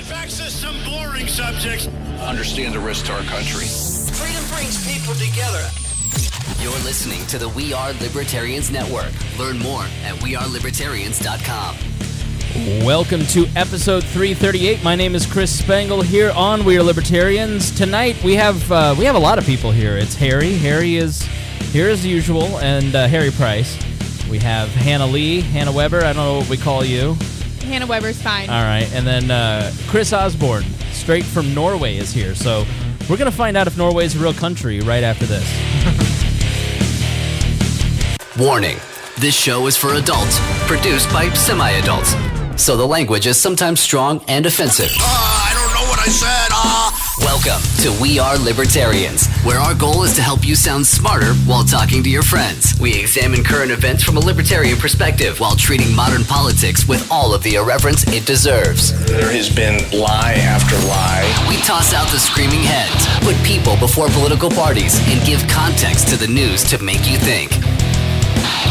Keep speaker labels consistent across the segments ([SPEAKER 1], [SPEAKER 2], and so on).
[SPEAKER 1] get back to some boring subjects.
[SPEAKER 2] Understand the risk to our country.
[SPEAKER 1] Freedom brings people together.
[SPEAKER 3] You're listening to the We Are Libertarians Network. Learn more at wearelibertarians.com.
[SPEAKER 4] Welcome to episode 338. My name is Chris Spangle here on We Are Libertarians. Tonight we have a lot of people here. It's Harry. Harry is here as usual, and Harry Price. We have Hanna Weber. I don't know what we call you.
[SPEAKER 5] Hanna Weber's fine.
[SPEAKER 4] All right, and then Chris Osborn, straight from Norway, is here. So we're going to find out if Norway is a real country right after this.
[SPEAKER 3] Warning, this show is for adults, produced by semi-adults. So the language is sometimes strong and offensive.
[SPEAKER 1] I don't know what I said.
[SPEAKER 3] Welcome to We Are Libertarians, where our goal is to help you sound smarter while talking to your friends. We examine current events from a libertarian perspective while treating modern politics with all of the irreverence it deserves.
[SPEAKER 2] There has been lie after lie.
[SPEAKER 3] We toss out the screaming heads, put people before political parties, and give context to the news to make you think.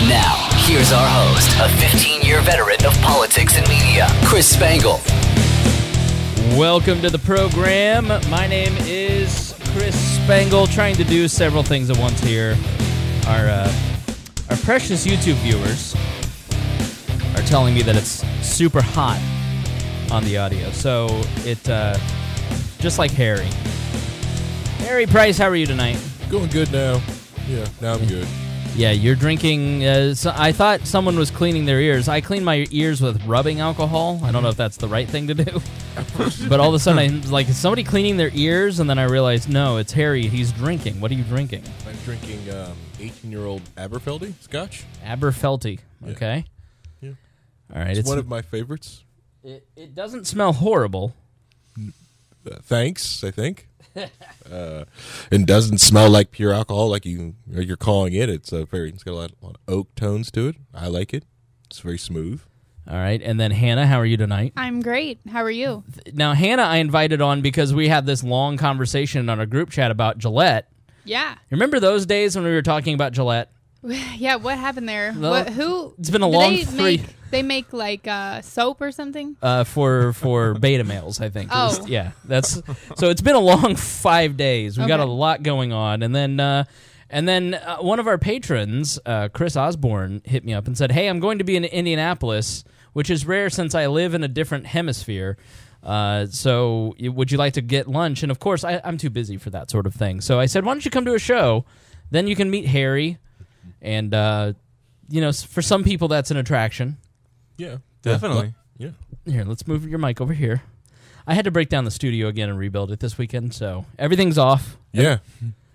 [SPEAKER 3] Now, here's our host, a 15-year veteran of politics and media, Chris Spangle.
[SPEAKER 4] Welcome to the program. My name is Chris Spangle, trying to do several things at once here. Our precious YouTube viewers are telling me that it's super hot on the audio, so it just like Harry. Harry Price, how are you tonight?
[SPEAKER 6] Going good now. Yeah, now I'm good.
[SPEAKER 4] Yeah, you're drinking. So I thought someone was cleaning their ears. I clean my ears with rubbing alcohol. I don't know if that's the right thing to do. But all of a sudden, I'm like, is somebody cleaning their ears? And then I realized, no, it's Harry. He's drinking. What are you drinking?
[SPEAKER 6] I'm drinking 18-year-old Aberfeldy Scotch.
[SPEAKER 4] Aberfeldy. Okay.
[SPEAKER 6] Yeah.
[SPEAKER 4] All right.
[SPEAKER 6] It's one of my favorites.
[SPEAKER 4] It doesn't smell horrible.
[SPEAKER 6] Thanks, I think. And doesn't smell like pure alcohol like you're calling it. It's got a lot of oak tones to it. I like it. It's very smooth.
[SPEAKER 4] All right, and then Hanna, how are you tonight?
[SPEAKER 5] I'm great. How are you?
[SPEAKER 4] Now, Hanna, I invited on because we had this long conversation on our group chat about Gillette.
[SPEAKER 5] Yeah.
[SPEAKER 4] Remember those days when we were talking about Gillette?
[SPEAKER 5] Yeah, what happened there?
[SPEAKER 4] Well,
[SPEAKER 5] who?
[SPEAKER 4] It's been a long three.
[SPEAKER 5] They make like soap or something?
[SPEAKER 4] For beta males, I think.
[SPEAKER 5] Oh.
[SPEAKER 4] Yeah, that's so. It's been a long 5 days. We got a
[SPEAKER 5] Okay.
[SPEAKER 4] lot going on, and then one of our patrons, Chris Osborn, hit me up and said, "Hey, I'm going to be in Indianapolis, which is rare since I live in a different hemisphere. So would you like to get lunch?" And of course, I'm too busy for that sort of thing. So I said, "Why don't you come to a show? Then you can meet Harry." And, for some people, that's an attraction.
[SPEAKER 6] Yeah,
[SPEAKER 7] definitely.
[SPEAKER 6] Yeah.
[SPEAKER 4] Here, let's move your mic over here. I had to break down the studio again and rebuild it this weekend, so everything's off.
[SPEAKER 6] Yeah.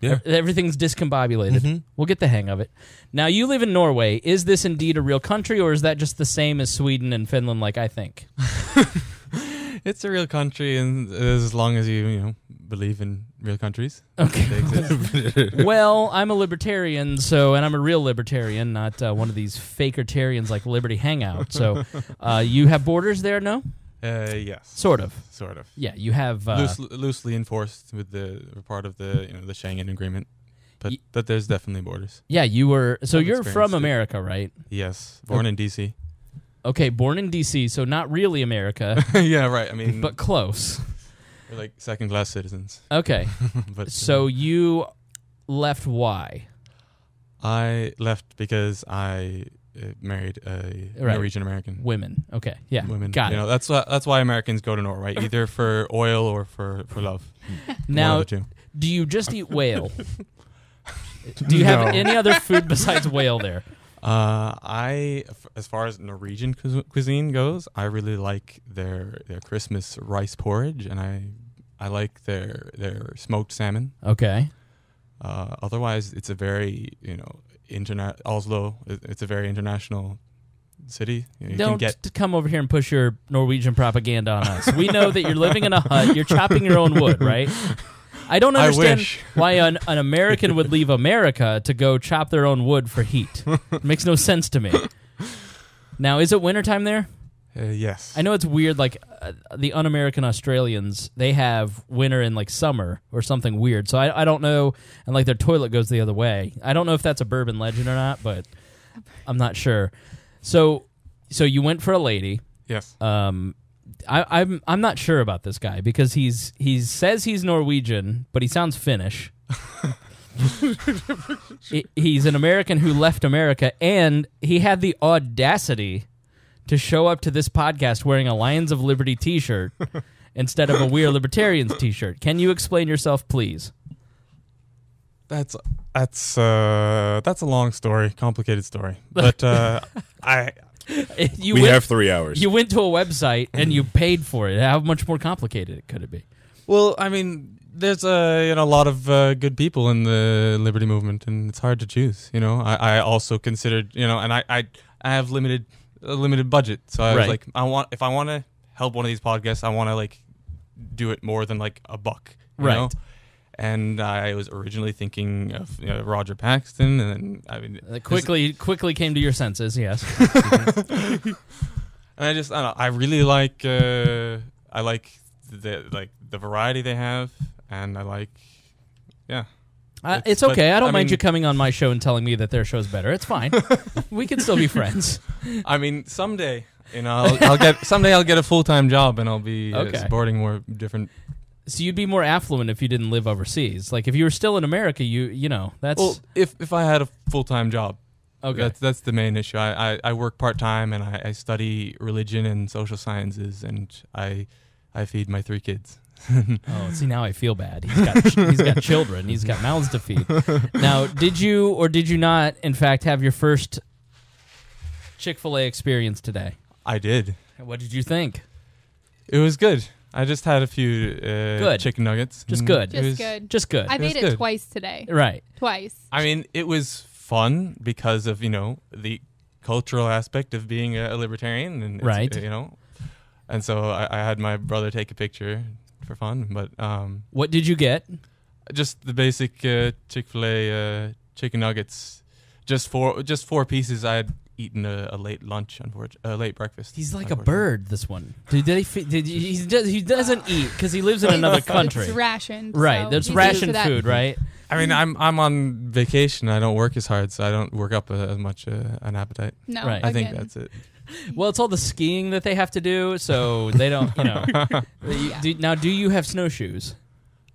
[SPEAKER 4] Everything's discombobulated.
[SPEAKER 6] Mm-hmm.
[SPEAKER 4] We'll get the hang of it. Now, you live in Norway. Is this indeed a real country, or is that just the same as Sweden and Finland, like I think?
[SPEAKER 7] It's a real country, and as long as you believe in real countries.
[SPEAKER 4] Okay.
[SPEAKER 7] They exist.
[SPEAKER 4] Well, I'm a libertarian, and I'm a real libertarian, not one of these fakertarians like Liberty Hangout. So, you have borders there, no?
[SPEAKER 7] Yes.
[SPEAKER 4] Sort of.
[SPEAKER 7] Yeah,
[SPEAKER 4] you have
[SPEAKER 7] loosely enforced with the part of the the Schengen agreement, but there's definitely borders.
[SPEAKER 4] Yeah, you were. So
[SPEAKER 7] I've
[SPEAKER 4] you're from
[SPEAKER 7] experienced it.
[SPEAKER 4] America, right?
[SPEAKER 7] Yes, born in D.C.
[SPEAKER 4] Okay, born in D.C., so not really America.
[SPEAKER 7] Yeah, right. I mean,
[SPEAKER 4] but close.
[SPEAKER 7] We're like second-class citizens.
[SPEAKER 4] Okay.
[SPEAKER 7] But
[SPEAKER 4] so you left why?
[SPEAKER 7] I left because I married a Norwegian American.
[SPEAKER 4] Women. Okay. Yeah.
[SPEAKER 7] Women.
[SPEAKER 4] Got it.
[SPEAKER 7] That's why Americans go to Norway, either for oil or for love.
[SPEAKER 4] Now,
[SPEAKER 7] One of the two.
[SPEAKER 4] do you just eat whale? Do you have any other food besides whale there?
[SPEAKER 7] As far as Norwegian cuisine goes, I really like their Christmas rice porridge, and I like their smoked salmon.
[SPEAKER 4] Okay.
[SPEAKER 7] Otherwise, it's a very Oslo. It's a very international city. You
[SPEAKER 4] Don't
[SPEAKER 7] can
[SPEAKER 4] come over here and push your Norwegian propaganda on us. We know that you're living in a hut. You're chopping your own wood, right? I don't understand why an American would leave America to go chop their own wood for heat. It makes no sense to me. Now, is it wintertime there?
[SPEAKER 7] Yes.
[SPEAKER 4] I know it's weird, like the un-American Australians, they have winter and like summer or something weird. So I don't know, and like their toilet goes the other way. I don't know if that's a bourbon legend or not, but I'm not sure. So you went for a lady.
[SPEAKER 7] Yes.
[SPEAKER 4] I'm not sure about this guy because he says he's Norwegian, but he sounds Finnish. He's an American who left America, and he had the audacity to show up to this podcast wearing a Lions of Liberty t-shirt instead of a We Are Libertarians t-shirt. Can you explain yourself, please?
[SPEAKER 7] That's a long story, complicated story. But
[SPEAKER 6] We have 3 hours.
[SPEAKER 4] You went to a website and you paid for it. How much more complicated could it be?
[SPEAKER 7] Well, I mean, there's a lot of good people in the liberty movement, and it's hard to choose. I also considered, and I have a limited budget, so I was like, if I want to help one of these podcasts, I want to like do it more than like $1, you know? And I was originally thinking of Roger Paxton, and then
[SPEAKER 4] quickly came to your senses. Yes.
[SPEAKER 7] And I don't know. I really like the variety they have, and I like,
[SPEAKER 4] it's okay. I don't mind you coming on my show and telling me that their show's better. It's fine. We can still be friends.
[SPEAKER 7] I mean, someday, I'll get a full-time job, and I'll be supporting more different.
[SPEAKER 4] So you'd be more affluent if you didn't live overseas. Like if you were still in America, that's.
[SPEAKER 7] Well, if I had a full-time job,
[SPEAKER 4] okay,
[SPEAKER 7] that's the main issue. I work part-time, and I study religion and social sciences, and I feed my 3 kids.
[SPEAKER 4] Oh, see, now I feel bad. He's got children. He's got mouths to feed. Now, did you or did you not, in fact, have your first Chick-fil-A experience today?
[SPEAKER 7] I did.
[SPEAKER 4] What did you think?
[SPEAKER 7] It was good. I just had a few chicken nuggets.
[SPEAKER 4] Just good.
[SPEAKER 5] Just good. I've ate it
[SPEAKER 7] good.
[SPEAKER 5] twice today.
[SPEAKER 4] Right.
[SPEAKER 5] Twice.
[SPEAKER 7] I mean, it was fun because of, the cultural aspect of being a libertarian. And
[SPEAKER 4] right.
[SPEAKER 7] And so I had my brother take a picture for fun. But
[SPEAKER 4] what did you get?
[SPEAKER 7] Just the basic Chick-fil-A chicken nuggets. Just 4 pieces. I had eaten a late lunch, a late breakfast.
[SPEAKER 4] He's like a bird, this one. He doesn't eat because he lives in another country.
[SPEAKER 5] It's rationed.
[SPEAKER 4] Right,
[SPEAKER 5] so
[SPEAKER 4] that's
[SPEAKER 5] he's
[SPEAKER 4] rationed
[SPEAKER 5] used to that.
[SPEAKER 4] food, right?
[SPEAKER 7] I mean, I'm on vacation. I don't work as hard, so I don't work up as much an appetite.
[SPEAKER 5] No,
[SPEAKER 4] Right.
[SPEAKER 7] I think that's it.
[SPEAKER 4] Well, it's all the skiing that they have to do, so they don't, Now, do you have snowshoes?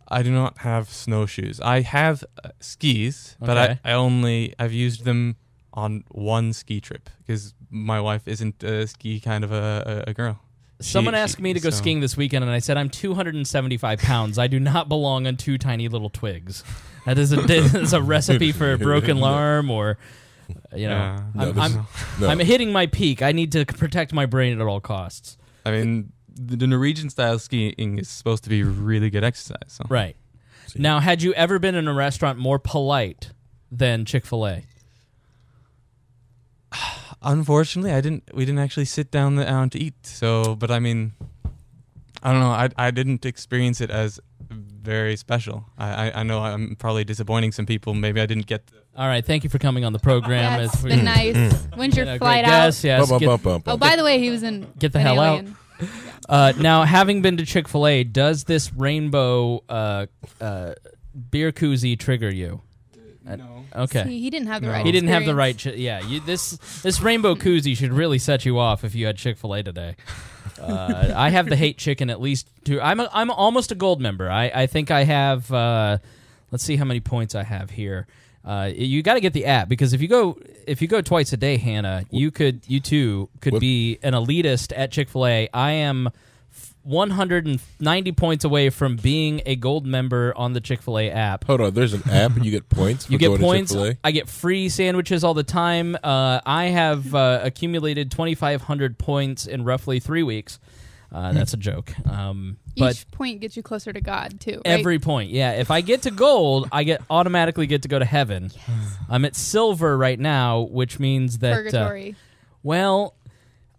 [SPEAKER 7] I do not have snowshoes. I have skis, but
[SPEAKER 4] Okay.
[SPEAKER 7] I've used them on one ski trip because my wife isn't a ski kind of a girl.
[SPEAKER 4] Someone asked me to go skiing this weekend, and I said, I'm 275 pounds. I do not belong on 2 tiny little twigs. That is a recipe for a broken arm or, I'm hitting my peak. I need to protect my brain at all costs.
[SPEAKER 7] I mean, the Norwegian-style skiing is supposed to be really good exercise. So.
[SPEAKER 4] Right. Now, had you ever been in a restaurant more polite than Chick-fil-A?
[SPEAKER 7] Unfortunately, we didn't actually sit down to eat. So, but I mean, I don't know. I didn't experience it as very special. I know I'm probably disappointing some people. Maybe I didn't get.
[SPEAKER 4] All right, thank you for coming on the program.
[SPEAKER 5] That's been nice. When's your flight out?
[SPEAKER 4] Yes,
[SPEAKER 5] Oh, by the way, he was in.
[SPEAKER 4] Get the
[SPEAKER 5] an
[SPEAKER 4] hell
[SPEAKER 5] alien.
[SPEAKER 4] out. Now, having been to Chick-fil-A, does this rainbow beer koozie trigger you?
[SPEAKER 7] No.
[SPEAKER 4] Okay.
[SPEAKER 5] See, he didn't have the right.
[SPEAKER 4] He didn't have the
[SPEAKER 5] experience.
[SPEAKER 4] right. This rainbow koozie should really set you off if you had Chick-fil-A today. I have the hate chicken at least. I'm almost a gold member. I think I have. Let's see how many points I have here. You got to get the app because if you go twice a day, Hannah, you too could be an elitist at Chick-fil-A. I am 190 points away from being a gold member on the Chick-fil-A app.
[SPEAKER 6] Hold on, there's an app and you get points for
[SPEAKER 4] You get
[SPEAKER 6] going
[SPEAKER 4] points.
[SPEAKER 6] to Chick-fil-A?
[SPEAKER 4] I get free sandwiches all the time. I have accumulated 2,500 points in roughly 3 weeks. That's a joke. But
[SPEAKER 5] Each point gets you closer to God too. Right?
[SPEAKER 4] every point, yeah. If I get to gold, I automatically get to go to heaven. Yes. I'm at silver right now, which means that
[SPEAKER 5] purgatory.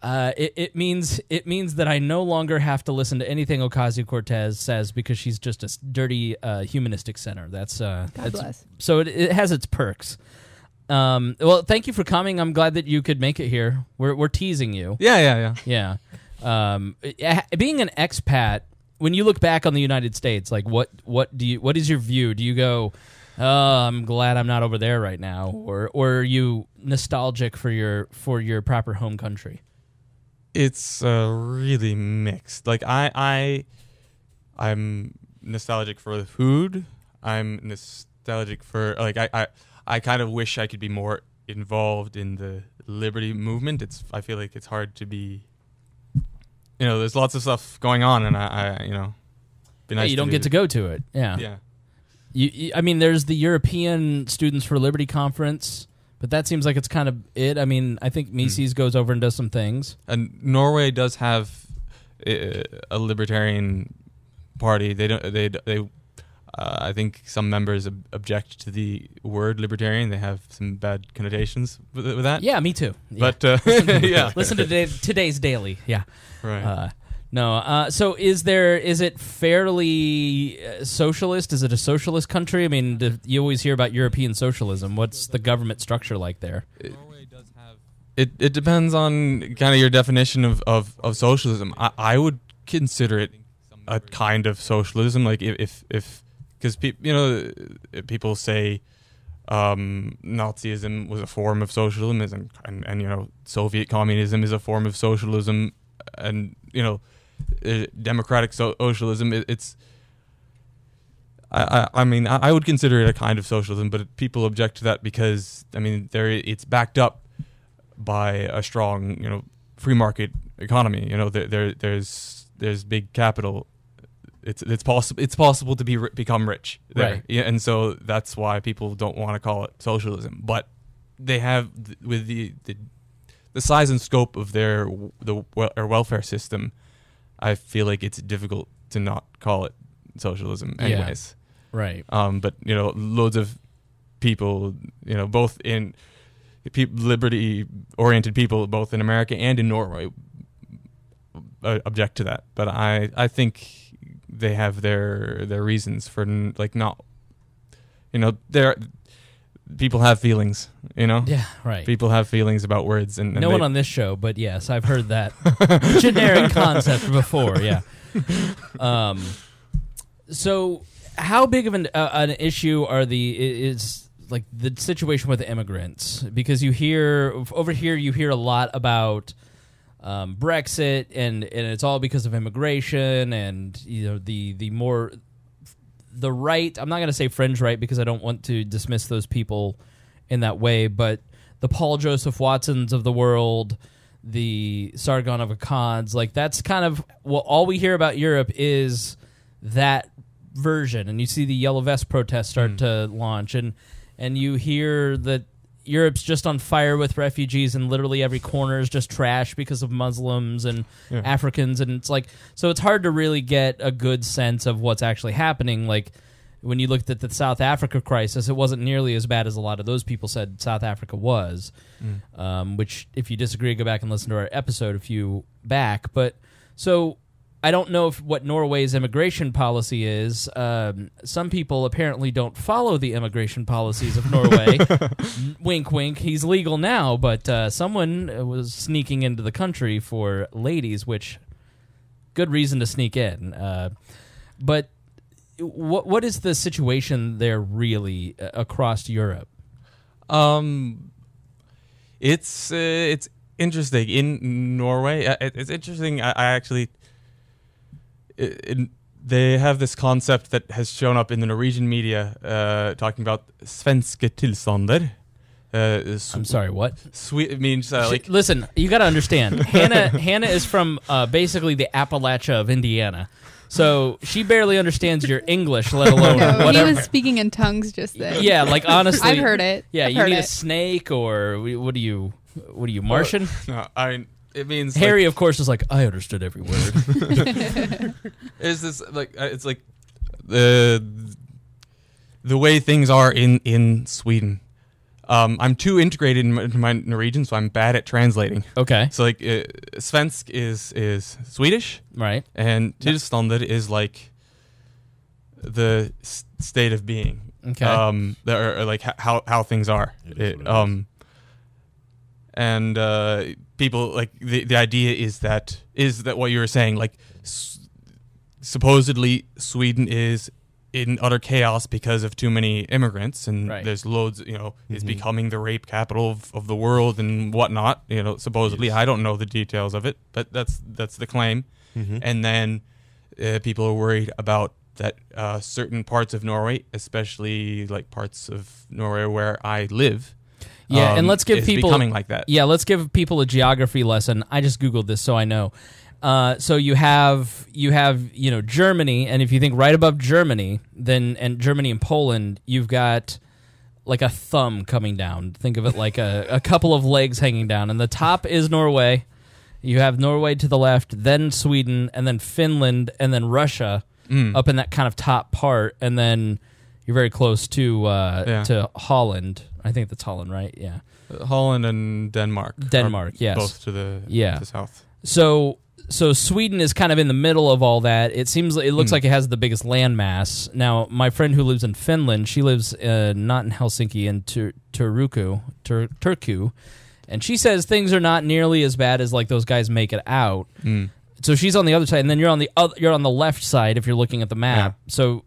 [SPEAKER 4] It means that I no longer have to listen to anything Ocasio-Cortez says because she's just a dirty humanistic center. That's
[SPEAKER 5] God bless.
[SPEAKER 4] So it has its perks. Well, thank you for coming. I'm glad that you could make it here. We're teasing you.
[SPEAKER 7] Yeah.
[SPEAKER 4] Being an expat, when you look back on the United States, like what is your view? Do you go, "Oh, I'm glad I'm not over there right now," or are you nostalgic for your proper home country?
[SPEAKER 7] It's really mixed. Like I'm nostalgic for the food. I'm nostalgic for like I kind of wish I could be more involved in the liberty movement. I feel like it's hard to be. There's lots of stuff going on, and I be nice
[SPEAKER 4] you don't get to go to it. Yeah.
[SPEAKER 7] Yeah.
[SPEAKER 4] I mean, there's the European Students for Liberty Conference, but that seems like it's kind of it. I mean, I think Mises goes over and does some things.
[SPEAKER 7] And Norway does have a libertarian party. I think some members object to the word libertarian. They have some bad connotations with that.
[SPEAKER 4] Yeah, me too.
[SPEAKER 7] But yeah,
[SPEAKER 4] listen to today's Daily. Yeah.
[SPEAKER 7] Right.
[SPEAKER 4] No. So is it fairly socialist? Is it a socialist country? I mean, you always hear about European socialism. What's the government structure like there?
[SPEAKER 7] Norway does have. It depends on kind of your definition of socialism. I would consider it a kind of socialism. Like if because people say Nazism was a form of socialism, and Soviet communism is a form of socialism, and democratic socialism. I would consider it a kind of socialism, but people object to that because it's backed up by a strong free market economy. There's big capital. It's possible to become rich there.
[SPEAKER 4] Right.
[SPEAKER 7] Yeah, and so that's why people don't want to call it socialism. But they have with the size and scope of their welfare system, I feel like it's difficult to not call it socialism anyways.
[SPEAKER 4] Yeah. Right.
[SPEAKER 7] But loads of people, both in liberty-oriented people, both in America and in Norway, object to that. But I think they have their reasons for not. People have feelings,
[SPEAKER 4] Yeah, right.
[SPEAKER 7] People have feelings about words, and
[SPEAKER 4] no one on this show, but yes, I've heard that generic concept before. Yeah. So, how big of an issue is like the situation with the immigrants? Because you hear a lot about Brexit, and it's all because of immigration, and the right, I'm not going to say fringe right because I don't want to dismiss those people in that way, but the Paul Joseph Watsons of the world, the Sargon of Akkad's, like that's kind of all we hear about Europe is that version. And you see the Yellow Vest protests start to launch, and you hear that Europe's just on fire with refugees, and literally every corner is just trash because of Muslims and Africans, and it's like, so it's hard to really get a good sense of what's actually happening. Like when you looked at the South Africa crisis, it wasn't nearly as bad as a lot of those people said South Africa was, which if you disagree, go back and listen to our episode a few back. But so I don't know what Norway's immigration policy is. Some people apparently don't follow the immigration policies of Norway. Wink, wink. He's legal now, but someone was sneaking into the country for ladies, which good reason to sneak in. But what is the situation there really across Europe?
[SPEAKER 7] It's interesting in Norway. It's interesting. I actually. They have this concept that has shown up in the Norwegian media, talking about svenske tilstander.
[SPEAKER 4] I'm sorry, what?
[SPEAKER 7] It means like.
[SPEAKER 4] Listen, you got to understand. Hanna is from basically the Appalachia of Indiana, so she barely understands your English, let alone whatever.
[SPEAKER 5] He was speaking in tongues just then.
[SPEAKER 4] Yeah, like honestly,
[SPEAKER 5] I've heard it.
[SPEAKER 4] Yeah,
[SPEAKER 5] I've
[SPEAKER 4] you
[SPEAKER 5] heard
[SPEAKER 4] need
[SPEAKER 5] it.
[SPEAKER 4] a snake, or what are you, Martian?
[SPEAKER 7] No, it means
[SPEAKER 4] Harry, of course, is like, I understood every word.
[SPEAKER 7] Is this like it's like the way things are in Sweden. I'm too integrated into my Norwegian, so I'm bad at translating.
[SPEAKER 4] Okay,
[SPEAKER 7] so like svensk is Swedish,
[SPEAKER 4] right?
[SPEAKER 7] And tilstander is like the state of being.
[SPEAKER 4] Okay,
[SPEAKER 7] or like how things are. And people like the idea is that what you were saying, like supposedly Sweden is in utter chaos because of too many immigrants, and
[SPEAKER 4] Right.
[SPEAKER 7] there's loads, it's becoming the rape capital of the world and whatnot, supposedly. I don't know the details of it, but that's the claim. And then people are worried about that certain parts of Norway, especially like parts of Norway where I live,
[SPEAKER 4] and let's give
[SPEAKER 7] is
[SPEAKER 4] people
[SPEAKER 7] becoming like that.
[SPEAKER 4] Yeah, let's give people a geography lesson. I just Googled this so I know. So you have Germany, and if you think right above Germany, and Germany and Poland, you've got like a thumb coming down. Think of it like a couple of legs hanging down, and the top is Norway. You have Norway to the left, then Sweden, and then Finland, and then Russia up in that kind of top part, and then you're very close to Holland. I think that's Holland, right? Yeah.
[SPEAKER 7] Holland and Denmark.
[SPEAKER 4] Yes.
[SPEAKER 7] Both to the south.
[SPEAKER 4] So Sweden is kind of in the middle of all that. It looks like it has the biggest landmass. Now, my friend who lives in Finland, she lives not in Helsinki, in Turku, and she says things are not nearly as bad as like those guys make it out. So she's on the other side, and then you're on the left side if you're looking at the map.
[SPEAKER 7] Yeah.
[SPEAKER 4] So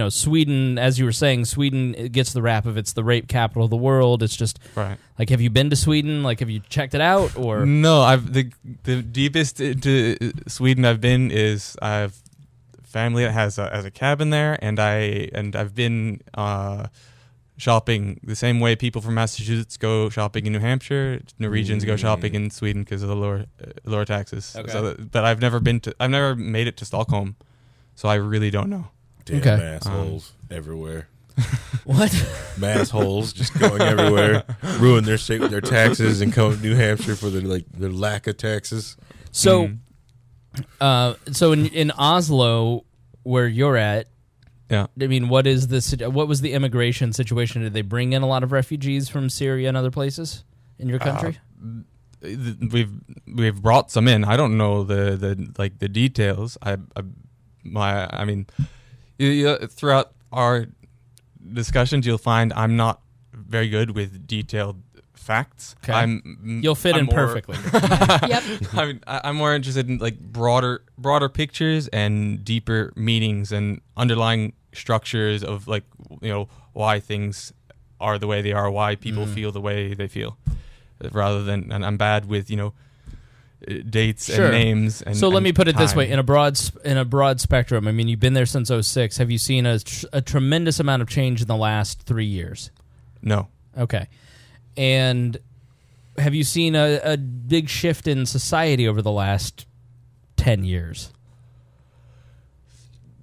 [SPEAKER 4] Sweden, as you were saying, Sweden gets the rap of it's the rape capital of the world. It's just like, have you been to Sweden? Like, have you checked it out? Or
[SPEAKER 7] no, the deepest into Sweden I've been is I've family that has a cabin there, and I've been shopping the same way people from Massachusetts go shopping in New Hampshire. Norwegians go shopping in Sweden because of the lower taxes.
[SPEAKER 4] Okay.
[SPEAKER 7] But I've never made it to Stockholm, so I really don't know.
[SPEAKER 6] Damn assholes everywhere.
[SPEAKER 4] what?
[SPEAKER 6] Mass holes just going everywhere, ruin their state with their taxes, and come to New Hampshire for their lack of taxes.
[SPEAKER 4] So, so in Oslo, where you're at,
[SPEAKER 7] yeah.
[SPEAKER 4] I mean, what was the immigration situation? Did they bring in a lot of refugees from Syria and other plaels in your country?
[SPEAKER 7] We've brought some in. I don't know the details. I mean, throughout our discussions, you'll find I'm not very good with detailed facts.
[SPEAKER 4] Okay. You'll fit in perfectly.
[SPEAKER 5] Yep.
[SPEAKER 7] I mean, I'm more interested in like broader pictures and deeper meanings and underlying structures of like why things are the way they are, why people feel the way they feel, rather than. And I'm bad with dates and names. And
[SPEAKER 4] so let me put it this
[SPEAKER 7] time.
[SPEAKER 4] way: in a broad spectrum. I mean, you've been there since 2006. Have you seen a tremendous amount of change in the last 3 years?
[SPEAKER 7] No.
[SPEAKER 4] Okay. And have you seen a big shift in society over the last 10 years?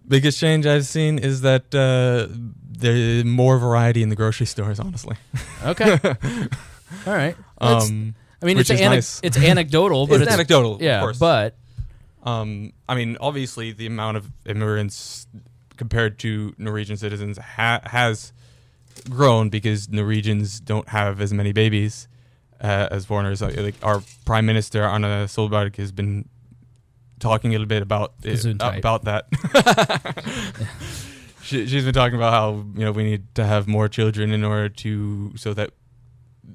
[SPEAKER 7] Biggest change I've seen is that there's more variety in the grocery stores, honestly.
[SPEAKER 4] Okay. All right. I mean,
[SPEAKER 7] Which is nice.
[SPEAKER 4] it's anecdotal, but
[SPEAKER 7] it's anecdotal,
[SPEAKER 4] yeah,
[SPEAKER 7] of course.
[SPEAKER 4] But
[SPEAKER 7] I mean, obviously, the amount of immigrants compared to Norwegian citizens has grown because Norwegians don't have as many babies as foreigners. Like our Prime Minister Hanna Weber has been talking a little bit about that. She's been talking about how we need to have more children in order so that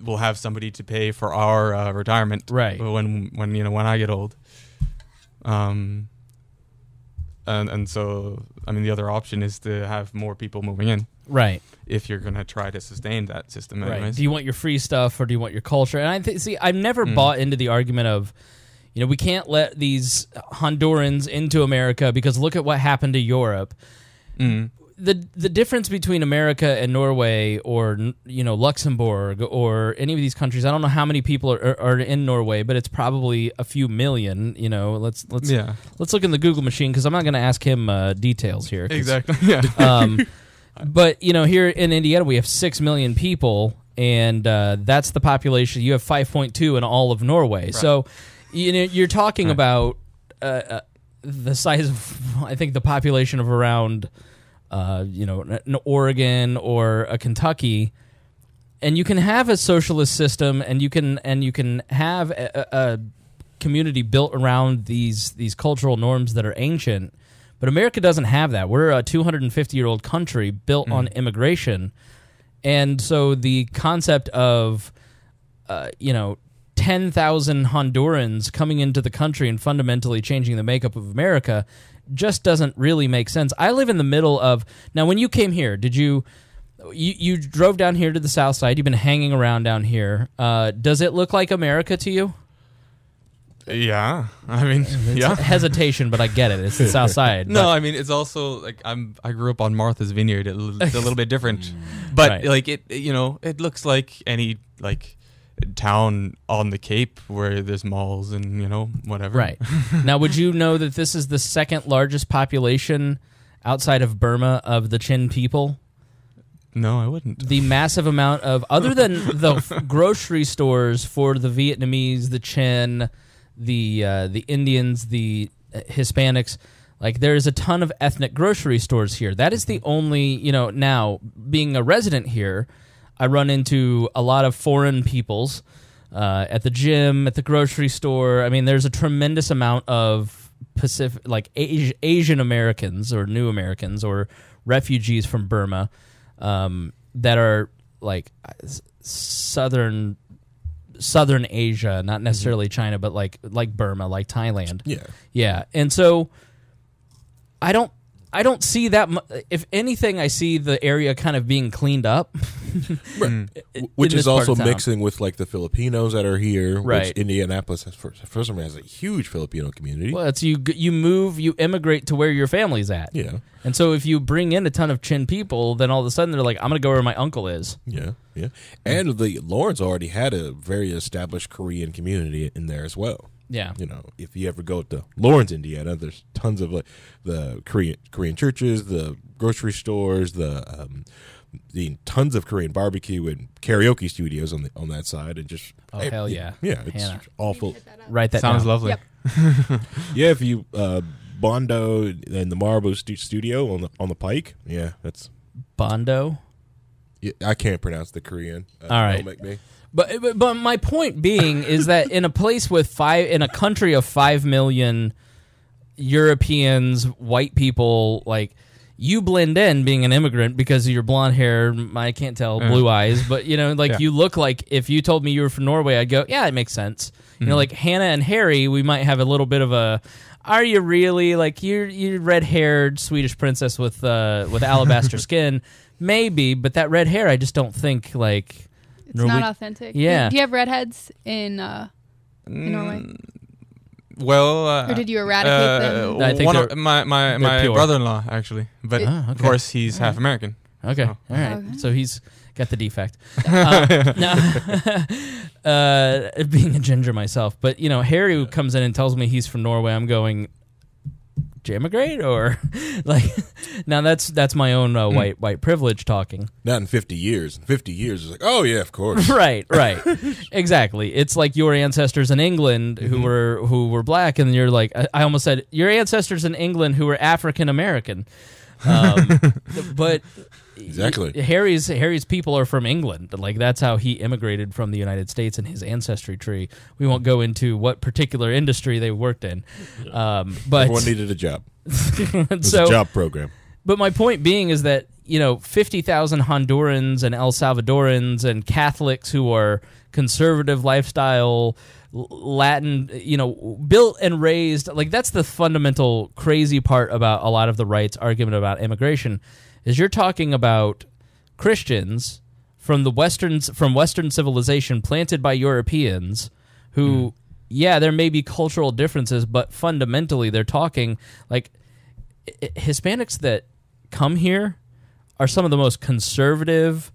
[SPEAKER 7] we'll have somebody to pay for our retirement,
[SPEAKER 4] right?
[SPEAKER 7] When I get old. And so I mean the other option is to have more people moving in,
[SPEAKER 4] right?
[SPEAKER 7] If you're gonna try to sustain that system, anyways.
[SPEAKER 4] Right. Do you want your free stuff or do you want your culture? And I've never bought into the argument of, we can't let these Hondurans into America because look at what happened to Europe. The difference between America and Norway or Luxembourg or any of these countries, I don't know how many people are in Norway, but it's probably a few million. Let's look in the Google machine because I'm not going to ask him details here.
[SPEAKER 7] Exactly. Yeah.
[SPEAKER 4] But here in Indiana we have 6 million people, and that's the population. You have 5.2 in all of Norway. Right. So you're talking about the size of, I think, the population of around. An Oregon or a Kentucky, and you can have a socialist system, and you can have a community built around these cultural norms that are ancient. But America doesn't have that. We're a 250-year-old country built on immigration, and so the concept of 10,000 Hondurans coming into the country and fundamentally changing the makeup of America just doesn't really make sense. I live in the middle of... Now, when you came here, did you drove down here to the south side. You've been hanging around down here. Does it look like America to you?
[SPEAKER 7] Yeah, I mean, yeah.
[SPEAKER 4] Hesitation, but I get it. It's the south side.
[SPEAKER 7] No, I mean, it's also like I grew up on Martha's Vineyard. It's a little bit different, but
[SPEAKER 4] Right.
[SPEAKER 7] like it looks like any like town on the Cape where there's malls and whatever.
[SPEAKER 4] Right. Now, would you know that this is the second largest population outside of Burma of the Chin people?
[SPEAKER 7] No, I wouldn't.
[SPEAKER 4] The massive amount of, other than the grocery stores for the Vietnamese, the Chin, the Indians, the Hispanics, like there's a ton of ethnic grocery stores here. That is the only, now being a resident here, I run into a lot of foreign peoples at the gym, at the grocery store. I mean, there's a tremendous amount of Pacific, like Asian Americans or new Americans or refugees from Burma that are like southern Asia, not necessarily China, but like Burma, like Thailand. Yeah. And so I don't see that. If anything, I see the area kind of being cleaned up,
[SPEAKER 6] which is also mixing with like the Filipinos that are here.
[SPEAKER 4] Right.
[SPEAKER 6] Which Indianapolis has, for some reason, has a huge Filipino community.
[SPEAKER 4] Well, it's you immigrate to where your family's at.
[SPEAKER 6] Yeah.
[SPEAKER 4] And so if you bring in a ton of Chin people, then all of a sudden they're like, I'm going to go where my uncle is.
[SPEAKER 6] Yeah. And the Lawrence already had a very established Korean community in there as well.
[SPEAKER 4] Yeah.
[SPEAKER 6] If you ever go to Lawrence, Indiana, there's tons of like the Korean churches, the grocery stores, the tons of Korean barbecue and karaoke studios on that side, and just
[SPEAKER 4] hell yeah,
[SPEAKER 6] it's
[SPEAKER 4] Hannah.
[SPEAKER 6] awful.
[SPEAKER 4] Write that
[SPEAKER 7] Sounds
[SPEAKER 4] down.
[SPEAKER 7] lovely.
[SPEAKER 5] Yep.
[SPEAKER 6] Yeah, if you Bondo and the Marbo studio on the Pike, yeah, that's
[SPEAKER 4] Bondo.
[SPEAKER 6] Yeah, I can't pronounce the Korean.
[SPEAKER 4] All right.
[SPEAKER 6] Don't make me.
[SPEAKER 4] But my point being is that in a place in a country of 5 million Europeans, white people, like you blend in being an immigrant because of your blonde hair. I can't tell, blue eyes, but you look like, if you told me you were from Norway, I'd go, yeah, it makes sense. Like Hannah and Harry, we might have a little bit of a. Are you really like you're red-haired Swedish princess with alabaster skin? Maybe, but that red hair, I just don't think like.
[SPEAKER 5] It's not authentic.
[SPEAKER 4] Yeah.
[SPEAKER 5] Do you have redheads in Norway?
[SPEAKER 7] Well,
[SPEAKER 5] or did you eradicate them?
[SPEAKER 4] I think
[SPEAKER 7] one of my
[SPEAKER 4] pure.
[SPEAKER 7] brother-in-law actually, but
[SPEAKER 4] okay.
[SPEAKER 7] of course he's half American.
[SPEAKER 4] Okay,
[SPEAKER 7] Oh.
[SPEAKER 4] all right.
[SPEAKER 5] Okay.
[SPEAKER 4] So he's got the defect. Being a ginger myself, but Harry comes in and tells me he's from Norway. I'm going, did you immigrate or like? Now that's my own white privilege talking.
[SPEAKER 6] Not in 50 years. In 50 years, it's like, oh yeah, of course.
[SPEAKER 4] Right. Exactly. It's like your ancestors in England who were black, and you're like, I almost said your ancestors in England who were African American. But
[SPEAKER 6] Exactly.
[SPEAKER 4] Harry's people are from England. Like that's how he immigrated from the United States in his ancestry tree. We won't go into what particular industry they worked in. But
[SPEAKER 6] Everyone needed a job. It was a job program.
[SPEAKER 4] But my point being is that 50,000 Hondurans and El Salvadorans and Catholics who are conservative lifestyle, Latin, built and raised, like that's the fundamental crazy part about a lot of the right's argument about immigration, is you're talking about Christians from Western civilization planted by Europeans who, there may be cultural differences, but fundamentally they're talking like Hispanics that come here are some of the most conservative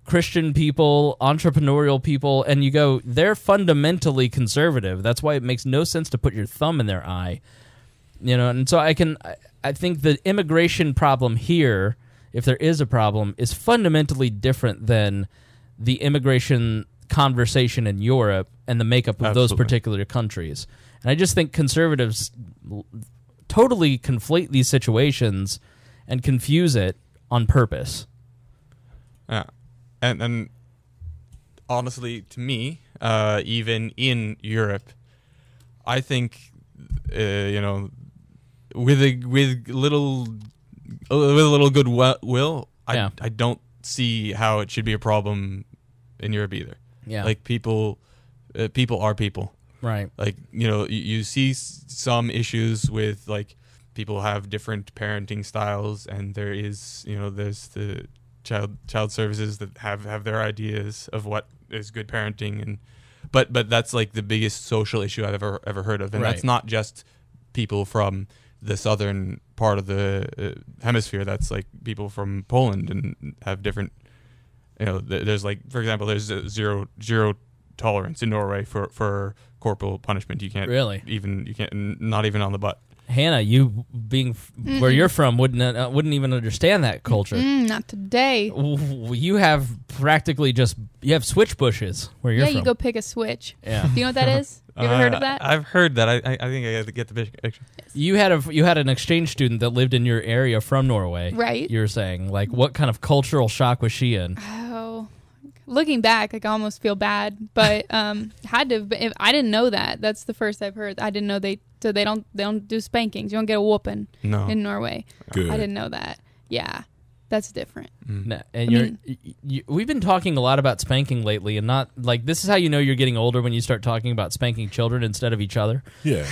[SPEAKER 4] Christian people, entrepreneurial people, and you go, they're fundamentally conservative. That's why it makes no sense to put your thumb in their eye. And so I think the immigration problem here, if there is a problem, is fundamentally different than the immigration conversation in Europe and the makeup of those particular countries. And I just think conservatives totally conflate these situations and confuse it on purpose.
[SPEAKER 7] Yeah. And honestly, to me, even in Europe, I think with a little goodwill, I don't see how it should be a problem in Europe either.
[SPEAKER 4] Yeah.
[SPEAKER 7] Like people people are people.
[SPEAKER 4] Right.
[SPEAKER 7] Like, you see some issues with, like, people have different parenting styles, and there is, there's the child services that have their ideas of what is good parenting, and but that's like the biggest social issue I've ever heard of, and that's not just people from the southern part of the hemisphere. That's like people from Poland and have different, there's like, for example, there's zero tolerance in Norway for corporal punishment. You can't not even on the butt.
[SPEAKER 4] Hannah, you being where you're from wouldn't even understand that culture.
[SPEAKER 5] Not today.
[SPEAKER 4] You have practically you have switch bushes where you're from.
[SPEAKER 5] Yeah, you go pick a switch.
[SPEAKER 4] Yeah.
[SPEAKER 5] Do you know what that is? You ever heard of that?
[SPEAKER 7] I've heard that. I think I have to get the picture.
[SPEAKER 4] You had an exchange student that lived in your area from Norway.
[SPEAKER 5] Right.
[SPEAKER 4] You're saying, like, what kind of cultural shock was she in?
[SPEAKER 5] Oh, looking back, like, I almost feel bad, but had to. I didn't know that. That's the first I've heard. I didn't know they don't do spankings. You don't get a whooping in Norway.
[SPEAKER 6] Good.
[SPEAKER 5] I didn't know that. Yeah, that's different.
[SPEAKER 4] No, and we've been talking a lot about spanking lately, and not like this is how you know you're getting older when you start talking about spanking children instead of each other.
[SPEAKER 6] Yeah.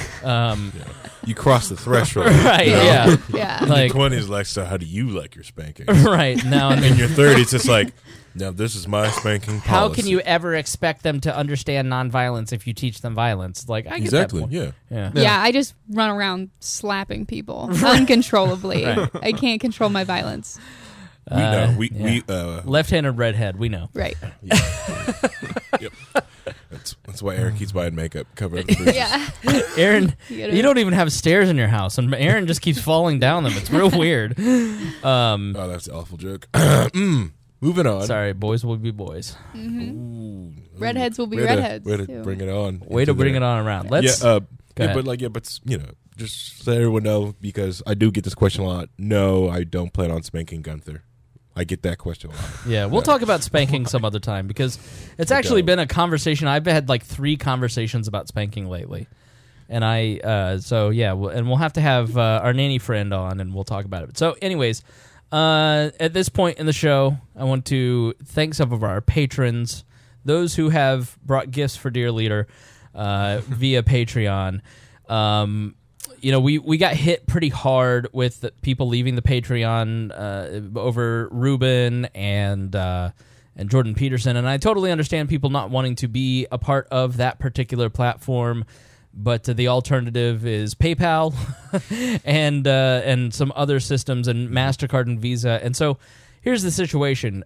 [SPEAKER 6] You cross the threshold.
[SPEAKER 4] Right. Yeah.
[SPEAKER 5] Yeah.
[SPEAKER 6] In
[SPEAKER 4] Like,
[SPEAKER 6] your 20s, like, so how do you like your spanking?
[SPEAKER 4] right now,
[SPEAKER 6] In your 30s, it's like, now this is my spanking policy.
[SPEAKER 4] how can you ever expect them to understand nonviolence if you teach them violence? Like, I get that point.
[SPEAKER 6] Yeah.
[SPEAKER 5] Yeah, I just run around slapping people uncontrollably.
[SPEAKER 4] Right.
[SPEAKER 5] I can't control my violence.
[SPEAKER 6] We know. We
[SPEAKER 4] Left-handed redhead, we know.
[SPEAKER 5] Right.
[SPEAKER 6] Yep. That's why Aaron keeps buying makeup cover up the bruises.
[SPEAKER 5] Yeah.
[SPEAKER 4] Aaron,
[SPEAKER 5] You
[SPEAKER 4] don't even have stairs in your house, and Aaron just keeps falling down them. It's real weird.
[SPEAKER 6] Oh, that's an awful joke. Moving on.
[SPEAKER 4] Sorry, boys will be boys.
[SPEAKER 6] Ooh.
[SPEAKER 5] Redheads will be
[SPEAKER 6] Way to-
[SPEAKER 5] redheads.
[SPEAKER 6] Way to
[SPEAKER 5] too.
[SPEAKER 6] bring it on.
[SPEAKER 4] Way to bring it on around. Let's.
[SPEAKER 6] Go
[SPEAKER 4] ahead.
[SPEAKER 6] but just so everyone know, because I do get this question a lot. No, I don't plan on spanking Gunther. I get that question a lot.
[SPEAKER 4] Yeah, we'll talk about spanking some other time because it's actually been a conversation. I've had like 3 conversations about spanking lately, and we'll have to have our nanny friend on, and we'll talk about it. So, anyways, at this point in the show, I want to thank some of our patrons, those who have brought gifts for Dear Leader via Patreon. We got hit pretty hard with people leaving the Patreon over Ruben and Jordan Peterson, and I totally understand people not wanting to be a part of that particular platform. But the alternative is PayPal and some other systems and MasterCard and Visa. And so here's the situation.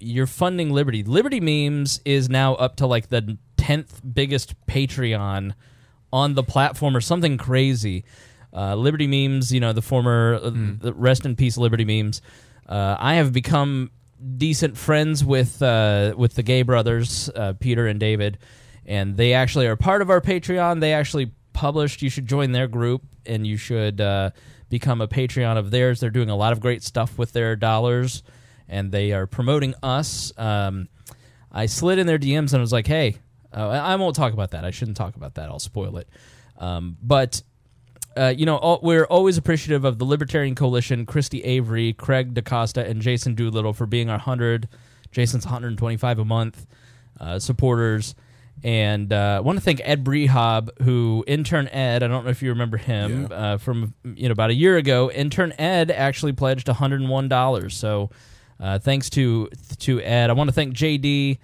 [SPEAKER 4] You're funding Liberty. Liberty Memes is now up to like the 10th biggest Patreon on the platform or something crazy. Liberty Memes, the former the rest in peace Liberty Memes. I have become decent friends with the Gay brothers, Peter and David, and they actually are part of our Patreon. They actually published, you should join their group, and you should become a Patreon of theirs. They're doing a lot of great stuff with their dollars, and they are promoting us. I slid in their DMs and was like, hey, I won't talk about that. I shouldn't talk about that. I'll spoil it. But we're always appreciative of the Libertarian Coalition, Christy Avery, Craig DaCosta, and Jason Doolittle for being our 100. Jason's 125 a month supporters. And I want to thank Ed Brehab, who intern Ed, I don't know if you remember him, from about a year ago. Intern Ed actually pledged $101. So thanks to Ed. I want to thank JD.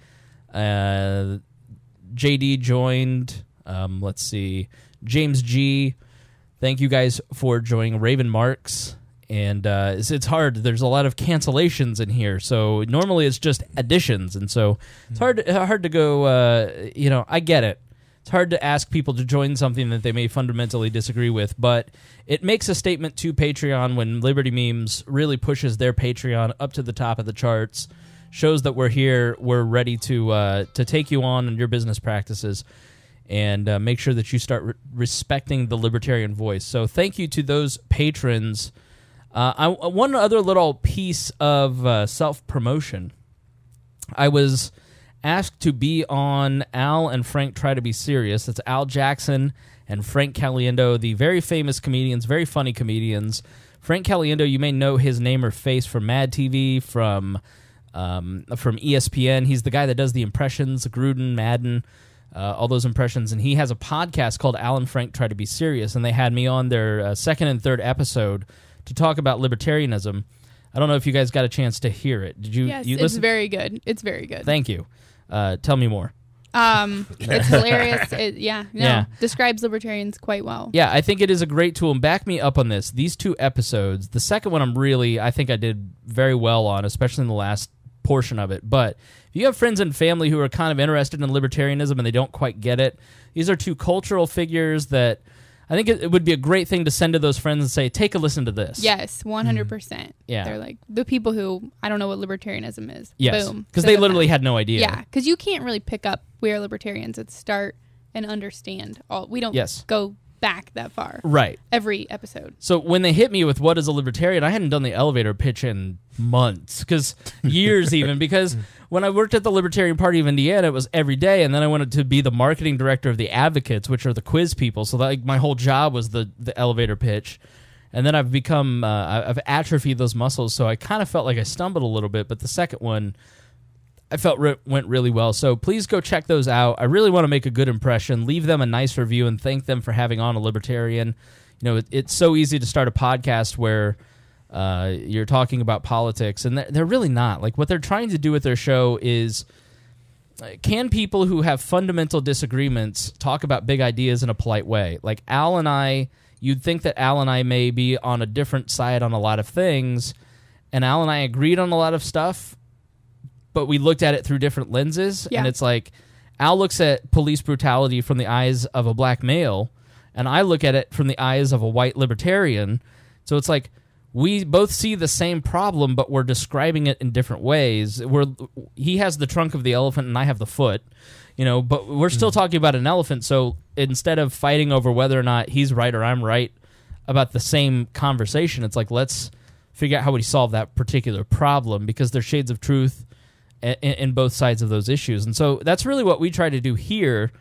[SPEAKER 4] JD joined. Let's see. James G. Thank you guys for joining. Raven Marks. And it's hard. There's a lot of cancellations in here. So normally it's just additions. And so it's hard to go, I get it. It's hard to ask people to join something that they may fundamentally disagree with. But it makes a statement to Patreon when Liberty Memes really pushes their Patreon up to the top of the charts. Shows that we're here, we're ready to take you on in your business practices and make sure that you start respecting the libertarian voice. So thank you to those patrons. One other little piece of self-promotion. I was asked to be on Al and Frank Try to Be Serious. That's Al Jackson and Frank Caliendo, the very famous comedians, very funny comedians. Frank Caliendo, you may know his name or face from Mad TV, from ESPN. He's the guy that does the impressions, Gruden, Madden. all those impressions. And he has a podcast called Alan Frank Try to Be Serious, and they had me on their second and third episode to talk about libertarianism. I don't know if you guys got a chance to hear it. Did you?
[SPEAKER 5] Yes,
[SPEAKER 4] you
[SPEAKER 5] it's
[SPEAKER 4] listen?
[SPEAKER 5] very good. It's very good.
[SPEAKER 4] Thank you. Tell me more.
[SPEAKER 5] It's hilarious. Describes libertarians quite well.
[SPEAKER 4] Yeah, I think it is a great tool, and back me up on this. These 2 episodes, the second one I think I did very well on, especially in the last portion of it. But if you have friends and family who are kind of interested in libertarianism and they don't quite get it, these are 2 cultural figures that I think it would be a great thing to send to those friends and say, take a listen to this.
[SPEAKER 5] Yes, 100%.
[SPEAKER 4] Yeah.
[SPEAKER 5] They're like the people who, I don't know what libertarianism is.
[SPEAKER 4] Yes.
[SPEAKER 5] Boom.
[SPEAKER 4] Because they literally had no idea.
[SPEAKER 5] Yeah, because you can't really pick up We Are Libertarians and start and understand all. We don't go back that far.
[SPEAKER 4] Right.
[SPEAKER 5] Every episode.
[SPEAKER 4] So when they hit me with what is a libertarian, I hadn't done the elevator pitch in months, years even, because when I worked at the Libertarian Party of Indiana, it was every day, and then I wanted to be the marketing director of the Advocates, which are the quiz people, so that, my whole job was the elevator pitch. And then I've become, I've atrophied those muscles, so I kind of felt like I stumbled a little bit, but the second one I felt went really well. So please go check those out. I really want to make a good impression. Leave them a nice review and thank them for having on a libertarian. You know, it's so easy to start a podcast where you're talking about politics, and they're really not. Like, what they're trying to do with their show is, can people who have fundamental disagreements talk about big ideas in a polite way? Like Al and I, you'd think that Al and I may be on a different side on a lot of things, and Al and I agreed on a lot of stuff, but we looked at it through different lenses.
[SPEAKER 5] Yeah.
[SPEAKER 4] And it's like, Al looks at police brutality from the eyes of a black male, and I look at it from the eyes of a white libertarian. So it's like, we both see the same problem, but we're describing it in different ways. He has the trunk of the elephant, and I have the foot, but we're still talking about an elephant. So instead of fighting over whether or not he's right or I'm right about the same conversation, it's like, let's figure out how we solve that particular problem, because there's shades of truth in both sides of those issues. And so that's really what we try to do here,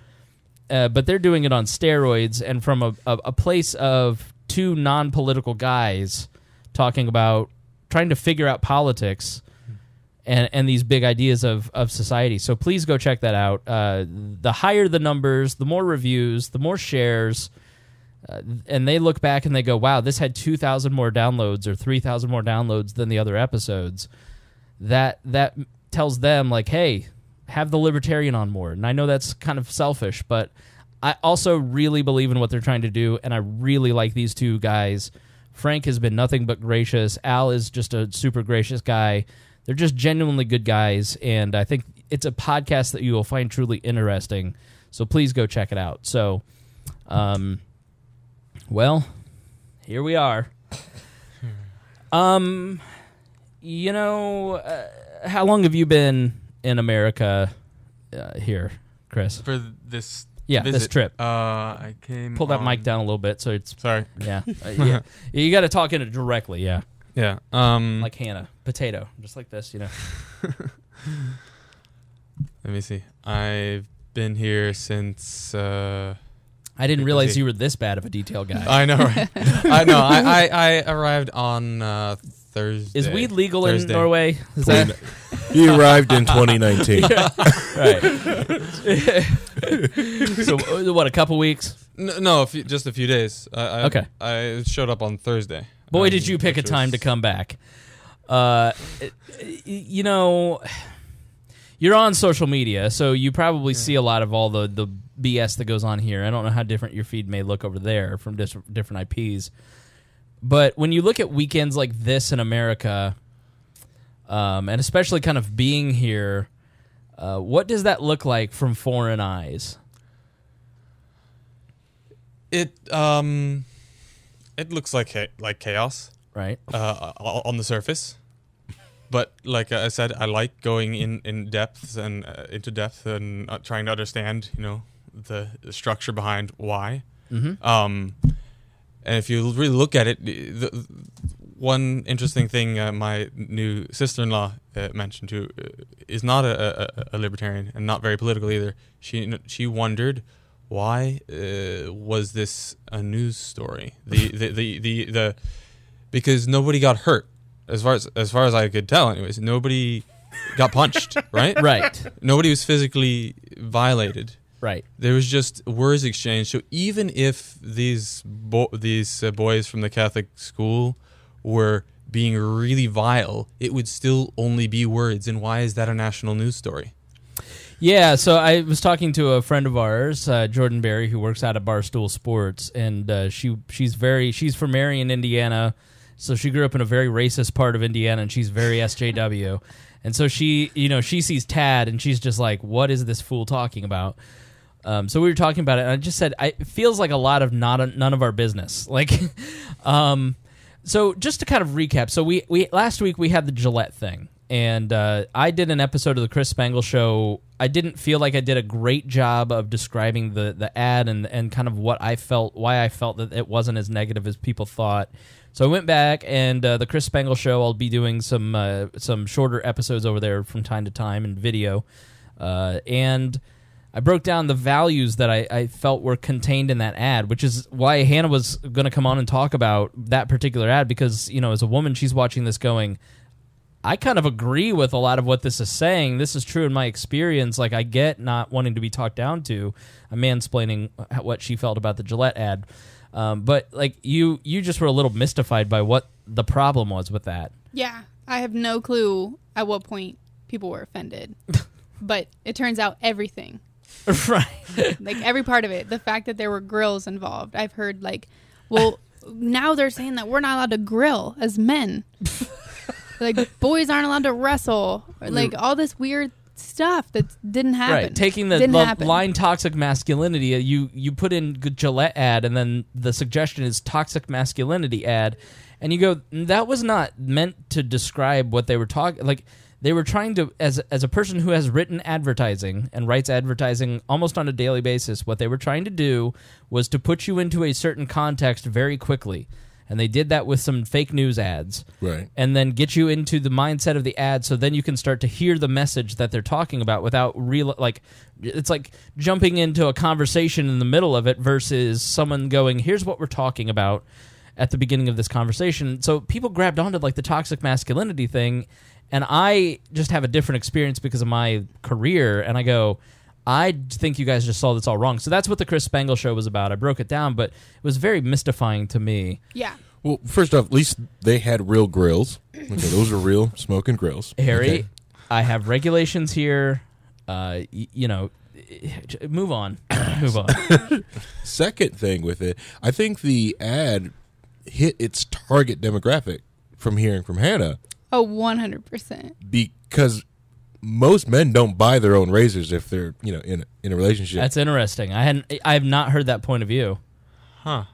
[SPEAKER 4] but they're doing it on steroids and from a place of 2 non-political guys talking about trying to figure out politics and these big ideas of society. So please go check that out. The higher the numbers, the more reviews, the more shares, and they look back and they go, wow, this had 2,000 more downloads or 3,000 more downloads than the other episodes. That tells them, like, hey, have the libertarian on more. And I know that's kind of selfish, but I also really believe in what they're trying to do, and I really like these 2 guys. Frank has been nothing but gracious. Al is just a super gracious guy. They're just genuinely good guys, and I think it's a podcast that you will find truly interesting. So please go check it out. So, well, here we are. How long have you been in America here, Chris?
[SPEAKER 7] For this
[SPEAKER 4] visit? This trip.
[SPEAKER 7] I came.
[SPEAKER 4] Pull that mic down a little bit so it's...
[SPEAKER 7] Sorry.
[SPEAKER 4] Yeah. You got to talk in it directly, yeah.
[SPEAKER 7] Yeah.
[SPEAKER 4] Like Hanna. Potato. Just like this,
[SPEAKER 7] Let me see. I've been here since...
[SPEAKER 4] I didn't realize you were this bad of a detail guy.
[SPEAKER 7] I know, right? I know. I arrived on Thursday.
[SPEAKER 4] Is weed legal in Norway? Is that...
[SPEAKER 6] He arrived in 2019.
[SPEAKER 4] Right. So, what, a couple weeks?
[SPEAKER 7] No, just a few days.
[SPEAKER 4] Okay.
[SPEAKER 7] I showed up on Thursday.
[SPEAKER 4] Boy, did you pick a time to come back. You're on social media, so you probably see a lot of all the BS that goes on here. I don't know how different your feed may look over there from different IPs. But when you look at weekends like this in America, and especially kind of being here, what does that look like from foreign eyes?
[SPEAKER 7] It looks like chaos,
[SPEAKER 4] right?
[SPEAKER 7] On the surface, but like I said, I like going in depth and into depth and trying to understand, the structure behind why.
[SPEAKER 4] Mm-hmm.
[SPEAKER 7] And if you really look at it, the one interesting thing my new sister-in-law mentioned too is not a libertarian and not very political either. She wondered, why was this a news story? Because nobody got hurt, as far as I could tell. Anyways, nobody got punched, right?
[SPEAKER 4] Right.
[SPEAKER 7] Nobody was physically violated.
[SPEAKER 4] Right.
[SPEAKER 7] There was just words exchanged. So even if these boys from the Catholic school were being really vile, it would still only be words. And why is that a national news story?
[SPEAKER 4] Yeah, so I was talking to a friend of ours, Jordan Berry, who works out at Barstool Sports, and she's from Marion, Indiana, so she grew up in a very racist part of Indiana, and she's very SJW, and so she sees Tad, and she's just like, "What is this fool talking about?" So we were talking about it, and I just said, it feels like a lot of none of our business, like. So just to kind of recap, so we last week we had the Gillette thing. And I did an episode of the Chris Spangle show. I didn't feel like I did a great job of describing the ad and kind of why I felt that it wasn't as negative as people thought. So I went back, and the Chris Spangle show, I'll be doing some shorter episodes over there from time to time in video. And I broke down the values that I felt were contained in that ad, which is why Hannah was going to come on and talk about that particular ad, because, as a woman, she's watching this going, I kind of agree with a lot of what this is saying. This is true in my experience. Like, I get not wanting to be talked down to. I'm mansplaining what she felt about the Gillette ad. But, like, you just were a little mystified by what the problem was with that.
[SPEAKER 5] Yeah, I have no clue at what point people were offended. But it turns out everything.
[SPEAKER 4] Right.
[SPEAKER 5] Like, every part of it. The fact that there were grills involved. I've heard, like, well, now they're saying that we're not allowed to grill as men. Like, boys aren't allowed to wrestle. Or, like, all this weird stuff that didn't happen.
[SPEAKER 4] Right, taking the line toxic masculinity, you put in Gillette ad, and then the suggestion is toxic masculinity ad, and you go, that was not meant to describe what they were talking, like, they were trying to, as a person who has written advertising and writes advertising almost on a daily basis, what they were trying to do was to put you into a certain context very quickly. And they did that with some fake news ads.
[SPEAKER 6] Right.
[SPEAKER 4] And then get you into the mindset of the ad, so then you can start to hear the message that they're talking about without it's like jumping into a conversation in the middle of it versus someone going, here's what we're talking about at the beginning of this conversation. So people grabbed onto like the toxic masculinity thing, and I just have a different experience because of my career, and I go, I think you guys just saw this all wrong. So that's what the Chris Spangle show was about. I broke it down, but it was very mystifying to me.
[SPEAKER 5] Yeah.
[SPEAKER 6] Well, first off, at least they had real grills. Okay, those are real smoking grills.
[SPEAKER 4] Harry,
[SPEAKER 6] okay.
[SPEAKER 4] I have regulations here. Move on. Move on.
[SPEAKER 6] Second thing with it, I think the ad hit its target demographic from hearing from Hannah.
[SPEAKER 5] Oh, 100%.
[SPEAKER 6] Because most men don't buy their own razors if they're, in a relationship.
[SPEAKER 4] That's interesting. I have not heard that point of view.
[SPEAKER 7] Huh.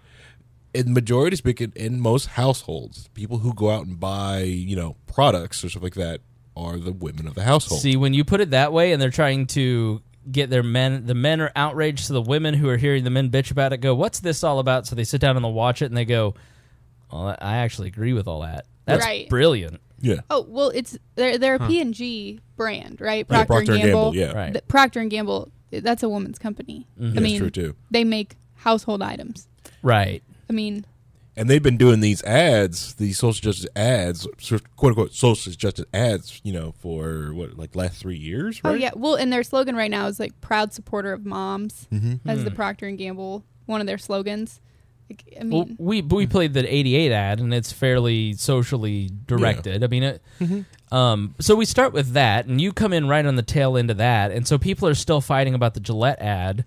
[SPEAKER 6] In majority speaking, in most households, people who go out and buy, products or stuff like that are the women of the household.
[SPEAKER 4] See, when you put it that way and they're trying to get the men are outraged, so the women who are hearing the men bitch about it go, what's this all about? So they sit down and they'll watch it and they go, well, I actually agree with all that. That's
[SPEAKER 5] right.
[SPEAKER 4] Brilliant.
[SPEAKER 6] Yeah.
[SPEAKER 5] Oh, well, they're a P&G brand, right?
[SPEAKER 6] Procter & Gamble, yeah.
[SPEAKER 4] Right.
[SPEAKER 5] Procter & Gamble, that's a woman's company.
[SPEAKER 4] Mm-hmm.
[SPEAKER 5] I mean,
[SPEAKER 6] true too.
[SPEAKER 5] They make household items.
[SPEAKER 4] Right.
[SPEAKER 5] I mean,
[SPEAKER 6] and they've been doing these ads, these social justice ads, quote unquote social justice ads, for last 3 years, right?
[SPEAKER 5] Oh yeah. Well, and their slogan right now is like proud supporter of moms, as the Procter & Gamble, one of their slogans. I mean,
[SPEAKER 4] we played the 88 ad, and it's fairly socially directed. Yeah. I mean, so we start with that, and you come in right on the tail end of that, and so people are still fighting about the Gillette ad.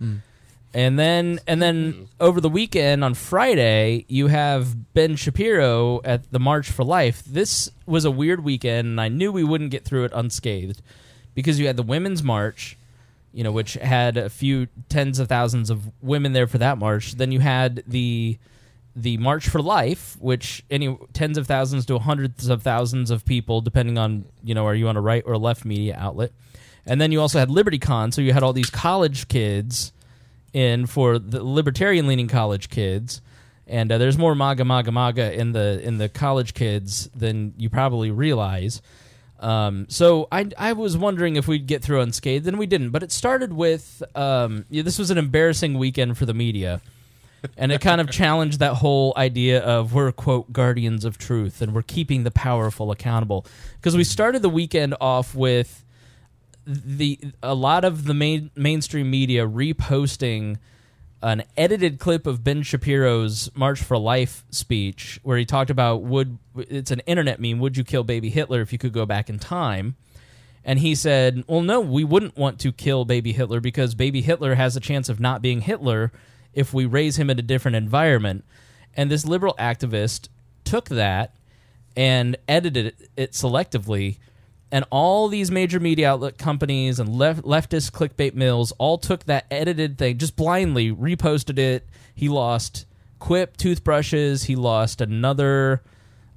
[SPEAKER 4] And then over the weekend on Friday, you have Ben Shapiro at the March for Life. This was a weird weekend, and I knew we wouldn't get through it unscathed because you had the Women's March, which had a few tens of thousands of women there for that march. Then you had the March for Life, which tens of thousands to hundreds of thousands of people, depending on, are you on a right or a left media outlet. And then you also had LibertyCon, so you had all these college kids in for the libertarian-leaning college kids. And there's more MAGA in the college kids than you probably realize. So I was wondering if we'd get through unscathed, and we didn't. But it started with this was an embarrassing weekend for the media, and it kind of challenged that whole idea of we're, quote, guardians of truth, and we're keeping the powerful accountable. Because we started the weekend off with a lot of the mainstream media reposting an edited clip of Ben Shapiro's March for Life speech where he talked about it's an internet meme, would you kill baby Hitler if you could go back in time? And he said, well, no, we wouldn't want to kill baby Hitler because baby Hitler has a chance of not being Hitler if we raise him in a different environment. And this liberal activist took that and edited it selectively, and all these major media outlet companies and leftist clickbait mills all took that edited thing, just blindly reposted it. He lost Quip toothbrushes. He lost another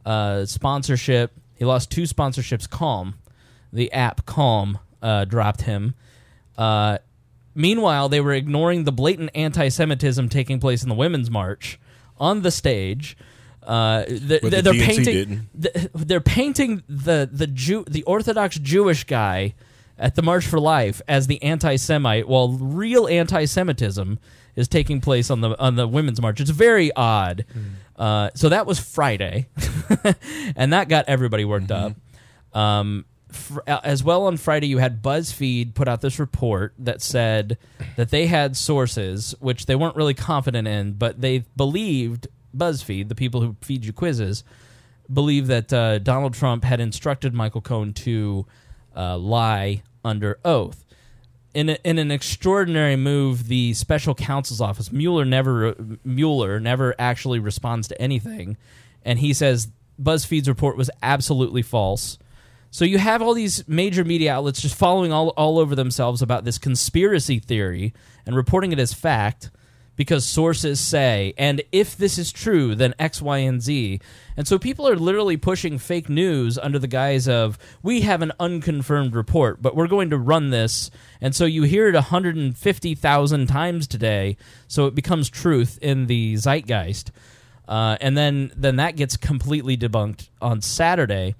[SPEAKER 4] sponsorship. He lost 2 sponsorships. Calm, the app Calm, dropped him. Meanwhile, they were ignoring the blatant anti-Semitism taking place in the Women's March on the stage. They're painting the Orthodox Jewish guy at the March for Life as the anti-Semite, while real anti-Semitism is taking place on the Women's March. It's very odd. So that was Friday, and that got everybody worked up. As well, on Friday, you had BuzzFeed put out this report that said that they had sources, which they weren't really confident in, but they believed, BuzzFeed, the people who feed you quizzes, believe that Donald Trump had instructed Michael Cohen to lie under oath. In an extraordinary move, the special counsel's office, Mueller never actually responds to anything, and he says BuzzFeed's report was absolutely false. So you have all these major media outlets just following all over themselves about this conspiracy theory and reporting it as fact because sources say, and if this is true, then X, Y, and Z. And so people are literally pushing fake news under the guise of, we have an unconfirmed report, but we're going to run this. And so you hear it 150,000 times today, so it becomes truth in the zeitgeist. And then that gets completely debunked on Saturday.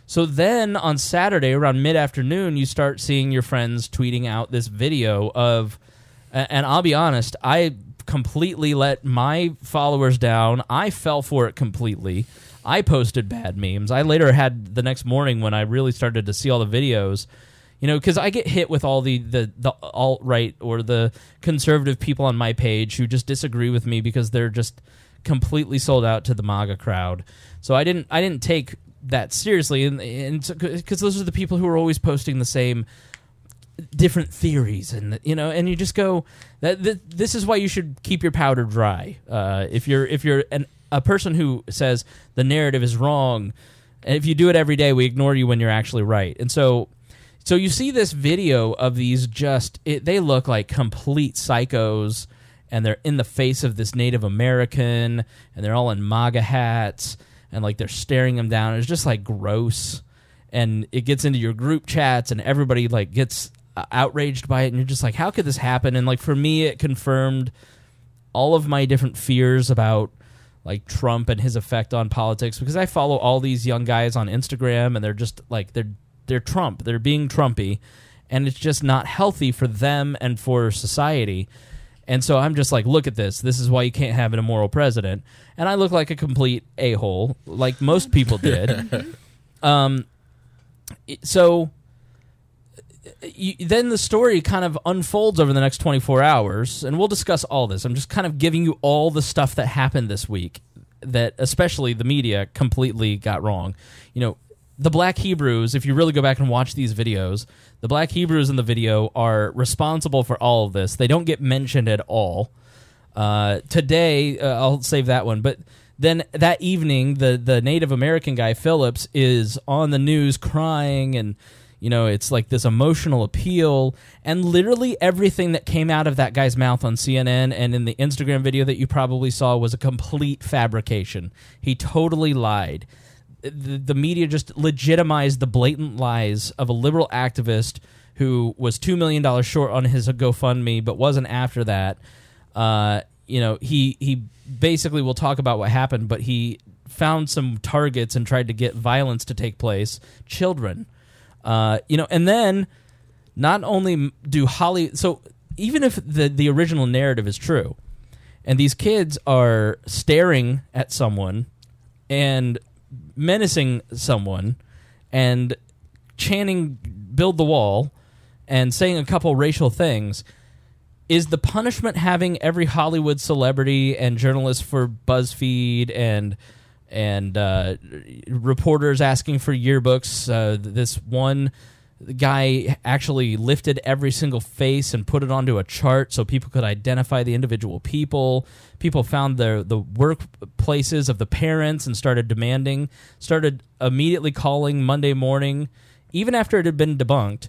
[SPEAKER 4] So then on Saturday, around mid-afternoon, you start seeing your friends tweeting out this video of, and I'll be honest, I completely let my followers down. I fell for it completely. I posted bad memes. I later had the next morning when I really started to see all the videos, because I get hit with all the alt-right or the conservative people on my page who just disagree with me because they're just completely sold out to the MAGA crowd. So I didn't take that seriously, and because those are the people who are always posting the same different theories, and and you just go, this is why you should keep your powder dry. If you're a person who says the narrative is wrong, and if you do it every day, we ignore you when you're actually right. And so you see this video of these they look like complete psychos, and they're in the face of this Native American, and they're all in MAGA hats, and like they're staring them down. It's just like gross, and it gets into your group chats, and everybody like gets outraged by it, and you're just like, how could this happen? And like for me, it confirmed all of my different fears about like Trump and his effect on politics, because I follow all these young guys on Instagram, and they're just like they're Trump, they're being Trumpy, and it's just not healthy for them and for society. And so I'm just like, look at this. This is why you can't have an immoral president. And I look like a complete a-hole, like most people did. Then the story kind of unfolds over the next 24 hours, and we'll discuss all this. I'm just kind of giving you all the stuff that happened this week that especially the media completely got wrong. The Black Hebrews, if you really go back and watch these videos, the Black Hebrews in the video are responsible for all of this. They don't get mentioned at all. Today, I'll save that one. But then that evening, the Native American guy, Phillips, is on the news crying, and it's like this emotional appeal. And literally everything that came out of that guy's mouth on CNN and in the Instagram video that you probably saw was a complete fabrication. He totally lied. The media just legitimized the blatant lies of a liberal activist who was $2 million short on his GoFundMe, but wasn't after that. He basically will talk about what happened, but he found some targets and tried to get violence to take place. Children, and then not only do so even if the original narrative is true, and these kids are staring at someone and menacing someone and chanting "Build the Wall," and saying a couple racial things. Is the punishment having every Hollywood celebrity and journalist for BuzzFeed and reporters asking for yearbooks? This one guy actually lifted every single face and put it onto a chart so people could identify the individual people. People found the workplaces of the parents and started immediately calling Monday morning, even after it had been debunked,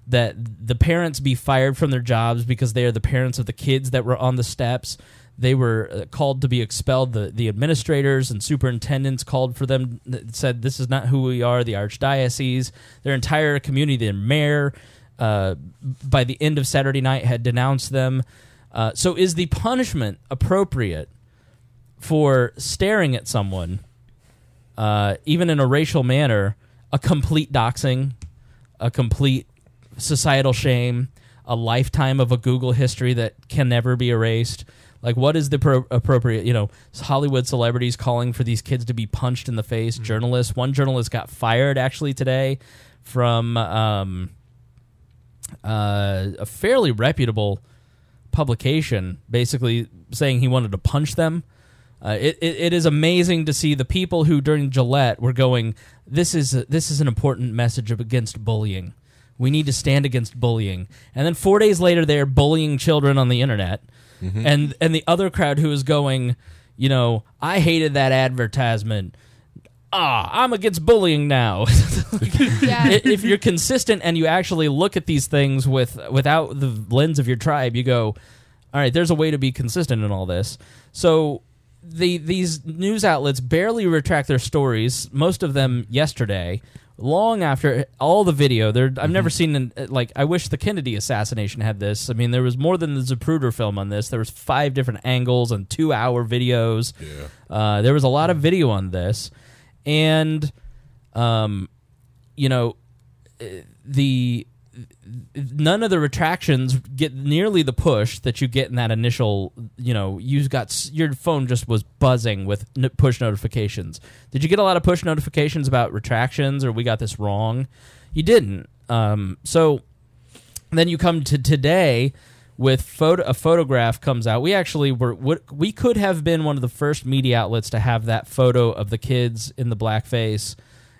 [SPEAKER 4] that the parents be fired from their jobs because they are the parents of the kids that were on the steps. They were called to be expelled. The administrators and superintendents called for them, said, this is not who we are, the archdiocese. Their entire community, their mayor, by the end of Saturday night, had denounced them. So is the punishment appropriate for staring at someone, even in a racial manner, a complete doxing, a complete societal shame, a lifetime of a Google history that can never be erased? Like, what is the appropriate, Hollywood celebrities calling for these kids to be punched in the face, journalists. One journalist got fired, actually, today from a fairly reputable publication, basically saying he wanted to punch them. It is amazing to see the people who, during Gillette, were going, this is an important message against bullying. We need to stand against bullying. And then 4 days later, they're bullying children on the internet. Mm-hmm. And the other crowd who is going, I hated that advertisement. I'm against bullying now. If you're consistent and you actually look at these things without the lens of your tribe, you go, all right, there's a way to be consistent in all this. So these news outlets barely retract their stories, most of them yesterday, long after all the video. I've never seen, I wish the Kennedy assassination had this. I mean, there was more than the Zapruder film on this. There was 5 different angles and 2-hour videos. Yeah. There was a lot of video on this. And, none of the retractions get nearly the push that you get in that initial, your phone just was buzzing with push notifications. Did you get a lot of push notifications about retractions or we got this wrong? You didn't. So then you come to today with a photograph comes out. We actually we could have been one of the first media outlets to have that photo of the kids in the blackface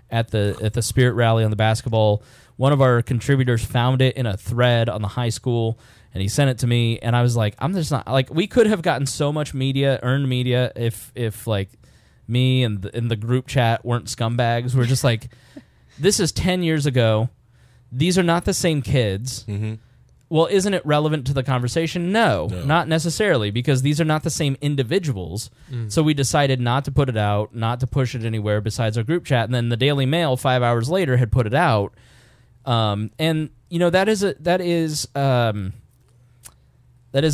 [SPEAKER 4] at the Spirit rally on the basketball. One of our contributors found it in a thread on the high school, and he sent it to me, and I was like, I'm just not, we could have gotten so much earned media, if me and the group chat weren't scumbags. We're just like, this is 10 years ago. These are not the same kids. Mm-hmm. Well, isn't it relevant to the conversation? No, not necessarily, because these are not the same individuals. So we decided not to put it out, not to push it anywhere besides our group chat, and then the Daily Mail 5 hours later had put it out. And that is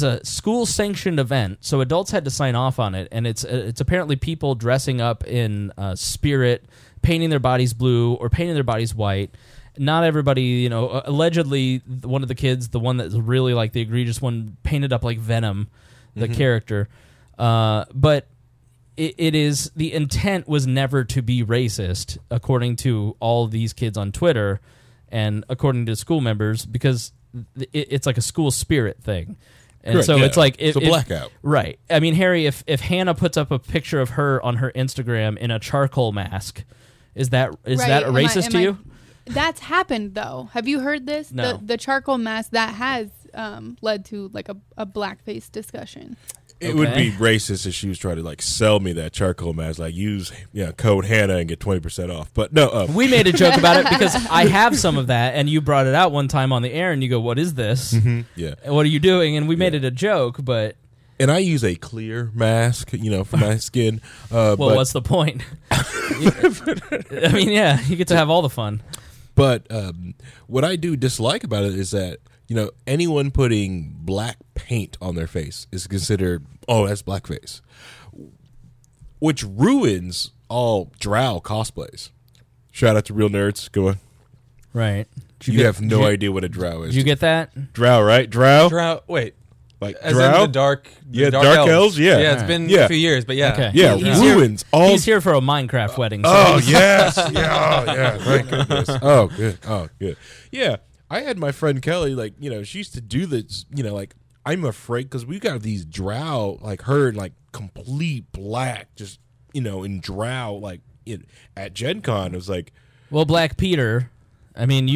[SPEAKER 4] a school sanctioned event, so adults had to sign off on it, and it's apparently people dressing up in Spirit, painting their bodies blue or painting their bodies white. Not everybody, allegedly one of the kids, the one that's really like the egregious one, painted up like Venom, the character. But it is, the intent was never to be racist, according to all these kids on Twitter. And according to school members, because it's like a school spirit thing. And correct, so it's like...
[SPEAKER 6] It's a blackout.
[SPEAKER 4] Right. I mean, Harry, if Hannah puts up a picture of her on her Instagram in a charcoal mask, is that racist to you?
[SPEAKER 5] That's happened, though. Have you heard this?
[SPEAKER 4] No.
[SPEAKER 5] The charcoal mask, that has led to like a blackface discussion.
[SPEAKER 6] It would be racist if she was trying to sell me that charcoal mask, use code Hanna and get 20% off. But no,
[SPEAKER 4] we made a joke about it because I have some of that, and you brought it out one time on the air, and you go, "What is this?
[SPEAKER 6] Mm-hmm. Yeah,
[SPEAKER 4] what are you doing?" And we made it a joke, but
[SPEAKER 6] and I use a clear mask, for my skin.
[SPEAKER 4] Well, what's the point? I mean, yeah, you get to have all the fun.
[SPEAKER 6] But what I do dislike about it is that, anyone putting black paint on their face is considered, that's blackface, which ruins all drow cosplays. Shout out to Real Nerds. Go on.
[SPEAKER 4] Right.
[SPEAKER 6] You have no idea what a drow is.
[SPEAKER 4] Did you get that?
[SPEAKER 6] Drow, right? Drow?
[SPEAKER 7] Drow, wait.
[SPEAKER 6] As drow?
[SPEAKER 7] In the dark
[SPEAKER 6] elves? Yeah.
[SPEAKER 7] Yeah, it's been a few years, but yeah.
[SPEAKER 4] Okay.
[SPEAKER 6] Yeah, ruins all...
[SPEAKER 4] He's here for a Minecraft wedding. So.
[SPEAKER 6] Oh, yes. Yeah, thank goodness. Oh, good. Yeah. I had my friend Kelly, like, she used to do this, like, I'm afraid because we got these drow, like her, like complete black, just, in drow, like at Gen Con. It was like,
[SPEAKER 4] well, Black Peter, I mean,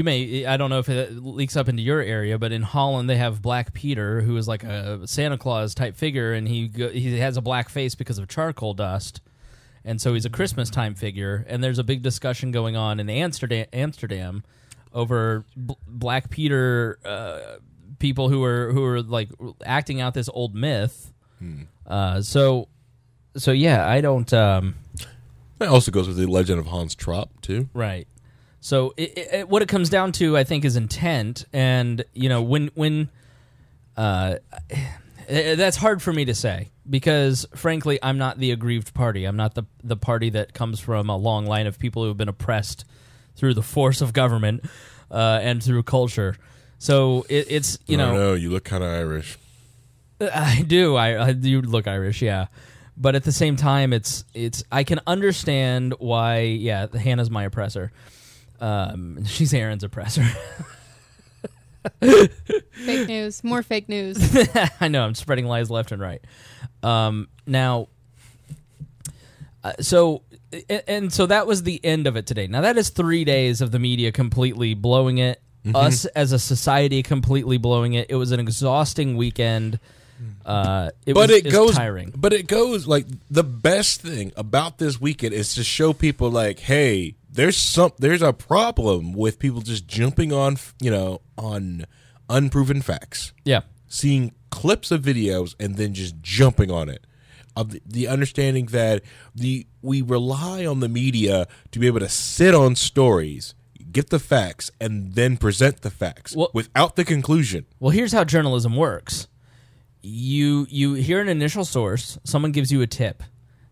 [SPEAKER 4] I don't know if it leaks up into your area, but in Holland they have Black Peter, who is like a Santa Claus type figure, and he has a black face because of charcoal dust. And so he's a Christmas time figure, and there's a big discussion going on in Amsterdam over Black Peter people who are like acting out this old myth. So yeah, I don't. That
[SPEAKER 6] also goes with the legend of Hans Trop too,
[SPEAKER 4] right? So what it comes down to, I think, is intent, and when that's hard for me to say. Because, frankly, I'm not the aggrieved party. I'm not the party that comes from a long line of people who have been oppressed through the force of government and through culture. So it's,
[SPEAKER 6] I don't know. You look kind of Irish.
[SPEAKER 4] I do. I do look Irish, yeah. But at the same time, it's I can understand why, yeah, Hannah's my oppressor. She's Aaron's oppressor.
[SPEAKER 5] Fake news. More fake news.
[SPEAKER 4] I know. I'm spreading lies left and right. Now, so that was the end of it today. Now, that is 3 days of the media completely blowing it. Mm-hmm. Us as a society completely blowing it. It was an exhausting weekend. It was tiring.
[SPEAKER 6] But it goes, like, the best thing about this weekend is to show people, like, hey, there's a problem with people just jumping on, on unproven facts.
[SPEAKER 4] Yeah.
[SPEAKER 6] Seeing clips of videos and then just jumping on it. Of the understanding that we rely on the media to be able to sit on stories, get the facts, and then present the facts without the conclusion.
[SPEAKER 4] Well, here's how journalism works. You hear an initial source, someone gives you a tip.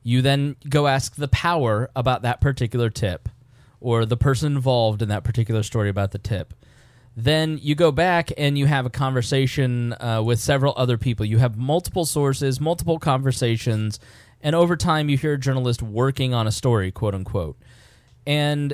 [SPEAKER 4] You then go ask the power about that particular tip, or the person involved in that particular story about the tip. Then you go back and you have a conversation with several other people. You have multiple sources, multiple conversations, and over time you hear a journalist working on a story, quote unquote. And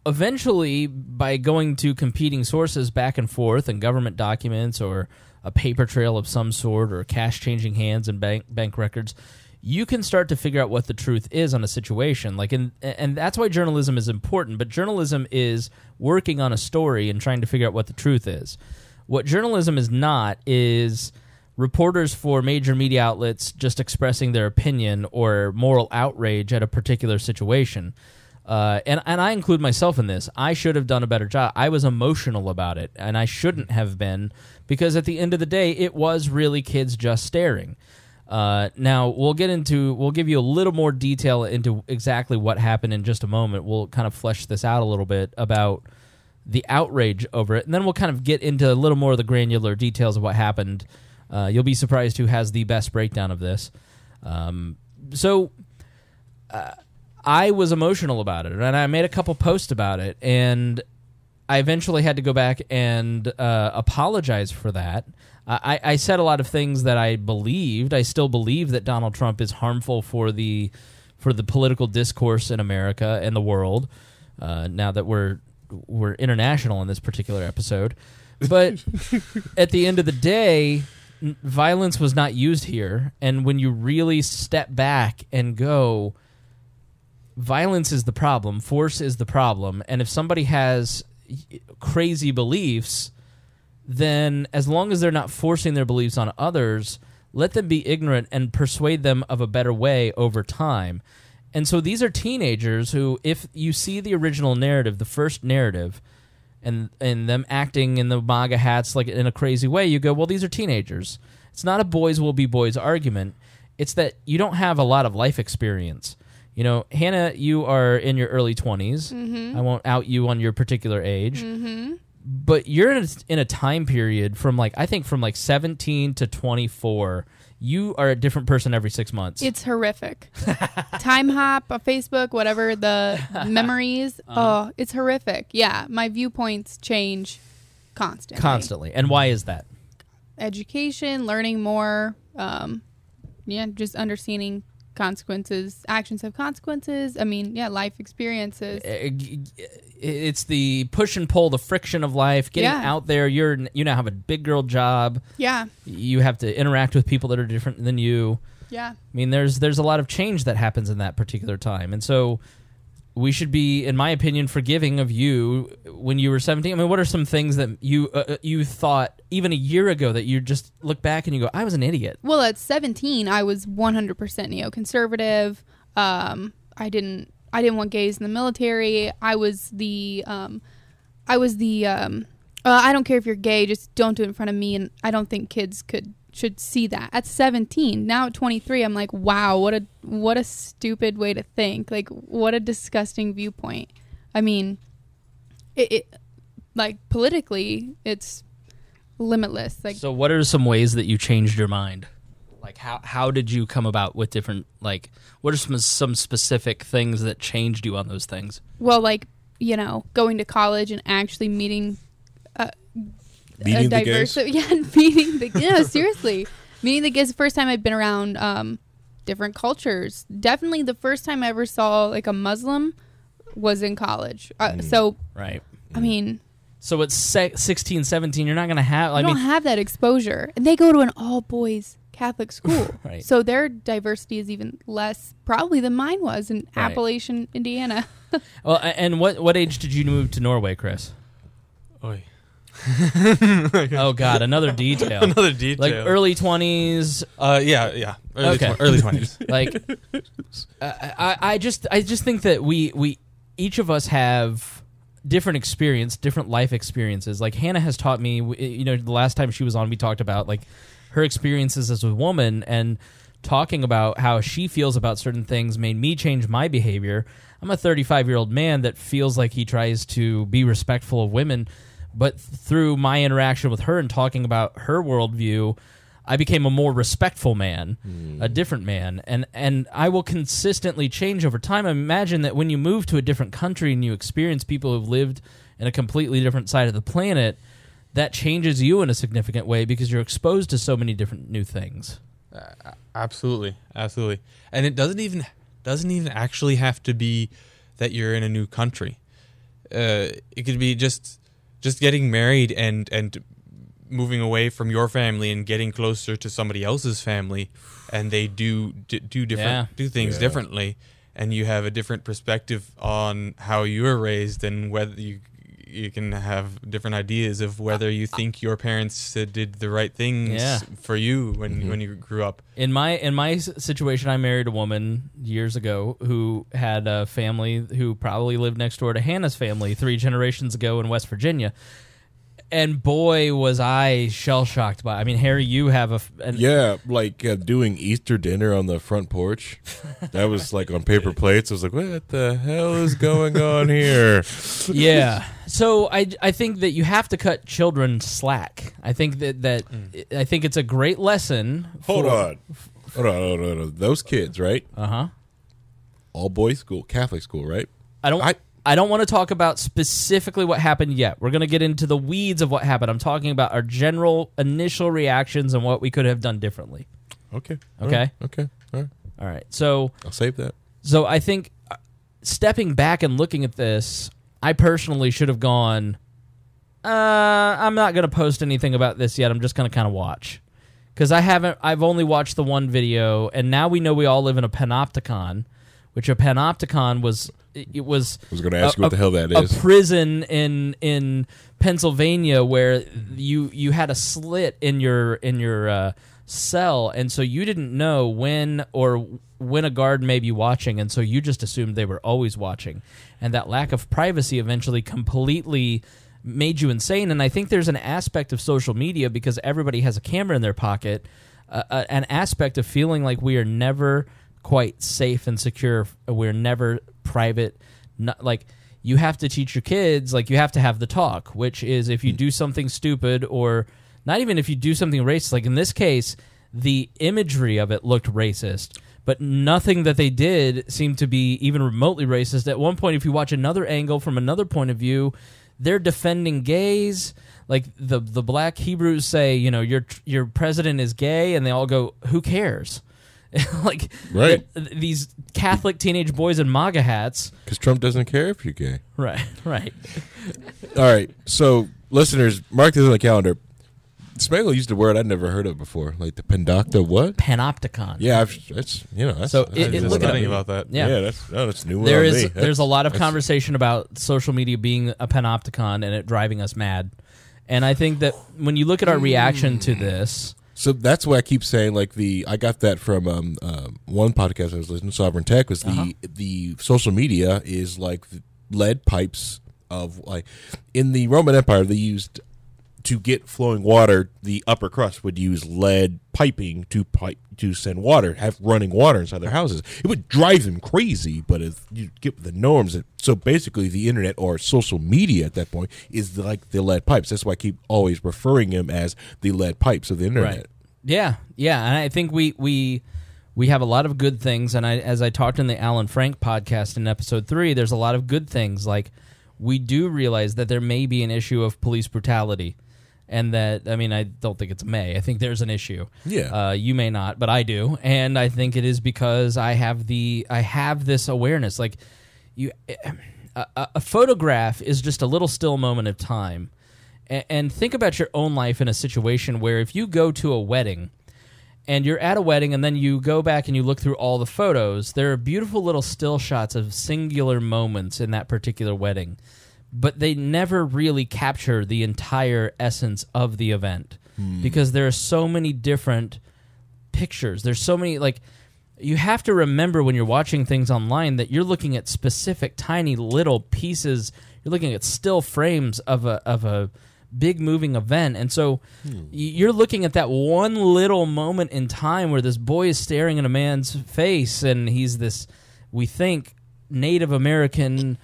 [SPEAKER 4] eventually, by going to competing sources back and forth and government documents or a paper trail of some sort or cash changing hands and bank records, you can start to figure out what the truth is on a situation. And that's why journalism is important. But journalism is working on a story and trying to figure out what the truth is. What journalism is not is reporters for major media outlets just expressing their opinion or moral outrage at a particular situation. And I include myself in this. I should have done a better job. I was emotional about it, and I shouldn't have been, because at the end of the day, it was really kids just staring. Now, we'll give you a little more detail into exactly what happened in just a moment. We'll kind of flesh this out a little bit about the outrage over it, and then we'll kind of get into a little more of the granular details of what happened. You'll be surprised who has the best breakdown of this. I was emotional about it, and I made a couple posts about it, and I eventually had to go back and apologize for that. I said a lot of things that I believed. I still believe that Donald Trump is harmful for the political discourse in America and the world. Now that we're international in this particular episode, but at the end of the day, violence was not used here. And when you really step back and go, violence is the problem, force is the problem, and if somebody has crazy beliefs, then as long as they're not forcing their beliefs on others, let them be ignorant and persuade them of a better way over time. And so these are teenagers who, if you see the original narrative, the first narrative, and them acting in the MAGA hats like in a crazy way, you go, well, these are teenagers. It's not a boys will be boys argument. It's that you don't have a lot of life experience. Hannah, you are in your early 20s. Mm-hmm. I won't out you on your particular age. Mm-hmm. But you're in a time period from I think from 17 to 24. You are a different person every 6 months.
[SPEAKER 5] It's horrific. Time hop, Facebook, whatever, the memories. Oh, it's horrific. Yeah, my viewpoints change constantly.
[SPEAKER 4] Constantly. And why is that?
[SPEAKER 5] Education, learning more, just understanding actions have consequences. I mean, yeah, life experiences.
[SPEAKER 4] It's the push and pull, the friction of life, getting out there. You now have a big girl job.
[SPEAKER 5] Yeah.
[SPEAKER 4] You have to interact with people that are different than you.
[SPEAKER 5] Yeah.
[SPEAKER 4] I mean, there's a lot of change that happens in that particular time. And so we should be, in my opinion, forgiving of you when you were 17. I mean, what are some things that you thought even a year ago that you just look back and you go, I was an idiot?
[SPEAKER 5] Well, at 17, I was 100% neoconservative. I didn't want gays in the military. I don't care if you're gay, just don't do it in front of me. And I don't think kids should see that. At 17, now at 23, I'm like, wow, what a stupid way to think. Like, what a disgusting viewpoint. I mean, it like politically, it's limitless. Like,
[SPEAKER 4] so what are some ways that you changed your mind? Like, how did you come about with different, like, what are some specific things that changed you on those things?
[SPEAKER 5] Well, like, going to college and actually meeting
[SPEAKER 6] Meeting the gays?
[SPEAKER 5] Yeah, meeting the seriously. Meeting the gays the first time I'd been around different cultures. Definitely the first time I ever saw like a Muslim was in college. So
[SPEAKER 4] right.
[SPEAKER 5] I mean,
[SPEAKER 4] so at 16, 17, you're not going to have
[SPEAKER 5] don't have that exposure. And they go to an all boys Catholic school.
[SPEAKER 4] Right.
[SPEAKER 5] So their diversity is even less probably than mine was in Appalachian, Indiana.
[SPEAKER 4] Well, and what age did you move to Norway, Chris?
[SPEAKER 7] Oy.
[SPEAKER 4] Oh God, another detail.
[SPEAKER 7] Another detail.
[SPEAKER 4] Like early 20s.
[SPEAKER 7] Yeah. Early 20s.
[SPEAKER 4] Like, I just think that we each of us have different life experiences. Like Hannah has taught me. The last time she was on, we talked about like her experiences as a woman and talking about how she feels about certain things made me change my behavior. I'm a 35-year-old man that feels like he tries to be respectful of women. But through my interaction with her and talking about her worldview, I became a more respectful man, a different man. And I will consistently change over time. I imagine that when you move to a different country and you experience people who've lived in a completely different side of the planet, that changes you in a significant way because you're exposed to so many different new things.
[SPEAKER 7] Absolutely. And it doesn't even actually have to be that you're in a new country. It could be just getting married and moving away from your family and getting closer to somebody else's family, and they do things differently, and you have a different perspective on how you were raised and whether you can have different ideas of whether you think your parents did the right things for you when you grew up.
[SPEAKER 4] In my situation, I married a woman years ago who had a family who probably lived next door to Hannah's family 3 generations ago in West Virginia. And boy, was I shell-shocked by it. I mean, Harry, you have
[SPEAKER 6] doing Easter dinner on the front porch. That was like on paper plates. I was like, what the hell is going on here?
[SPEAKER 4] Yeah. So I think that you have to cut children slack. I think I think it's a great lesson.
[SPEAKER 6] Hold on. Those kids, right?
[SPEAKER 4] Uh-huh.
[SPEAKER 6] All boys school, Catholic school, right?
[SPEAKER 4] I don't want to talk about specifically what happened yet. We're going to get into the weeds of what happened. I'm talking about our general initial reactions and what we could have done differently.
[SPEAKER 6] Okay.
[SPEAKER 4] Okay?
[SPEAKER 6] Okay. All
[SPEAKER 4] right. So
[SPEAKER 6] I'll save that.
[SPEAKER 4] So I think stepping back and looking at this, I personally should have gone, I'm not going to post anything about this yet. I'm just going to kind of watch. Because I've only watched the one video, and now we know we all live in a panopticon, which a panopticon was... I was
[SPEAKER 6] going to ask you what the hell that is.
[SPEAKER 4] A prison in Pennsylvania where you had a slit in your cell, and so you didn't know when a guard may be watching, and so you just assumed they were always watching, and that lack of privacy eventually completely made you insane. And I think there's an aspect of social media, because everybody has a camera in their pocket, an aspect of feeling like we are never quite safe and secure. We're never private. Like, you have to teach your kids, like, you have to have the talk, which is if you do something stupid, or not even if you do something racist, like in this case, the imagery of it looked racist, but nothing that they did seemed to be even remotely racist. At one point, if you watch another angle from another point of view, they're defending gays. Like the black Hebrews say, your president is gay, and they all go, who cares? like
[SPEAKER 6] Right.
[SPEAKER 4] these Catholic teenage boys in MAGA hats.
[SPEAKER 6] Because Trump doesn't care if you're gay.
[SPEAKER 4] Right.
[SPEAKER 6] All right, so listeners, mark this on the calendar. Spangle used a word I'd never heard of before, like the Pendocta what?
[SPEAKER 4] Panopticon.
[SPEAKER 6] Yeah, that's
[SPEAKER 4] So
[SPEAKER 6] that's,
[SPEAKER 4] it-
[SPEAKER 7] Just
[SPEAKER 4] look it up.
[SPEAKER 7] studying about that.
[SPEAKER 4] Yeah.
[SPEAKER 6] that's new.
[SPEAKER 4] There
[SPEAKER 6] on
[SPEAKER 4] is
[SPEAKER 6] me.
[SPEAKER 4] there's a lot of
[SPEAKER 6] that's-
[SPEAKER 4] conversation about social media being a panopticon and it driving us mad. And I think that when you look at our reaction to this,
[SPEAKER 6] So that's why I keep saying, like, I got that from one podcast I was listening to, Sovereign Tech, was the social media is like the lead pipes of, like, in the Roman Empire, they used, to get flowing water, the upper crust would use lead piping to send water, have running water inside their houses. It would drive them crazy, but if you get the norms, so basically the internet or social media at that point is like the lead pipes. That's why I keep always referring them as the lead pipes of the internet.
[SPEAKER 4] right? Yeah, and I think we have a lot of good things. And as I talked in the Alan Frank podcast in episode 3, there's a lot of good things. Like, we do realize that there may be an issue of police brutality. And that, I mean, I don't think it's I think there's an issue.
[SPEAKER 6] Yeah.
[SPEAKER 4] You may not, but I do, and I think it is because I have this awareness. Like, a photograph is just a little still moment of time, and think about your own life in a situation where if you go to a wedding, and you're at a wedding, and then you go back and you look through all the photos, there are beautiful little still shots of singular moments in that particular wedding. But they never really capture the entire essence of the event because there are so many different pictures. There's so many, like, you have to remember when you're watching things online that you're looking at specific tiny little pieces. You're looking at still frames of a big moving event. And so you're looking at that one little moment in time where this boy is staring at a man's face and he's this, we think, Native American,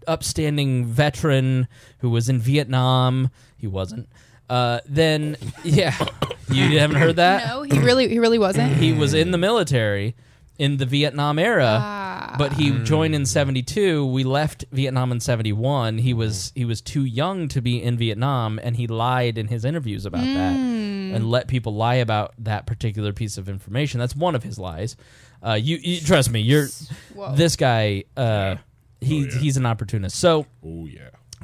[SPEAKER 4] upstanding veteran who was in Vietnam. He wasn't. Then, yeah, you haven't heard that?
[SPEAKER 5] No, he really wasn't.
[SPEAKER 4] He was in the military in the Vietnam era, but he joined in 72. We left Vietnam in 71. He was too young to be in Vietnam, and he lied in his interviews about that and let people lie about that particular piece of information. That's one of his lies. You trust me. This guy. He's an opportunist. So,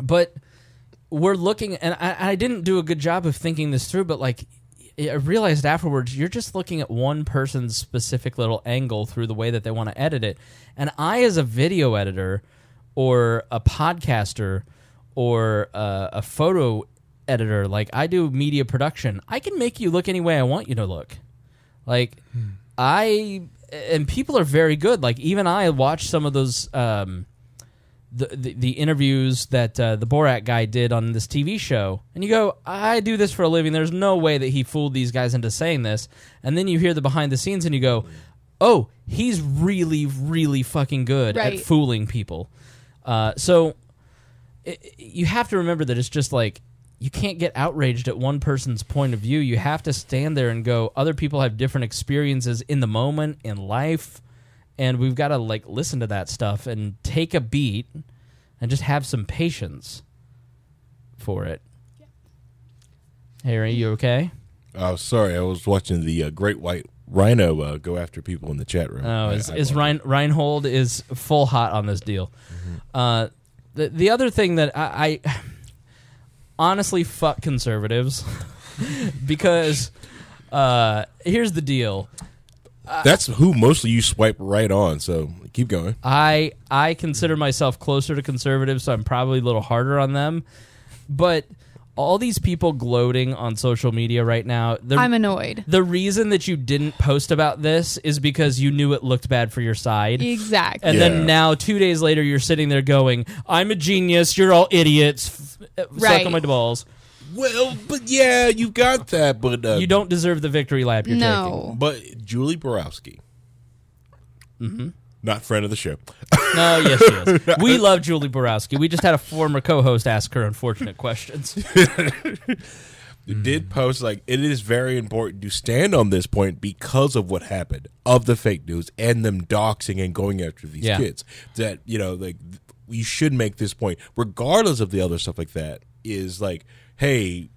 [SPEAKER 4] but we're looking, and I didn't do a good job of thinking this through, but like I realized afterwards, you're just looking at one person's specific little angle through the way that they want to edit it. And I, as a video editor or a podcaster or a photo editor, like I do media production, I can make you look any way I want you to look. Like and people are very good. Like even I watched some of those the interviews that the Borat guy did on this TV show, and you go, I do this for a living. There's no way that he fooled these guys into saying this. And then you hear the behind the scenes, and you go, oh, he's really, really fucking good at fooling people. So you have to remember that it's just like you can't get outraged at one person's point of view. You have to stand there and go, other people have different experiences in the moment, in life. And we've got to like listen to that stuff and take a beat and just have some patience for it. Yeah. Harry, you okay?
[SPEAKER 6] Oh, sorry. I was watching the Great White Rhino go after people in the chat room.
[SPEAKER 4] Oh, Reinhold is full hot on this deal. Mm-hmm. The other thing that I honestly fuck conservatives because here's the deal.
[SPEAKER 6] That's who mostly you swipe right on, so keep going.
[SPEAKER 4] I consider myself closer to conservatives, so I'm probably a little harder on them. But all these people gloating on social media right now,
[SPEAKER 5] I'm annoyed.
[SPEAKER 4] The reason that you didn't post about this is because you knew it looked bad for your side.
[SPEAKER 5] Exactly.
[SPEAKER 4] And then now, 2 days later, you're sitting there going, I'm a genius, you're all idiots, suck on my balls.
[SPEAKER 6] Well, but yeah, you got that, but
[SPEAKER 4] you don't deserve the victory lap you're taking.
[SPEAKER 6] But Julie Borowski, not friend of the show.
[SPEAKER 4] No, yes, she is. We love Julie Borowski. We just had a former co-host ask her unfortunate questions.
[SPEAKER 6] Did post like it is very important to stand on this point because of what happened of the fake news and them doxing and going after these kids. That like we should make this point, regardless of the other stuff like that. Is like, hey,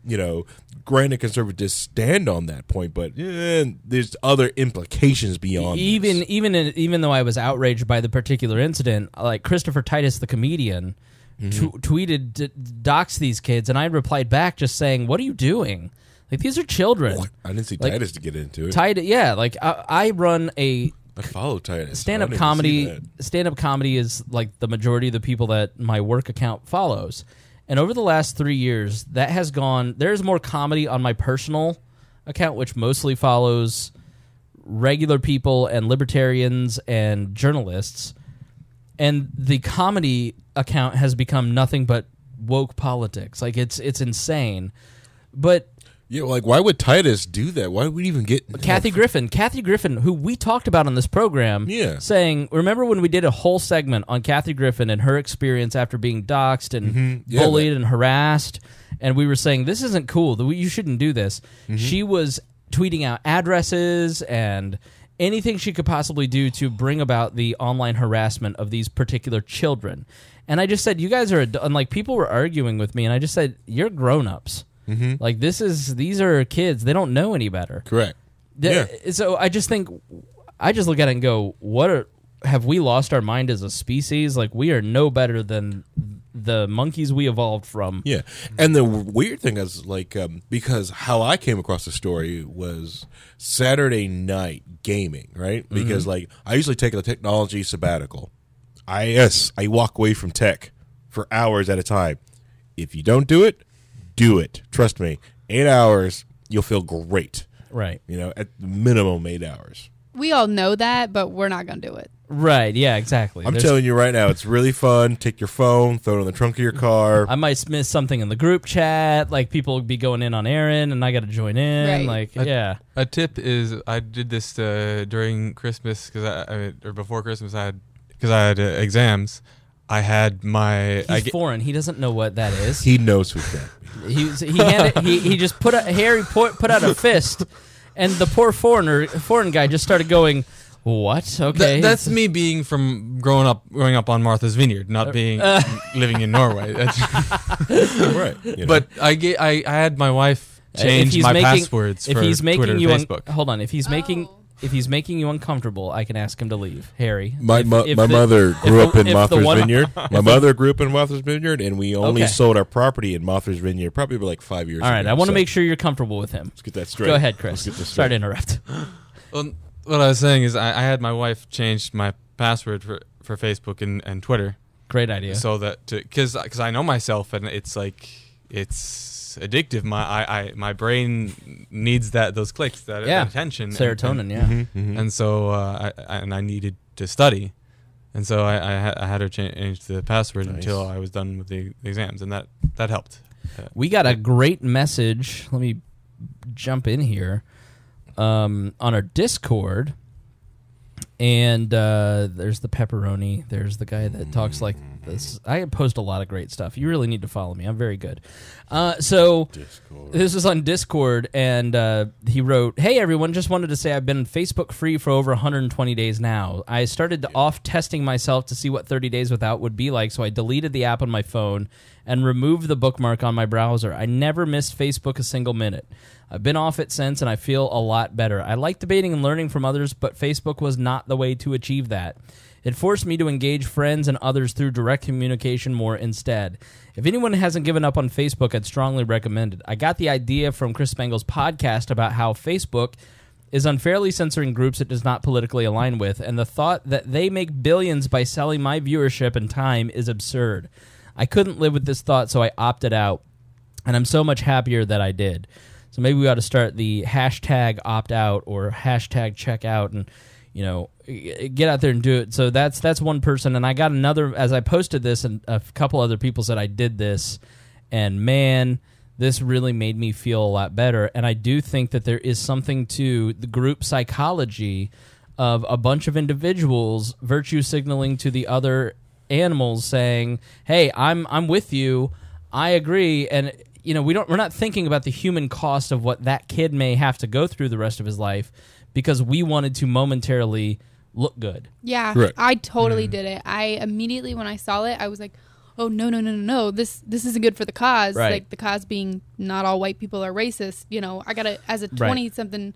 [SPEAKER 6] granted, conservatives stand on that point, but there's other implications beyond this.
[SPEAKER 4] Even though I was outraged by the particular incident, like Christopher Titus, the comedian, tweeted, doxed these kids, and I replied back just saying, what are you doing? Like, these are children.
[SPEAKER 6] I didn't see Titus to get into it.
[SPEAKER 4] Titus, yeah, like I run I
[SPEAKER 6] follow Titus.
[SPEAKER 4] Stand-up comedy. Stand-up comedy is like the majority of the people that my work account follows. And over the last 3 years, that has gone. There's more comedy on my personal account, which mostly follows regular people and libertarians and journalists. And the comedy account has become nothing but woke politics. Like, it's insane. But
[SPEAKER 6] yeah, like, why would Titus do that? Why would we even get
[SPEAKER 4] Kathy Griffin, who we talked about on this program, saying, remember when we did a whole segment on Kathy Griffin and her experience after being doxxed and bullied and harassed, and we were saying, this isn't cool, you shouldn't do this. She was tweeting out addresses and anything she could possibly do to bring about the online harassment of these particular children. And I just said, you guys are, and like, people were arguing with me, and I just said, you're grown-ups. Like, these are kids. They don't know any better.
[SPEAKER 6] Correct.
[SPEAKER 4] So I just look at it and go, have we lost our mind as a species? Like, we are no better than the monkeys we evolved from.
[SPEAKER 6] Yeah. And the weird thing is, like, because how I came across the story was Saturday night gaming, right? Because, like, I usually take a technology sabbatical. I walk away from tech for hours at a time. If you don't do it, do it. Trust me. 8 hours, you'll feel great.
[SPEAKER 4] Right.
[SPEAKER 6] At the minimum 8 hours.
[SPEAKER 5] We all know that, but we're not going to do it.
[SPEAKER 4] Right, yeah, exactly.
[SPEAKER 6] I'm telling you right now, it's really fun. Take your phone, throw it in the trunk of your car.
[SPEAKER 4] I might miss something in the group chat. Like, people would be going in on Aaron, and I got to join in.
[SPEAKER 5] Right.
[SPEAKER 4] Like,
[SPEAKER 7] A tip is, I did this during Christmas, or before Christmas, because I had exams. I had my...
[SPEAKER 4] He's foreign. He doesn't know what that is.
[SPEAKER 6] He knows who that is.
[SPEAKER 4] He just put out a fist, and the poor foreign guy just started going, what? Okay.
[SPEAKER 7] That's me being from growing up on Martha's Vineyard, not being living in Norway.
[SPEAKER 6] Right.
[SPEAKER 7] But I had my wife change my passwords for Twitter and Facebook.
[SPEAKER 4] Hold on. If he's making you uncomfortable, I can ask him to leave. Harry.
[SPEAKER 6] My mother grew up in Martha's Vineyard. My mother grew up in Martha's Vineyard, and we only sold our property in Martha's Vineyard probably like 5 years ago.
[SPEAKER 4] All right, I want to make sure you're comfortable with him.
[SPEAKER 6] Let's get that straight.
[SPEAKER 4] Go ahead, Chris.
[SPEAKER 6] Let's get this
[SPEAKER 4] Sorry to interrupt.
[SPEAKER 7] Well, what I was saying is I had my wife change my password for Facebook and Twitter.
[SPEAKER 4] Great idea.
[SPEAKER 7] So that because I know myself, and it's like it's addictive. My brain needs those clicks, that attention,
[SPEAKER 4] serotonin,
[SPEAKER 7] and so I needed to study, and so I had her change the password until I was done with the exams, and that helped.
[SPEAKER 4] We got a great message. Let me jump in here on our Discord, and there's the pepperoni. There's the guy that talks like this. I post a lot of great stuff. You really need to follow me. I'm very good. So
[SPEAKER 6] Discord.
[SPEAKER 4] This is on Discord, and he wrote, "Hey everyone, just wanted to say I've been Facebook free for over 120 days now. I started off testing myself to see what 30 days without would be like, so I deleted the app on my phone and removed the bookmark on my browser. I never missed Facebook a single minute. I've been off it since, and I feel a lot better. I like debating and learning from others, but Facebook was not the way to achieve that. It forced me to engage friends and others through direct communication more instead. If anyone hasn't given up on Facebook, I'd strongly recommend it. I got the idea from Chris Spangle's podcast about how Facebook is unfairly censoring groups it does not politically align with, and the thought that they make billions by selling my viewership and time is absurd. I couldn't live with this thought, so I opted out, and I'm so much happier that I did. So maybe we ought to start the hashtag opt out or hashtag check out and, get out there and do it. So that's one person. And I got another, as I posted this, and a couple other people said I did this. And man, this really made me feel a lot better. And I do think that there is something to the group psychology of a bunch of individuals virtue signaling to the other animals saying, hey, I'm with you. I agree. And we're not thinking about the human cost of what that kid may have to go through the rest of his life because we wanted to momentarily look good.
[SPEAKER 5] Yeah,
[SPEAKER 6] Correct.
[SPEAKER 5] I totally did it. I immediately, when I saw it, I was like, oh no, this isn't good for the cause.
[SPEAKER 4] Right.
[SPEAKER 5] Like the cause being not all white people are racist. You know, I gotta, as a 20-something,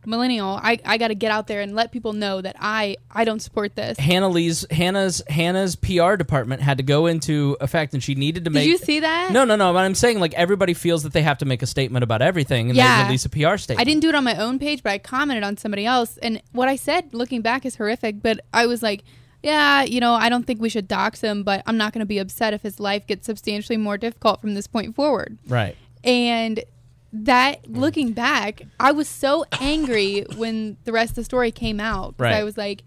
[SPEAKER 5] millennial, I gotta get out there and let people know that I don't support this.
[SPEAKER 4] Hannah's PR department had to go into effect, and she needed to make.
[SPEAKER 5] Did you see that?
[SPEAKER 4] No. But I'm saying, like, everybody feels that they have to make a statement about everything, and they release a PR statement.
[SPEAKER 5] I didn't do it on my own page, but I commented on somebody else, and what I said, looking back, is horrific. But I was like, yeah, I don't think we should dox him, but I'm not going to be upset if his life gets substantially more difficult from this point forward.
[SPEAKER 4] Right.
[SPEAKER 5] And that, looking back, I was so angry when the rest of the story came out. Because I was like,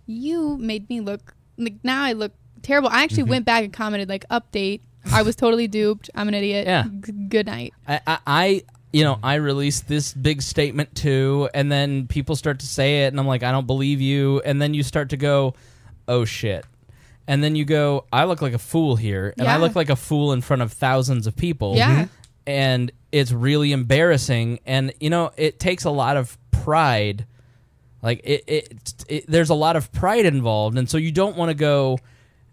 [SPEAKER 5] you made me look, like, now I look terrible. I actually went back and commented, like, update. I was totally duped. I'm an idiot.
[SPEAKER 4] Yeah.
[SPEAKER 5] Good night.
[SPEAKER 4] I released this big statement too, and then people start to say it, and I'm like, I don't believe you. And then you start to go, oh shit. And then you go, I look like a fool here, and I look like a fool in front of thousands of people.
[SPEAKER 5] Yeah.
[SPEAKER 4] And it's really embarrassing, and it takes a lot of pride. Like there's a lot of pride involved, and so you don't want to go,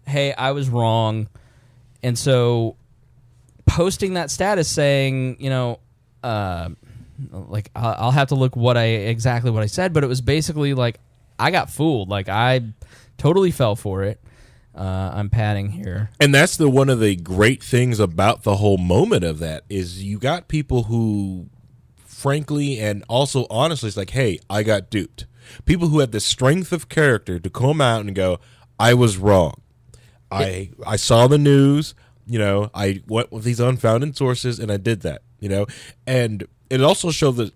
[SPEAKER 4] hey, I was wrong. And so posting that status saying, like, I'll have to look exactly what I said, but it was basically like, I got fooled. Like, I totally fell for it. I'm padding here.
[SPEAKER 6] And that's one of the great things about the whole moment of that is you got people who, frankly and also honestly, it's like, hey, I got duped. People who had the strength of character to come out and go, I was wrong. I saw the news, I went with these unfounded sources and I did that, and it also showed the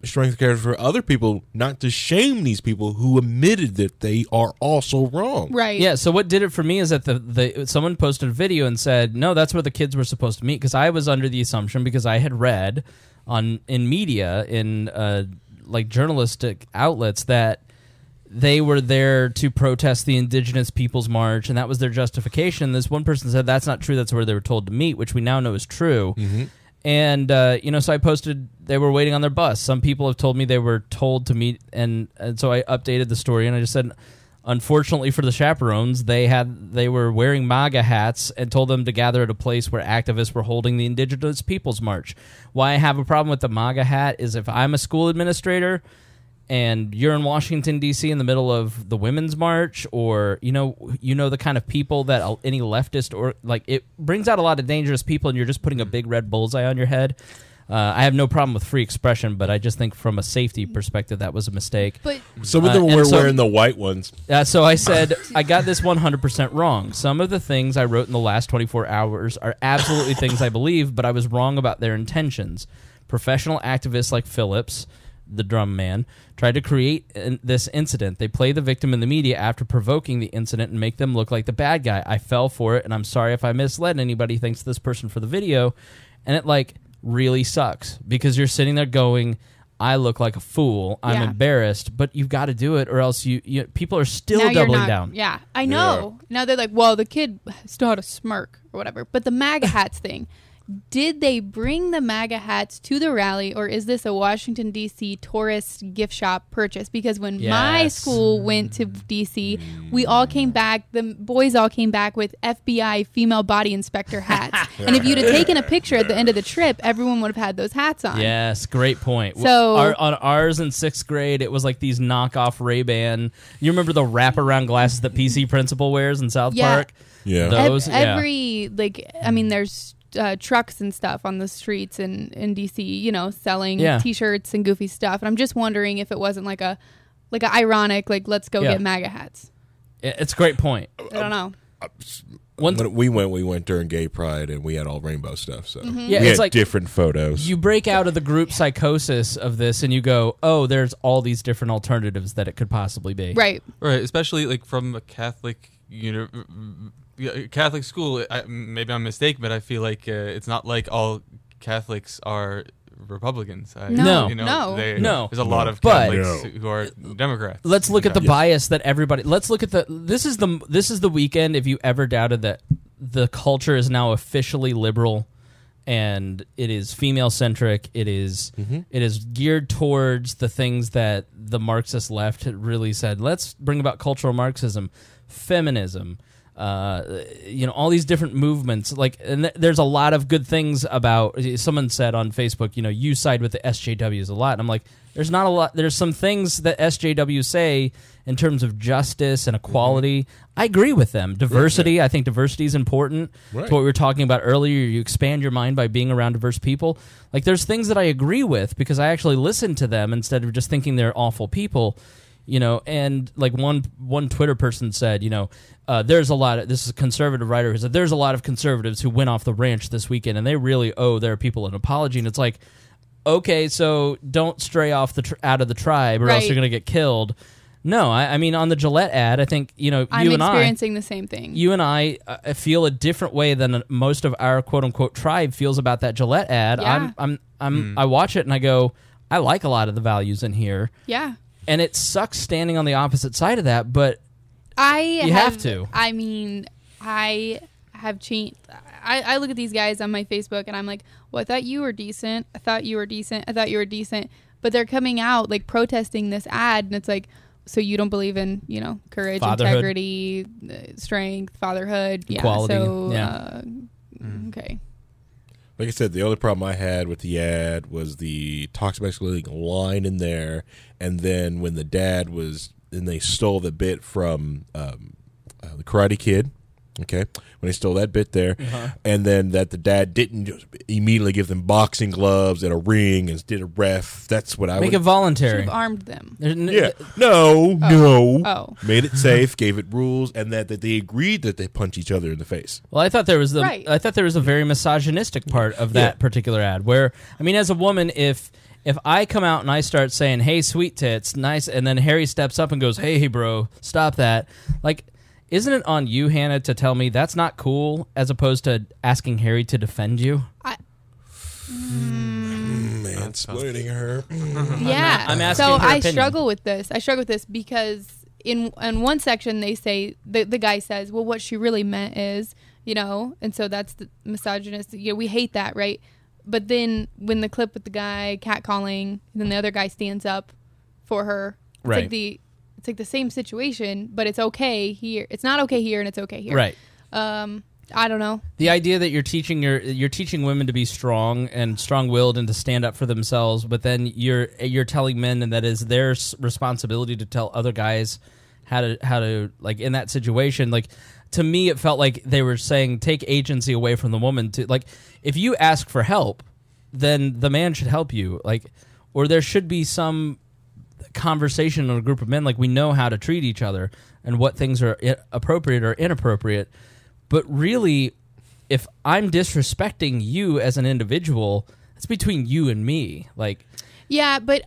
[SPEAKER 6] strength of character for other people not to shame these people who admitted that they are also wrong.
[SPEAKER 5] Right.
[SPEAKER 4] Yeah, so what did it for me is that someone posted a video and said, no, that's where the kids were supposed to meet, because I was under the assumption, because I had read in media, in like journalistic outlets, that they were there to protest the Indigenous Peoples March, and that was their justification. This one person said that's not true, that's where they were told to meet, which we now know is true. Mm-hmm. And, so I posted, they were waiting on their bus. Some people have told me they were told to meet, and so I updated the story, and I just said, unfortunately for the chaperones, they were wearing MAGA hats and told them to gather at a place where activists were holding the Indigenous Peoples March. Why I have a problem with the MAGA hat is if I'm a school administrator and you're in Washington, D.C. in the middle of the Women's March, or, the kind of people that any leftist, or like, it brings out a lot of dangerous people, and you're just putting a big red bullseye on your head. I have no problem with free expression, but I just think from a safety perspective, that was a mistake.
[SPEAKER 5] But
[SPEAKER 6] some of them were wearing the white ones.
[SPEAKER 4] So I said, I got this 100% wrong. Some of the things I wrote in the last 24 hours are absolutely things I believe, but I was wrong about their intentions. Professional activists like Phillips, the drum man, tried to create this incident. They play the victim in the media after provoking the incident and make them look like the bad guy. I fell for it, and I'm sorry if I misled anybody. Thanks to this person for the video. And it, really sucks, because you're sitting there going, I look like a fool. I'm embarrassed, but you've got to do it, or else you people are still
[SPEAKER 5] now
[SPEAKER 4] doubling down.
[SPEAKER 5] Yeah, I know. Yeah. Now they're like, well, the kid still had a smirk or whatever. But the MAGA hats thing, did they bring the MAGA hats to the rally, or is this a Washington, D.C. tourist gift shop purchase? Because when my school went to D.C., we all came back, the boys all came back with FBI female body inspector hats. And if you'd have taken a picture at the end of the trip, everyone would have had those hats on.
[SPEAKER 4] Yes, great point.
[SPEAKER 5] So
[SPEAKER 4] on ours in 6th grade, it was like these knockoff Ray-Ban. You remember the wraparound glasses that PC principal wears in South Park?
[SPEAKER 6] Yeah.
[SPEAKER 4] Those,
[SPEAKER 5] there's trucks and stuff on the streets in DC, selling T-shirts and goofy stuff. And I'm just wondering if it wasn't like a ironic, let's go get MAGA hats.
[SPEAKER 4] It's a great point.
[SPEAKER 5] I don't know.
[SPEAKER 6] When we went during Gay Pride, and we had all rainbow stuff. So
[SPEAKER 5] Mm-hmm.
[SPEAKER 6] we had like different photos.
[SPEAKER 4] You break out of the group psychosis of this, and you go, "Oh, there's all these different alternatives that it could possibly be."
[SPEAKER 5] Right.
[SPEAKER 7] Especially from a Catholic Catholic school. Maybe I'm mistaken, but I feel like it's not like all Catholics are Republicans.
[SPEAKER 5] No.
[SPEAKER 7] There's a lot of Catholics who are Democrats.
[SPEAKER 4] Let's look at the bias that everybody. Let's look at this is the weekend. If you ever doubted that the culture is now officially liberal, and it is female centric, it is geared towards the things that the Marxist left had really said. Let's bring about cultural Marxism, feminism. all these different movements. Like, and there's a lot of good things about. Someone said on Facebook, you side with the SJWs a lot, and I'm like, there's not a lot. There's some things that SJWs say in terms of justice and equality. I agree with them. Diversity, I think diversity is important.
[SPEAKER 6] Right.
[SPEAKER 4] To what we were talking about earlier. You expand your mind by being around diverse people. Like, there's things that I agree with because I actually listen to them instead of just thinking they're awful people. And like one Twitter person said, there's a lot of, this is a conservative writer who said, there's a lot of conservatives who went off the ranch this weekend and they really owe their people an apology. And it's like, okay, so don't stray off out of the tribe or else you're going to get killed. No, I mean, on the Gillette ad, I think,
[SPEAKER 5] I'm experiencing the same thing.
[SPEAKER 4] You and I feel a different way than most of our quote unquote tribe feels about that Gillette ad.
[SPEAKER 5] Yeah.
[SPEAKER 4] I watch it and I go, I like a lot of the values in here.
[SPEAKER 5] Yeah.
[SPEAKER 4] And it sucks standing on the opposite side of that, but you have to.
[SPEAKER 5] I mean, I have changed. I look at these guys on my Facebook and I'm like, well, I thought you were decent. I thought you were decent. I thought you were decent. But they're coming out like protesting this ad, and it's like, so you don't believe in, courage,
[SPEAKER 4] fatherhood,
[SPEAKER 5] integrity, strength, fatherhood,
[SPEAKER 4] equality.
[SPEAKER 5] Okay.
[SPEAKER 6] Like I said, the only problem I had with the ad was the toxic masculinity line in there, and then when the dad was, and they stole the bit from the Karate Kid, okay, when they stole that bit there, and then that the dad didn't just immediately give them boxing gloves and a ring and did a ref. That's what I
[SPEAKER 4] make
[SPEAKER 6] would
[SPEAKER 4] it voluntary.
[SPEAKER 5] Should have armed them.
[SPEAKER 6] Yeah, no.
[SPEAKER 5] Oh.
[SPEAKER 6] Made it safe, gave it rules, and that they agreed that they punch each other in the face.
[SPEAKER 4] Well, I thought there was
[SPEAKER 5] Right.
[SPEAKER 4] a very misogynistic part of that particular ad where, I mean, as a woman, if I come out and I start saying, "Hey, sweet tits, nice," and then Harry steps up and goes, "Hey, bro, stop that," like, isn't it on you, Hannah, to tell me that's not cool, as opposed to asking Harry to defend you?
[SPEAKER 6] Mansplaining her.
[SPEAKER 5] Yeah.
[SPEAKER 4] I'm asking
[SPEAKER 5] so
[SPEAKER 4] her
[SPEAKER 5] I
[SPEAKER 4] opinion.
[SPEAKER 5] struggle with this because in one section they say the guy says, well, what she really meant is, and so that's the misogynist. We hate that, right? But then when the clip with the guy catcalling, then the other guy stands up for her. It's
[SPEAKER 4] Right.
[SPEAKER 5] It's like the same situation, but it's okay here. It's not okay here, and it's okay here.
[SPEAKER 4] Right.
[SPEAKER 5] I don't know.
[SPEAKER 4] The idea that you're teaching women to be strong and strong-willed and to stand up for themselves, but then you're telling men and that is their responsibility to tell other guys how to like in that situation. Like, to me, it felt like they were saying take agency away from the woman. To like, if you ask for help, then the man should help you. Like, or there should be some conversation in a group of men, like, we know how to treat each other and what things are appropriate or inappropriate. But really, if I'm disrespecting you as an individual, it's between you and me. Like,
[SPEAKER 5] yeah, but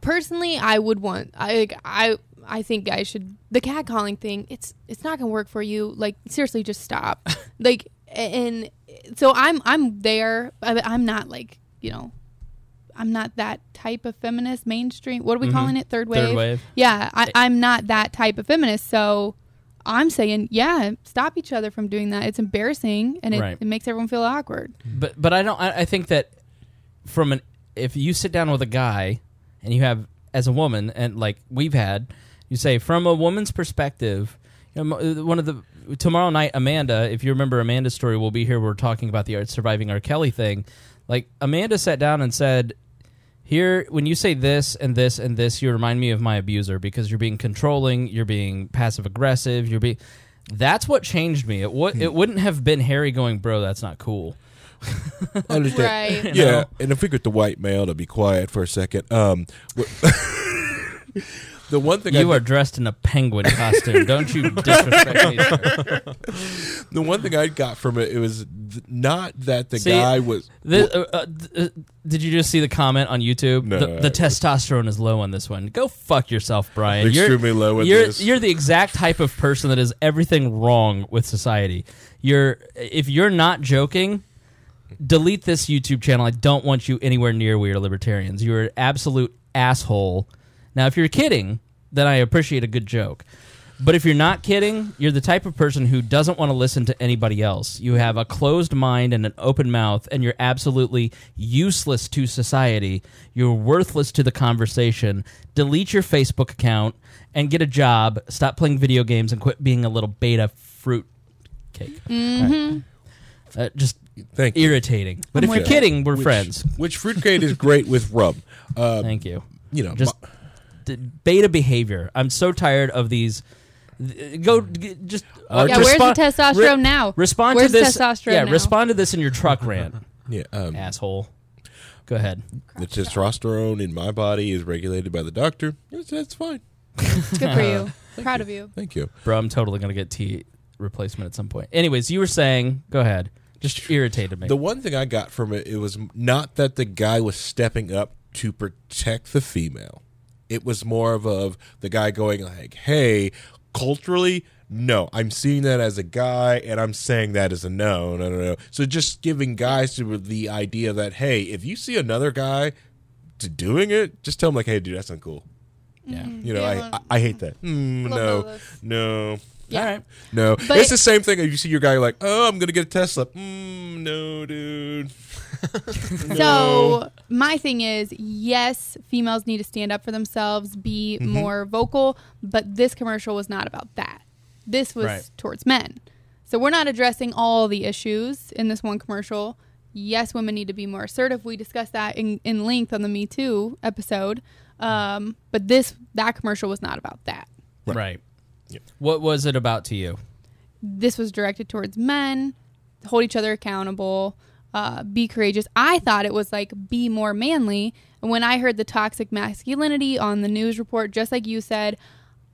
[SPEAKER 5] personally, I would want. I think guys should. The catcalling thing, it's not gonna work for you. Like, seriously, just stop. Like, and so I'm there. I'm not like, I'm not that type of feminist, mainstream. What are we calling it? Third wave?
[SPEAKER 4] Third wave.
[SPEAKER 5] Yeah, I'm not that type of feminist. So I'm saying, yeah, stop each other from doing that. It's embarrassing, and it makes everyone feel awkward.
[SPEAKER 4] But I think that if you sit down with a guy and you have, as a woman, and like we've had, you say, from a woman's perspective, tomorrow night, Amanda, if you remember Amanda's story, we'll be here. We're talking about the surviving R. Kelly thing. Like, Amanda sat down and said, here, when you say this and this and this, you remind me of my abuser because you're being controlling, you're being passive-aggressive, that's what changed me. It wouldn't have been Harry going, bro, that's not cool.
[SPEAKER 6] I understand.
[SPEAKER 5] Right.
[SPEAKER 6] Yeah, and I figured the white male to be quiet for a second. The one thing
[SPEAKER 4] you are dressed in a penguin costume. Don't you disrespect me, sir.
[SPEAKER 6] The one thing I got from it was not that the guy was.
[SPEAKER 4] Did you just see the comment on YouTube?
[SPEAKER 6] No,
[SPEAKER 4] the testosterone is low on this one. Go fuck yourself, Brian.
[SPEAKER 6] Extremely low with this.
[SPEAKER 4] You're the exact type of person that is everything wrong with society. If you're not joking, delete this YouTube channel. I don't want you anywhere near We Are Libertarians. You're an absolute asshole. Now, if you're kidding, then I appreciate a good joke. But if you're not kidding, you're the type of person who doesn't want to listen to anybody else. You have a closed mind and an open mouth, and you're absolutely useless to society. You're worthless to the conversation. Delete your Facebook account and get a job. Stop playing video games and quit being a little beta fruit cake. Just
[SPEAKER 6] Thank you.
[SPEAKER 4] irritating. But if you're kidding, we're friends.
[SPEAKER 6] Which fruitcake is great with rum.
[SPEAKER 4] Thank you.
[SPEAKER 6] You know,
[SPEAKER 4] Just beta behavior. I'm so tired of these. Go just.
[SPEAKER 5] where's the testosterone now?
[SPEAKER 4] Respond
[SPEAKER 5] Where's
[SPEAKER 4] to this.
[SPEAKER 5] testosterone
[SPEAKER 4] Yeah,
[SPEAKER 5] now?
[SPEAKER 4] respond to this in your truck rant,
[SPEAKER 6] yeah,
[SPEAKER 4] asshole. Go ahead.
[SPEAKER 6] the testosterone in my body is regulated by the doctor. That's fine.
[SPEAKER 5] Good for you. Proud of you.
[SPEAKER 6] Thank you.
[SPEAKER 4] Bro, I'm totally going to get T replacement at some point. Anyways, you were saying, go ahead. Just irritated me.
[SPEAKER 6] The one thing I got from it was not that the guy was stepping up to protect the female. It was more of the guy going like, hey, culturally, no, I'm seeing that as a guy, and I'm saying that as a no. So just giving guys to the idea that, hey, if you see another guy doing it, just tell him like, hey, dude, that's not cool.
[SPEAKER 4] Yeah.
[SPEAKER 6] You know, I hate that. No.
[SPEAKER 5] Yeah.
[SPEAKER 4] All right.
[SPEAKER 6] No.
[SPEAKER 5] But
[SPEAKER 6] It's the same thing if you see your guy like, oh, I'm going to get a Tesla. No, dude.
[SPEAKER 5] So my thing is, yes, females need to stand up for themselves, be more vocal, but this commercial was not about that. This was towards men. So we're not addressing all the issues in this one commercial. Yes, women need to be more assertive. We discussed that in length on the Me Too episode. But that commercial was not about that.
[SPEAKER 4] Right. Yep. What was it about to you?
[SPEAKER 5] This was directed towards men, hold each other accountable, be courageous. I thought it was like, be more manly. And when I heard the toxic masculinity on the news report, just like you said,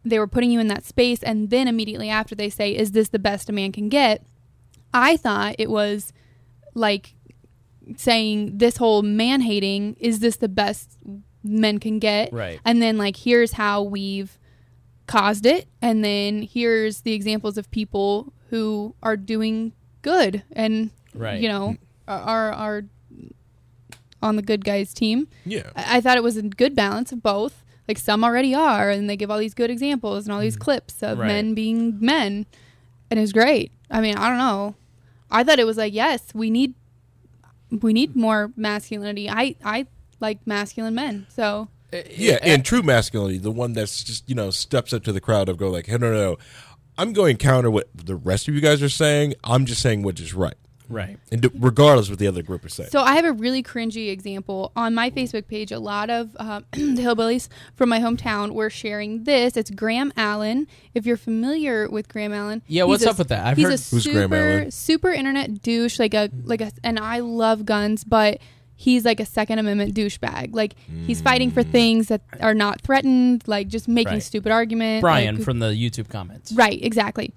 [SPEAKER 5] they were putting you in that space. And then immediately after they say, is this the best a man can get? I thought it was like saying this whole man hating, is this the best men can get?
[SPEAKER 4] Right.
[SPEAKER 5] And then like, here's how we've caused it. And then here's the examples of people who are doing good and, you know, are on the good guys team.
[SPEAKER 6] Yeah.
[SPEAKER 5] I thought it was a good balance of both. Like some already are, and they give all these good examples and all these clips of men being men, and it's great. I mean, I don't know. I thought it was like, yes, we need more masculinity. I like masculine men, so
[SPEAKER 6] yeah, and true masculinity, the one that's just, you know, steps up to the crowd of go like, hey, no, I'm going counter what the rest of you guys are saying. I'm just saying what is right.
[SPEAKER 4] Right.
[SPEAKER 6] And regardless of what the other group is saying.
[SPEAKER 5] So I have a really cringy example. On my Facebook page, a lot of the hillbillies from my hometown were sharing this. It's Graham Allen. If you're familiar with Graham Allen.
[SPEAKER 4] Yeah, what's up with that? I've heard
[SPEAKER 6] who's Graham Allen?
[SPEAKER 5] Super internet douche, and I love guns, but he's like a Second Amendment douchebag. Like, he's fighting for things that are not threatened, like just making stupid arguments.
[SPEAKER 4] Brian
[SPEAKER 5] like,
[SPEAKER 4] from the YouTube comments.
[SPEAKER 5] Right, exactly.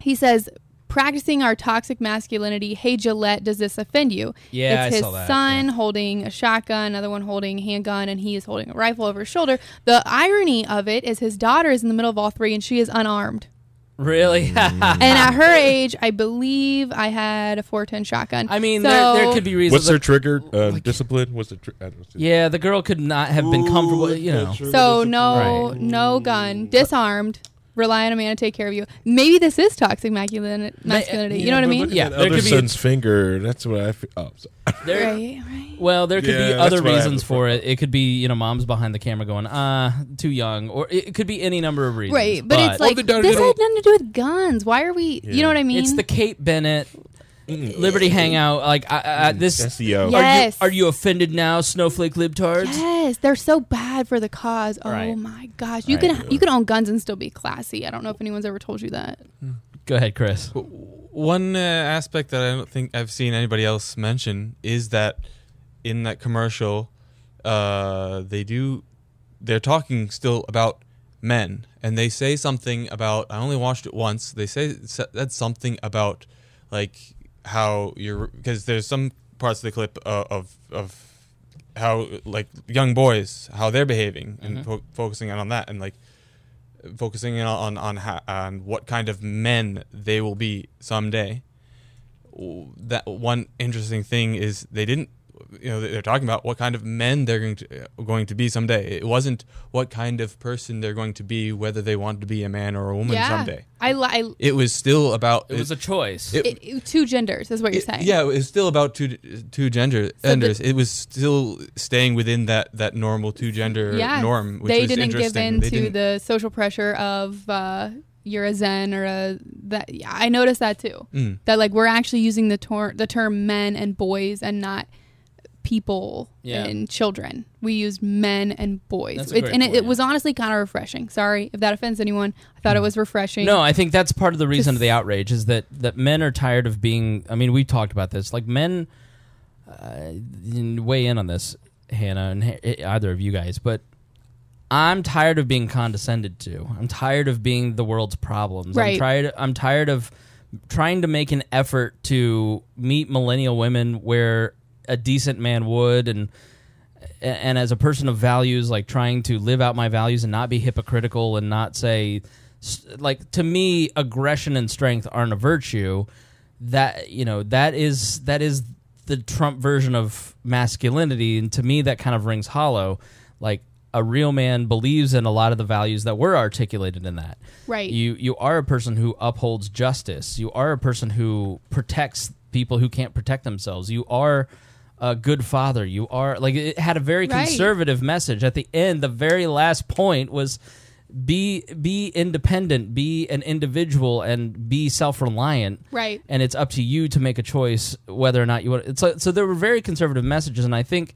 [SPEAKER 5] He says, practicing our toxic masculinity. Hey, Gillette, does this offend you?
[SPEAKER 4] Yeah,
[SPEAKER 5] it's
[SPEAKER 4] I
[SPEAKER 5] his
[SPEAKER 4] saw that.
[SPEAKER 5] son holding a shotgun, another one holding a handgun, and he is holding a rifle over his shoulder. The irony of it is his daughter is in the middle of all three, and she is unarmed.
[SPEAKER 4] Really?
[SPEAKER 5] And at her age, I believe I had a 410 shotgun.
[SPEAKER 4] I mean,
[SPEAKER 5] So-
[SPEAKER 4] there could be reasons.
[SPEAKER 6] What's their trigger? Discipline? What's the
[SPEAKER 4] Yeah, the girl could not have been comfortable, you know.
[SPEAKER 5] So no gun, disarmed. Rely on a man to take care of you. Maybe this is toxic masculinity. You know what I mean?
[SPEAKER 4] Yeah,
[SPEAKER 6] there
[SPEAKER 4] there
[SPEAKER 6] other
[SPEAKER 4] could be
[SPEAKER 6] son's finger. That's what I feel. Oh, sorry.
[SPEAKER 5] Right.
[SPEAKER 4] Well, there could be
[SPEAKER 6] Yeah,
[SPEAKER 4] other
[SPEAKER 6] that's what I have
[SPEAKER 4] reasons
[SPEAKER 6] before.
[SPEAKER 4] for it. It could be, you know, mom's behind the camera going, too young. Or it could be any number of reasons.
[SPEAKER 5] Right, but it's like,
[SPEAKER 6] they
[SPEAKER 5] this
[SPEAKER 6] don't-
[SPEAKER 5] had nothing to do with guns. Why are we, you know what I mean?
[SPEAKER 4] It's the Kate Bennett Liberty Hangout. Like, this...
[SPEAKER 6] SEO.
[SPEAKER 5] Yes.
[SPEAKER 4] Are you offended now, snowflake libtards?
[SPEAKER 5] Yes, they're so bad for the cause. Oh
[SPEAKER 4] Right.
[SPEAKER 5] my gosh, you can own guns and still be classy. I don't know if anyone's ever told you that.
[SPEAKER 4] Go ahead, Chris.
[SPEAKER 7] One aspect that I don't think I've seen anybody else mention is that in that commercial, they're talking still about men, and they say something about, I only watched it once, they say that's something about like how you're, because there's some parts of the clip of how like young boys, how they're behaving, and focusing on that, and like focusing on what kind of men they will be someday. That one interesting thing is they didn't they're talking about what kind of men they're going to be someday. It wasn't what kind of person they're going to be, whether they want to be a man or a woman someday. It was still about.
[SPEAKER 4] It was a choice.
[SPEAKER 5] Two genders is what you're saying.
[SPEAKER 7] Yeah, it was still about two genders. It was still staying within that normal two gender norm. Which
[SPEAKER 5] they
[SPEAKER 7] was
[SPEAKER 5] didn't give
[SPEAKER 7] interesting.
[SPEAKER 5] in to the social pressure of you're a Zen or a that. I noticed that too. That like we're actually using the term men and boys and not people and children. We used men and boys.
[SPEAKER 4] That's a great point,
[SPEAKER 5] it was honestly kind of refreshing. Sorry if that offends anyone. I thought it was refreshing.
[SPEAKER 4] No, I think that's part of the reason of the outrage is that men are tired of being. I mean, we talked about this. Like men, weigh in on this, Hannah, and either of you guys, but I'm tired of being condescended to. I'm tired of being the world's problems.
[SPEAKER 5] Right.
[SPEAKER 4] I'm tired of trying to make an effort to meet millennial women where a decent man would, and as a person of values, like trying to live out my values and not be hypocritical and not say, like, to me, aggression and strength aren't a virtue. That is the Trump version of masculinity, and to me that kind of rings hollow. Like, a real man believes in a lot of the values that were articulated in that.
[SPEAKER 5] Right.
[SPEAKER 4] You are a person who upholds justice. You are a person who protects people who can't protect themselves. You are a good father. You are, like, it had a very conservative message. At the end, the very last point was be independent, be an individual, and be self-reliant.
[SPEAKER 5] Right.
[SPEAKER 4] And it's up to you to make a choice whether or not you want. So there were very conservative messages, and I think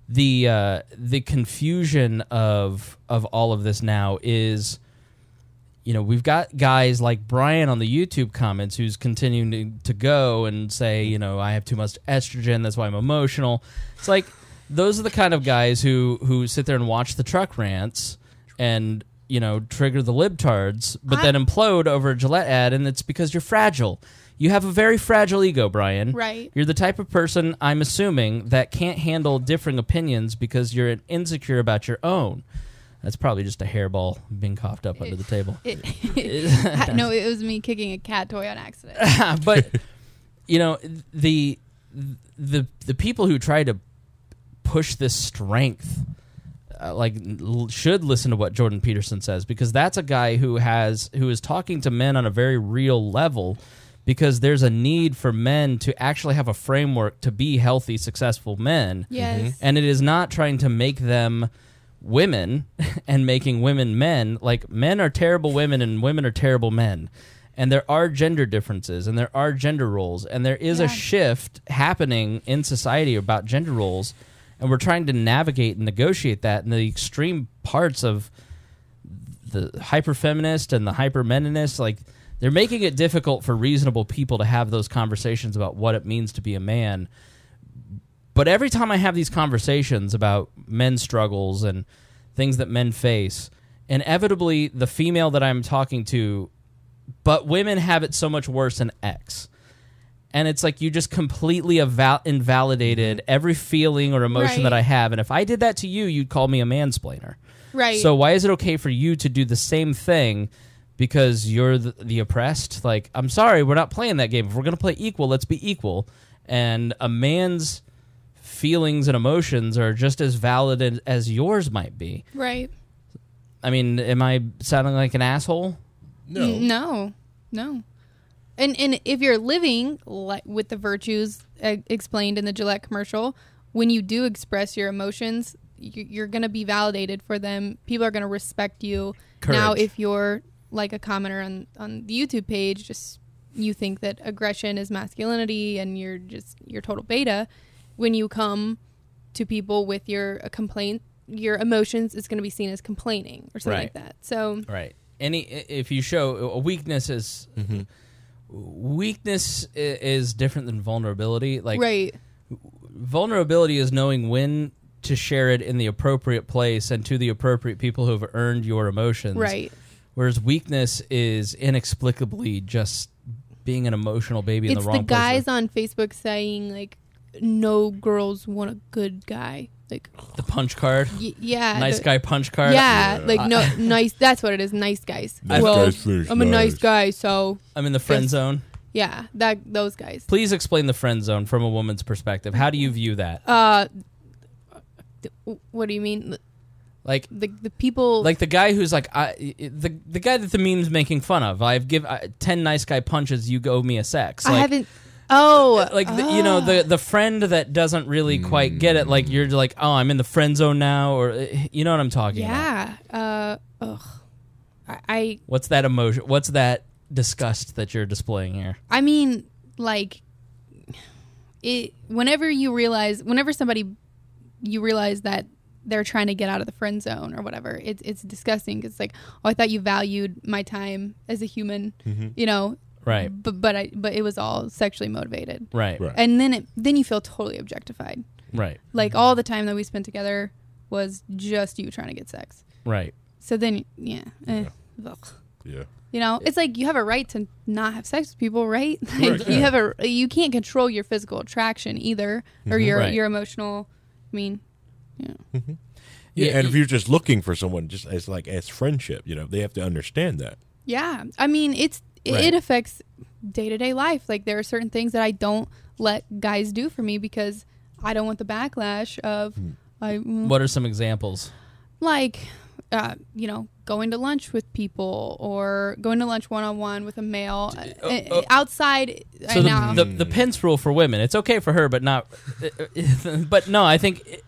[SPEAKER 4] the confusion of all of this now is, we've got guys like Brian on the YouTube comments who's continuing to go and say, I have too much estrogen, that's why I'm emotional. It's like, those are the kind of guys who sit there and watch the truck rants and, trigger the libtards, but then implode over a Gillette ad, and it's because you're fragile. You have a very fragile ego, Brian.
[SPEAKER 5] Right.
[SPEAKER 4] You're the type of person, I'm assuming, that can't handle differing opinions because you're insecure about your own. That's probably just a hairball being coughed up under the table.
[SPEAKER 5] No, it was me kicking a cat toy on accident.
[SPEAKER 4] But, the people who try to push this strength, should listen to what Jordan Peterson says, because that's a guy who is talking to men on a very real level, because there's a need for men to actually have a framework to be healthy, successful men.
[SPEAKER 5] Yes.
[SPEAKER 4] And it is not trying to make them women and making women men. Like, men are terrible women and women are terrible men. And there are gender differences and there are gender roles. And there is a shift happening in society about gender roles. And we're trying to navigate and negotiate that in the extreme parts of the hyper-feminist and the hyper-meninist. Like, they're making it difficult for reasonable people to have those conversations about what it means to be a man. But every time I have these conversations about men's struggles and things that men face, inevitably the female that I'm talking to, but women have it so much worse than X. And it's like you just completely invalidated every feeling or emotion that I have. And if I did that to you, you'd call me a mansplainer.
[SPEAKER 5] Right.
[SPEAKER 4] So why is it okay for you to do the same thing because you're the oppressed? Like, I'm sorry, we're not playing that game. If we're going to play equal, let's be equal. And a man's feelings and emotions are just as valid as yours might be.
[SPEAKER 5] Right.
[SPEAKER 4] I mean, am I sounding like an asshole?
[SPEAKER 5] No. And if you're living with the virtues explained in the Gillette commercial, when you do express your emotions, you're going to be validated for them. People are going to respect you.
[SPEAKER 4] Courage.
[SPEAKER 5] Now, if you're like a commenter on the YouTube page, just you think that aggression is masculinity and you're total beta, when you come to people with your complaint, your emotions is going to be seen as complaining or something like that. So
[SPEAKER 4] if you show a weakness is weakness is different than vulnerability. Like, vulnerability is knowing when to share it in the appropriate place and to the appropriate people who have earned your emotions.
[SPEAKER 5] Right.
[SPEAKER 4] Whereas weakness is inexplicably just being an emotional baby in the wrong place.
[SPEAKER 5] It's the guys on Facebook saying, like, no girls want a good guy. Like,
[SPEAKER 4] the punch card?
[SPEAKER 5] Yeah.
[SPEAKER 4] Nice guy punch card?
[SPEAKER 5] Yeah. Like, no, nice. That's what it is. Nice guys.
[SPEAKER 6] Nice guys finish
[SPEAKER 5] I'm a nice
[SPEAKER 6] nice.
[SPEAKER 5] guy, so.
[SPEAKER 4] I'm in the friend zone.
[SPEAKER 5] Yeah, those guys.
[SPEAKER 4] Please explain the friend zone from a woman's perspective. How do you view that?
[SPEAKER 5] What do you mean?
[SPEAKER 4] Like
[SPEAKER 5] the people,
[SPEAKER 4] like the guy who's like the guy that the meme's making fun of. 10 nice guy punches. You owe me a sex.
[SPEAKER 5] I
[SPEAKER 4] Like,
[SPEAKER 5] haven't. Oh,
[SPEAKER 4] like the friend that doesn't really quite get it. Like you're like, oh, I'm in the friend zone now, or you know what I'm talking about.
[SPEAKER 5] Yeah. I
[SPEAKER 4] What's that emotion? What's that disgust that you're displaying here?
[SPEAKER 5] I mean, like, whenever you realize that they're trying to get out of the friend zone or whatever, it's disgusting. It's like, oh, I thought you valued my time as a human, you know,
[SPEAKER 4] Right.
[SPEAKER 5] But it was all sexually motivated,
[SPEAKER 4] Right.
[SPEAKER 5] And then you feel totally objectified,
[SPEAKER 4] Right.
[SPEAKER 5] like all the time that we spent together was just you trying to get sex,
[SPEAKER 4] Right.
[SPEAKER 5] So then, ugh.
[SPEAKER 6] Yeah.
[SPEAKER 5] You know, it's like you have a right to not have sex with people, right? Like
[SPEAKER 6] Right,
[SPEAKER 5] you can't control your physical attraction either, or your emotional. I mean,
[SPEAKER 6] Yeah, and if you're just looking for someone just as friendship, you know, they have to understand that.
[SPEAKER 5] yeah. I mean, it affects day-to-day life. Like there are certain things that I don't let guys do for me because I don't want the backlash of.
[SPEAKER 4] What are some examples?
[SPEAKER 5] Like, going to lunch with people or going to lunch one-on-one with a male outside.
[SPEAKER 4] So the Pence rule for women, it's okay for her, but not. But no, I think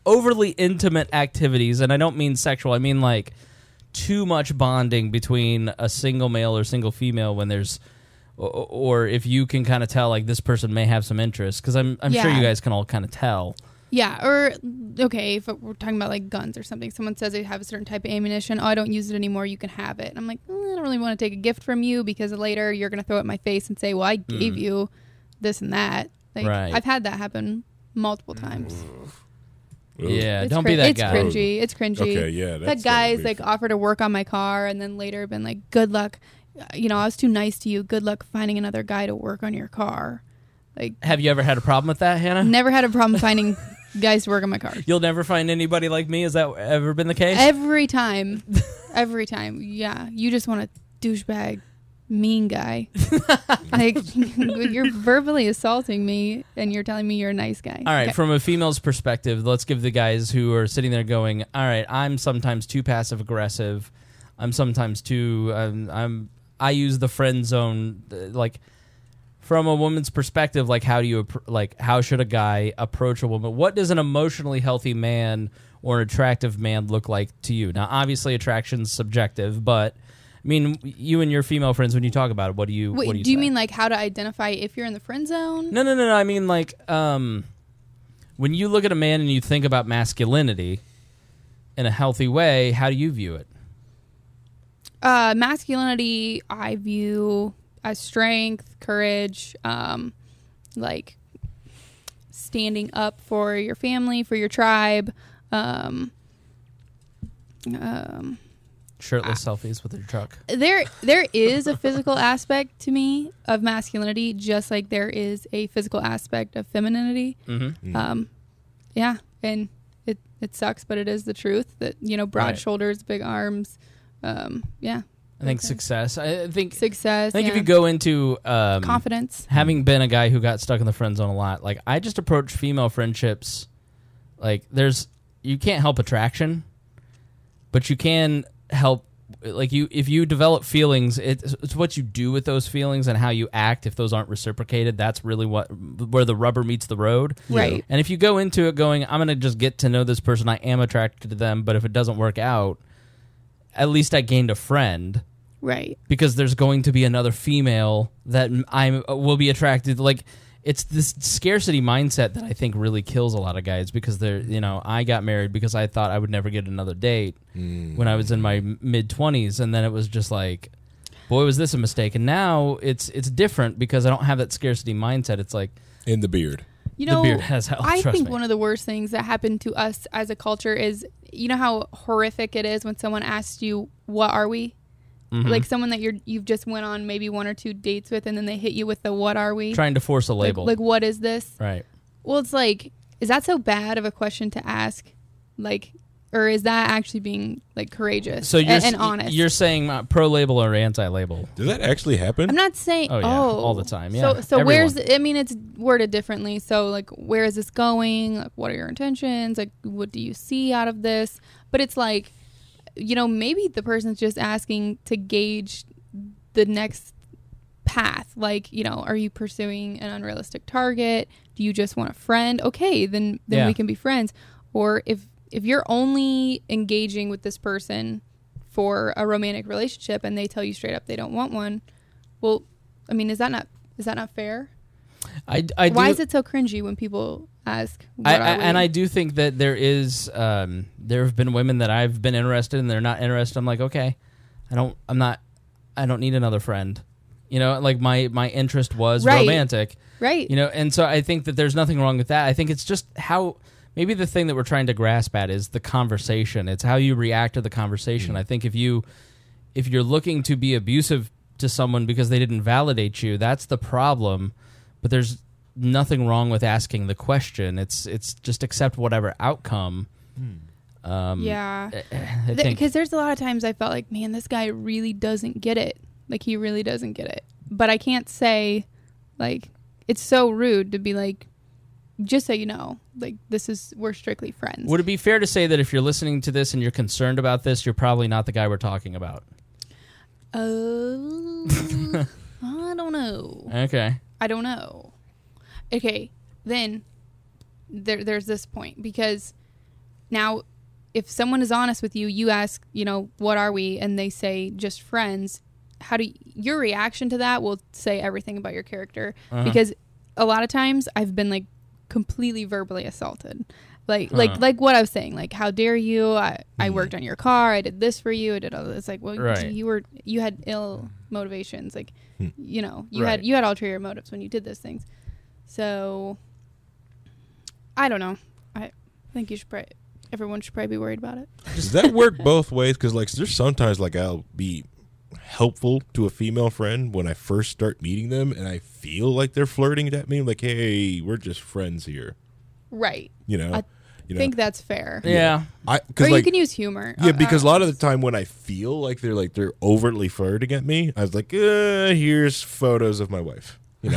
[SPEAKER 4] overly intimate activities, and I don't mean sexual. I mean like too much bonding between a single male or single female when there's, or if you can kind of tell like this person may have some interest, because I'm sure you guys can all kind of tell.
[SPEAKER 5] Yeah, or, okay, if we're talking about, like, guns or something, someone says they have a certain type of ammunition, oh, I don't use it anymore, you can have it. And I'm like, I don't really want to take a gift from you because later you're going to throw it in my face and say, well, I gave you this and that. Like,
[SPEAKER 4] Right.
[SPEAKER 5] I've had that happen multiple times.
[SPEAKER 4] Yeah, don't be that guy.
[SPEAKER 5] It's cringy.
[SPEAKER 6] Okay, yeah.
[SPEAKER 5] That guy's, like, offered to work on my car and then later been like, good luck. I was too nice to you. Good luck finding another guy to work on your car. Like,
[SPEAKER 4] Have you ever had a problem with that, Hannah?
[SPEAKER 5] never had a problem finding guys to work on my car.
[SPEAKER 4] You'll never find anybody like me? Has that ever been the case?
[SPEAKER 5] Every time. Yeah. You just want a douchebag, mean guy. Like, you're verbally assaulting me and you're telling me you're a nice guy.
[SPEAKER 4] All right,
[SPEAKER 5] Okay.
[SPEAKER 4] from a female's perspective, let's give the guys who are sitting there going, all right, I'm sometimes too passive aggressive. I'm sometimes too I use the friend zone, like from a woman's perspective, like how should a guy approach a woman? What does an emotionally healthy man or an attractive man look like to you? Now, obviously, attraction's subjective, but I mean, you and your female friends, when you talk about it, what do you?
[SPEAKER 5] Wait,
[SPEAKER 4] what do
[SPEAKER 5] you
[SPEAKER 4] say?
[SPEAKER 5] mean like how to identify if you're in the friend zone?
[SPEAKER 4] No. I mean, like, when you look at a man and you think about masculinity in a healthy way, how do you view it?
[SPEAKER 5] Masculinity, I view as strength, courage, like standing up for your family, for your tribe.
[SPEAKER 4] Shirtless selfies with your truck.
[SPEAKER 5] There is a physical aspect to me of masculinity, just like there is a physical aspect of femininity.
[SPEAKER 4] Mm-hmm.
[SPEAKER 5] Yeah, and it sucks, but it is the truth that, broad
[SPEAKER 4] Right.
[SPEAKER 5] shoulders, big arms. Yeah.
[SPEAKER 4] I think success. I think
[SPEAKER 5] Success.
[SPEAKER 4] if you go into
[SPEAKER 5] confidence.
[SPEAKER 4] having been a guy who got stuck in the friend zone a lot, like I just approach female friendships like you can't help attraction, but you can help, like if you develop feelings, it's what you do with those feelings and how you act. If those aren't reciprocated, that's really where the rubber meets the road.
[SPEAKER 5] Right.
[SPEAKER 4] And if you go into it going, I'm going to just get to know this person, I am attracted to them, but if it doesn't work out, at least I gained a friend.
[SPEAKER 5] Right.
[SPEAKER 4] Because there's going to be another female that I will be attracted. Like, it's this scarcity mindset that I think really kills a lot of guys, because I got married because I thought I would never get another date when I was in my mid-20s, and then it was just like, boy, was this a mistake. And now it's different because I don't have that scarcity mindset. It's like
[SPEAKER 6] In the beard.
[SPEAKER 4] the beard has helped.
[SPEAKER 5] I
[SPEAKER 4] trust
[SPEAKER 5] think
[SPEAKER 4] me.
[SPEAKER 5] one of the worst things that happened to us as a culture is, you know how horrific it is when someone asks you, what are we?
[SPEAKER 4] Mm-hmm.
[SPEAKER 5] Like someone that you've just went on maybe 1 or 2 dates with, and then they hit you with the what are we?
[SPEAKER 4] Trying to force a label.
[SPEAKER 5] Like what is this?
[SPEAKER 4] Right.
[SPEAKER 5] Well, it's like, is that so bad of a question to ask? Like, or is that actually being like courageous
[SPEAKER 4] So
[SPEAKER 5] and honest?
[SPEAKER 4] You're saying pro-label or anti-label?
[SPEAKER 6] Does that actually happen?
[SPEAKER 5] I'm not saying.
[SPEAKER 4] Oh, yeah, all the time. Yeah.
[SPEAKER 5] So
[SPEAKER 4] Everyone.
[SPEAKER 5] where's? I mean, it's worded differently. So like, where is this going? Like, what are your intentions? Like, what do you see out of this? But it's like, maybe the person's just asking to gauge the next path. Like, are you pursuing an unrealistic target? Do you just want a friend? Okay, then we can be friends. Or if you're only engaging with this person for a romantic relationship and they tell you straight up they don't want one, well, I mean, is that not fair? Why is it so cringy when people ask?
[SPEAKER 4] I do think that there have been women that I've been interested in, they're not interested. I'm like, okay, I don't need another friend. Like my interest was romantic.
[SPEAKER 5] Right.
[SPEAKER 4] And so I think that there's nothing wrong with that. I think it's just how maybe the thing that we're trying to grasp at is the conversation. It's how you react to the conversation. I think if you're looking to be abusive to someone because they didn't validate you, that's the problem. But there's nothing wrong with asking the question. It's just accept whatever outcome.
[SPEAKER 5] Yeah. Because there's a lot of times I felt like, man, this guy really doesn't get it. Like, he really doesn't get it. But I can't say, like, it's so rude to be like, just so you know, like, we're strictly friends.
[SPEAKER 4] Would it be fair to say that if you're listening to this and you're concerned about this, you're probably not the guy we're talking about?
[SPEAKER 5] I don't know.
[SPEAKER 4] Okay.
[SPEAKER 5] I don't know. Okay, then there's this point, because now if someone is honest with you, you ask, what are we? And they say just friends. Your reaction to that will say everything about your character. Because a lot of times I've been like completely verbally assaulted. Like what I was saying, like, how dare you? I worked on your car. I did this for you. I did all this. Like, well,
[SPEAKER 4] right.
[SPEAKER 5] you had ill motivations. Like, you
[SPEAKER 4] right.
[SPEAKER 5] had ulterior motives when you did those things. So I don't know. I think everyone should probably be worried about it.
[SPEAKER 6] Does that work both ways? Because like, there's sometimes like I'll be helpful to a female friend when I first start meeting them, and I feel like they're flirting at me, like, hey, we're just friends here.
[SPEAKER 5] Right.
[SPEAKER 6] I
[SPEAKER 5] think that's fair.
[SPEAKER 4] Yeah.
[SPEAKER 5] Or you can use humor.
[SPEAKER 6] Yeah, because a lot of the time when I feel like they're overtly flirting at me, I was like, here's photos of my wife. And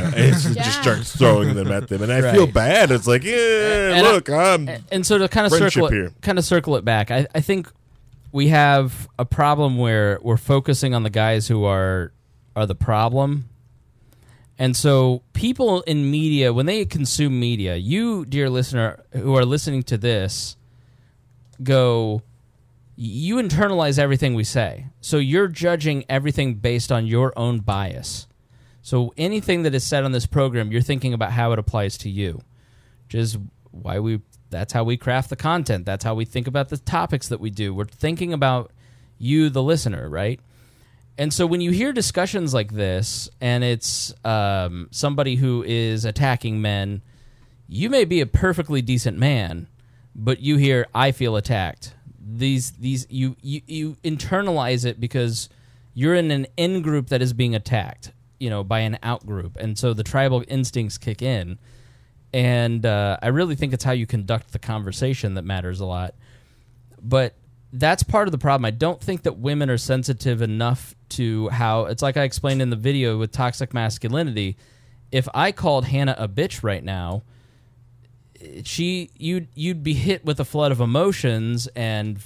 [SPEAKER 6] just start throwing them at them, and I feel bad. It's like,
[SPEAKER 4] and so to kind of circle it back, I think we have a problem where we're focusing on the guys who are the problem. And so people in media, when they consume media, you, dear listener, who are listening to this, you internalize everything we say. So you're judging everything based on your own bias. So anything that is said on this program, you're thinking about how it applies to you, which is why that's how we craft the content. That's how we think about the topics that we do. We're thinking about you, the listener, right? And so when you hear discussions like this, and it's somebody who is attacking men, you may be a perfectly decent man, but you hear, I feel attacked. You internalize it because you're in an in group that is being attacked, by an out group. And so the tribal instincts kick in. And I really think it's how you conduct the conversation that matters a lot. But that's part of the problem. I don't think that women are sensitive enough to how, it's like I explained in the video with toxic masculinity. If I called Hanna a bitch right now, you'd be hit with a flood of emotions and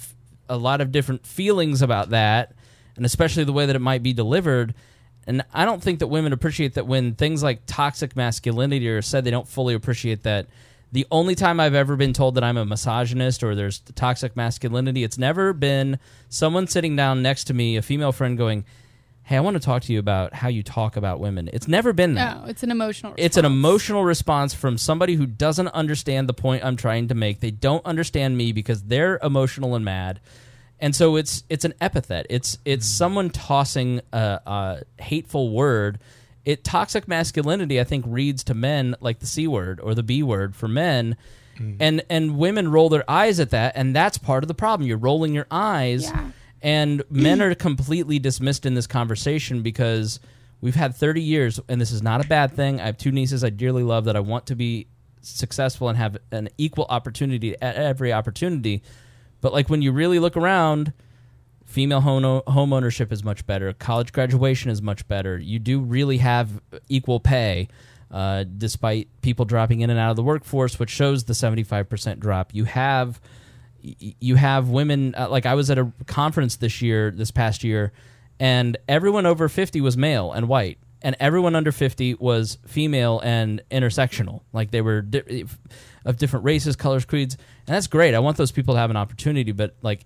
[SPEAKER 4] a lot of different feelings about that, and especially the way that it might be delivered. And I don't think that women appreciate that when things like toxic masculinity are said. They don't fully appreciate that. The only time I've ever been told that I'm a misogynist or there's toxic masculinity, it's never been someone sitting down next to me, a female friend, going, hey, I want to talk to you about how you talk about women. It's never been that.
[SPEAKER 5] No, it's an emotional response.
[SPEAKER 4] It's an emotional response from somebody who doesn't understand the point I'm trying to make. They don't understand me because they're emotional and mad. And so it's an epithet. It's someone tossing a hateful word. Toxic masculinity, I think, reads to men like the C word or the B word for men. And women roll their eyes at that, and that's part of the problem. You're rolling your eyes.
[SPEAKER 5] Yeah.
[SPEAKER 4] And men are completely dismissed in this conversation because we've had 30 years, and this is not a bad thing. I have 2 nieces I dearly love that I want to be successful and have an equal opportunity at every opportunity. But like when you really look around, female home ownership is much better. College graduation is much better. You do really have equal pay, despite people dropping in and out of the workforce, which shows the 75% drop. You have women. Like I was at a conference this past year, and everyone over 50 was male and white, and everyone under 50 was female and intersectional. Like they were of different races, colors, creeds, and that's great. I want those people to have an opportunity, but like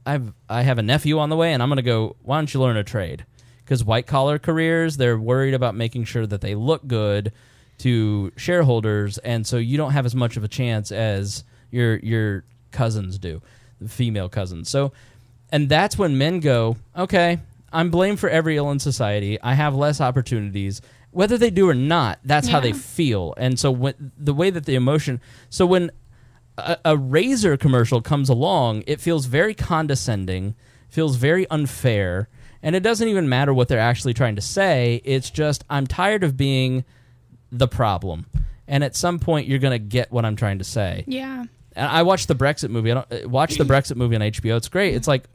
[SPEAKER 4] I have a nephew on the way, and I'm going to go, why don't you learn a trade? Because white-collar careers, they're worried about making sure that they look good to shareholders, and so you don't have as much of a chance as your cousins do, the female cousins. So, and that's when men go, okay, I'm blamed for every ill in society. I have less opportunities. Whether they do or not, that's how they feel. And so the way that the emotion... So when a razor commercial comes along, it feels very condescending, feels very unfair, and it doesn't even matter what they're actually trying to say. It's just, I'm tired of being the problem. And at some point, you're going to get what I'm trying to say.
[SPEAKER 5] Yeah.
[SPEAKER 4] And I watched the Brexit movie. Watch the Brexit movie on HBO. It's great. It's like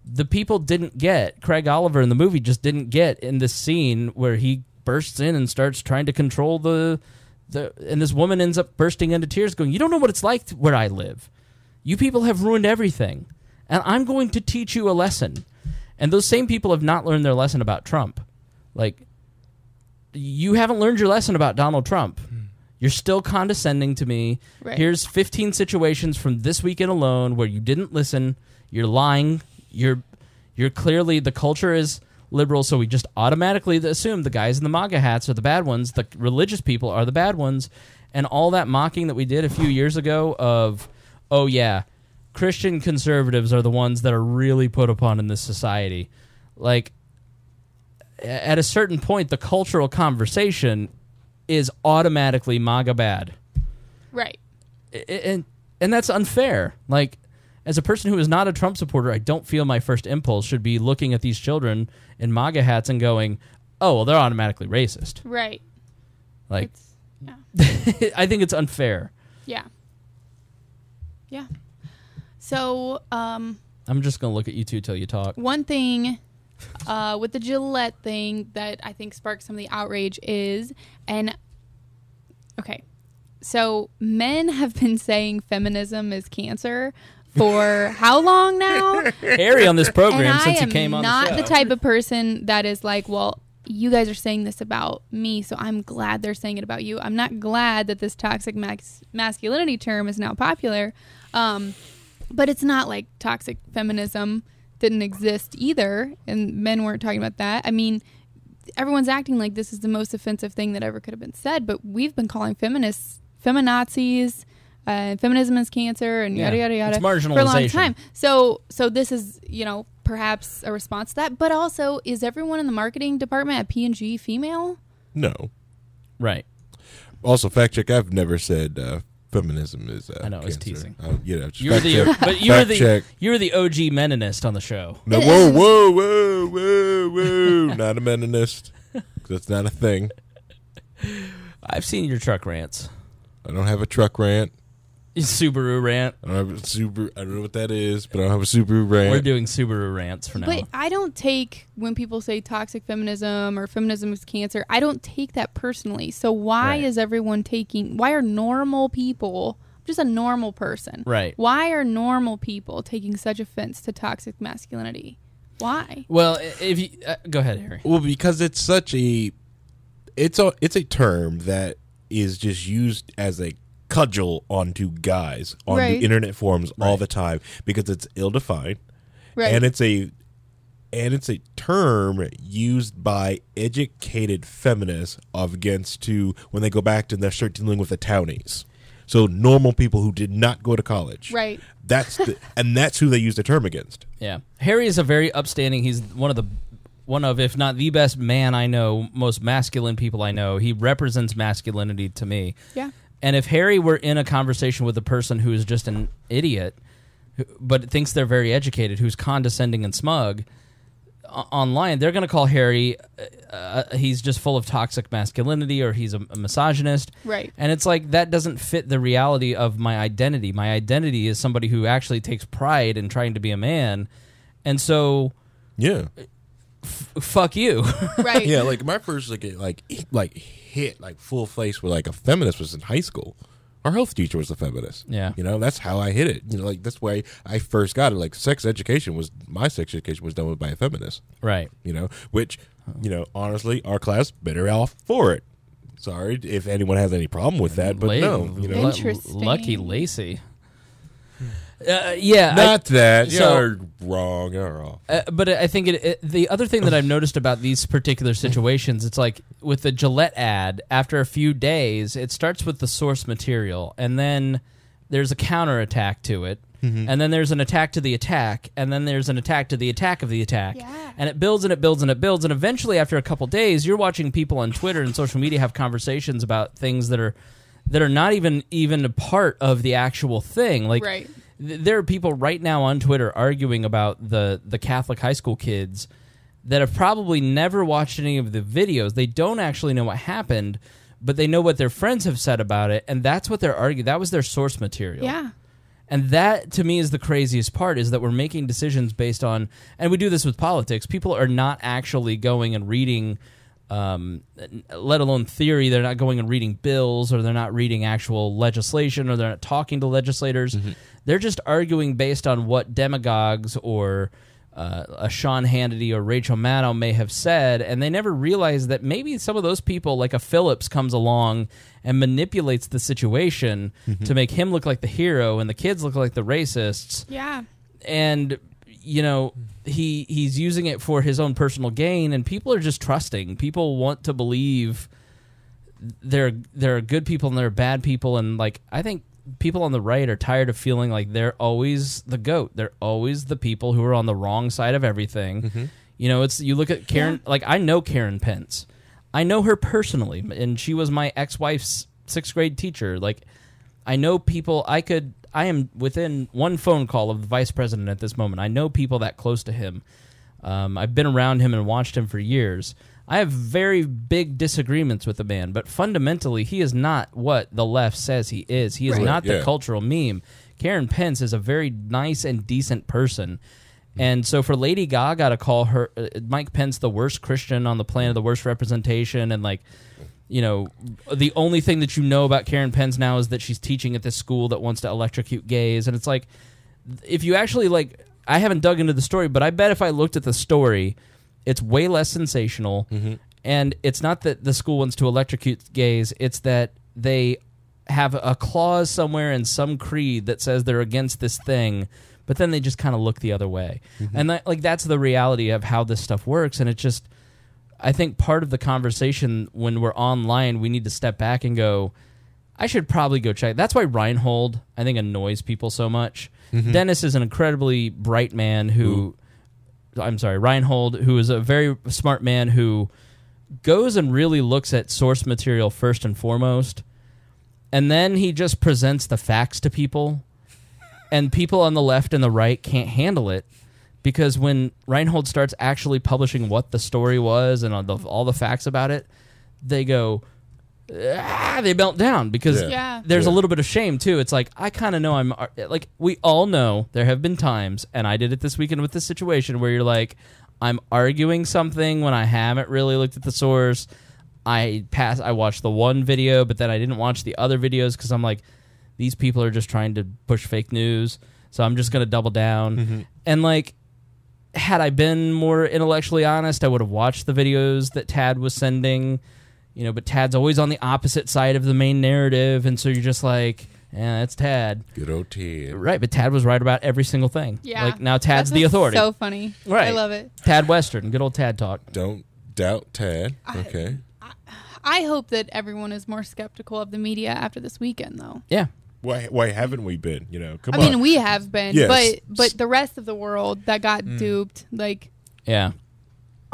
[SPEAKER 4] the people didn't get, Craig Oliver in the movie just didn't get in this scene where he bursts in and starts trying to control and this woman ends up bursting into tears going, you don't know what it's like where I live. You people have ruined everything. And I'm going to teach you a lesson. And those same people have not learned their lesson about Trump. Like, you haven't learned your lesson about Donald Trump. You're still condescending to me.
[SPEAKER 5] Right.
[SPEAKER 4] Here's 15 situations from this weekend alone where you didn't listen. You're lying. You're clearly, the culture is liberal, so we just automatically assume the guys in the MAGA hats are the bad ones, the religious people are the bad ones, and all that mocking that we did a few years ago of, oh yeah, Christian conservatives are the ones that are really put upon in this society. Like, at a certain point, the cultural conversation is automatically MAGA bad.
[SPEAKER 5] Right.
[SPEAKER 4] And that's unfair. Like, as a person who is not a Trump supporter, I don't feel my first impulse should be looking at these children in MAGA hats and going, oh, well, they're automatically racist.
[SPEAKER 5] Right.
[SPEAKER 4] Like,
[SPEAKER 5] yeah.
[SPEAKER 4] I think it's unfair.
[SPEAKER 5] Yeah. Yeah. So,
[SPEAKER 4] I'm just going to look at you two till you talk.
[SPEAKER 5] one thing with the Gillette thing that I think sparked some of the outrage is, okay, so men have been saying feminism is cancer for how long now?
[SPEAKER 4] Harry on this program
[SPEAKER 5] and
[SPEAKER 4] since
[SPEAKER 5] I
[SPEAKER 4] he came on the show.
[SPEAKER 5] am not the type of person that is like, well, you guys are saying this about me, so I'm glad they're saying it about you. I'm not glad that this toxic masculinity term is now popular, but it's not like toxic feminism didn't exist either, and men weren't talking about that. I mean, everyone's acting like this is the most offensive thing that ever could have been said, but we've been calling feminists feminazis, feminism is cancer, and yada yada yada
[SPEAKER 4] it's marginalization
[SPEAKER 5] for a long time. So this is, perhaps a response to that. But also, is everyone in the marketing department at P&G female?
[SPEAKER 6] No.
[SPEAKER 4] Right.
[SPEAKER 6] Also, fact check. I've never said feminism is.
[SPEAKER 4] I know,
[SPEAKER 6] cancer.
[SPEAKER 4] it's teasing.
[SPEAKER 6] Just
[SPEAKER 4] You're
[SPEAKER 6] fact check.
[SPEAKER 4] but you're the OG meninist on the show.
[SPEAKER 6] No, whoa! Not a meninist. That's not a thing.
[SPEAKER 4] I've seen your truck rants.
[SPEAKER 6] I don't have a truck rant.
[SPEAKER 4] Subaru rant.
[SPEAKER 6] I don't have a Subaru. I don't know what that is, but I don't have a Subaru rant.
[SPEAKER 4] We're doing Subaru rants for now.
[SPEAKER 5] But I don't take, when people say toxic feminism or feminism is cancer, I don't take that personally. So why is everyone why are normal people, just a normal person,
[SPEAKER 4] right?
[SPEAKER 5] Why are normal people taking such offense to toxic masculinity? Why?
[SPEAKER 4] Well, if you go ahead, Harry.
[SPEAKER 6] Well, because it's such it's a term that is just used as a cudgel onto guys on the internet forums all the time because it's ill-defined, and it's a term used by educated feminists when they go back to start dealing with the townies. So normal people who did not go to college,
[SPEAKER 5] right?
[SPEAKER 6] That's who they use the term against.
[SPEAKER 4] Yeah, Harry is a very upstanding. He's one of, if not the best man I know, most masculine people I know. He represents masculinity to me.
[SPEAKER 5] Yeah.
[SPEAKER 4] And if Harry were in a conversation with a person who is just an idiot, but thinks they're very educated, who's condescending and smug, online, they're going to call Harry, he's just full of toxic masculinity, or he's a misogynist.
[SPEAKER 5] Right.
[SPEAKER 4] And it's like, that doesn't fit the reality of my identity. My identity is somebody who actually takes pride in trying to be a man. And so,
[SPEAKER 6] yeah,
[SPEAKER 4] fuck you.
[SPEAKER 5] Right.
[SPEAKER 6] Yeah, like my first hit full face with like a feminist was in high school. Our health teacher was a feminist.
[SPEAKER 4] Yeah.
[SPEAKER 6] You know, that's how I hit it. You know, like that's why I first got it. Like my sex education was done by a feminist.
[SPEAKER 4] Right.
[SPEAKER 6] You know, which, you know, honestly, our class better off for it. Sorry if anyone has any problem with that, but no. You know,
[SPEAKER 5] Interesting.
[SPEAKER 4] Lucky Lacey. Yeah.
[SPEAKER 6] Not that.
[SPEAKER 4] so-
[SPEAKER 6] You're wrong. You're wrong.
[SPEAKER 4] But I think the other thing that I've noticed about these particular situations, it's like with the Gillette ad, after a few days, it starts with the source material, and then there's a counterattack to it, and then there's an attack to the attack, and then there's an attack to the attack of the attack.
[SPEAKER 5] Yeah.
[SPEAKER 4] And it builds and it builds and it builds, and eventually after a couple days, you're watching people on Twitter and social media have conversations about things that are not even a part of the actual thing. Like,
[SPEAKER 5] Right.
[SPEAKER 4] There are people right now on Twitter arguing about the Catholic high school kids that have probably never watched any of the videos. They don't actually know what happened, but they know what their friends have said about it, and that's what they're arguing. That was their source material.
[SPEAKER 5] Yeah.
[SPEAKER 4] And that, to me, is the craziest part, is that we're making decisions based on, and we do this with politics, people are not actually going and reading, let alone theory, they're not going and reading bills, or they're not reading actual legislation, or they're not talking to legislators. They're just arguing based on what demagogues or a Sean Hannity or Rachel Maddow may have said, and they never realize that maybe some of those people, like a Phillips, comes along and manipulates the situation to make him look like the hero and the kids look like the racists.
[SPEAKER 5] Yeah.
[SPEAKER 4] And, you know, he's using it for his own personal gain, and people are just trusting. People want to believe there are good people and there are bad people, and, like, I think people on the right are tired of feeling like they're always the GOAT. They're always the people who are on the wrong side of everything. You know, you look at Karen, like, I know Karen Pence. I know her personally, and she was my ex-wife's 6th grade teacher. Like, I know people, I am within one phone call of the vice president at this moment. I know people that close to him. I've been around him and watched him for years. I have very big disagreements with the man, but fundamentally, he is not what the left says he is. He is not the cultural meme. Karen Pence is a very nice and decent person. And so for Lady Gaga to call her Mike Pence the worst Christian on the planet, the worst representation, and, like, you know, the only thing that you know about Karen Pence now is that she's teaching at this school that wants to electrocute gays. And it's like, if you actually, like, I haven't dug into the story, but I bet if I looked at the story, it's way less sensational, and it's not that the school wants to electrocute gays, it's that they have a clause somewhere in some creed that says they're against this thing, but then they just kind of look the other way. And that's the reality of how this stuff works, and it's just, I think part of the conversation when we're online, we need to step back and go, I should probably go check. That's why Reinhold, I think, annoys people so much. Dennis is an incredibly bright man who... Reinhold, who is a very smart man who goes and really looks at source material first and foremost, and then he just presents the facts to people, and people on the left and the right can't handle it, because when Reinhold starts actually publishing what the story was and all the facts about it, they go... they melt down, because there's a little bit of shame too. It's like, I kind of know like, we all know there have been times, and I did it this weekend with this situation, where you're like, I'm arguing something when I haven't really looked at the source. I watched the one video, but then I didn't watch the other videos because I'm like, these people are just trying to push fake news, so I'm just gonna double down. And, like, had I been more intellectually honest, I would have watched the videos that Tad was sending. You know, but Tad's always on the opposite side of the main narrative, and so you're just like, yeah, that's Tad.
[SPEAKER 6] Good old Tad.
[SPEAKER 4] Right, but Tad was right about every single thing.
[SPEAKER 5] Yeah.
[SPEAKER 4] Like, now Tad's the authority.
[SPEAKER 5] So funny.
[SPEAKER 4] Right.
[SPEAKER 5] I love it.
[SPEAKER 4] Tad Western, good old Tad talk.
[SPEAKER 6] Don't doubt Tad. Okay.
[SPEAKER 5] I hope that everyone is more skeptical of the media after this weekend, though.
[SPEAKER 4] Yeah.
[SPEAKER 6] Why haven't we been? You know, come on.
[SPEAKER 5] I mean, we have been,
[SPEAKER 6] Yes.
[SPEAKER 5] but the rest of the world that got duped, like...
[SPEAKER 4] Yeah.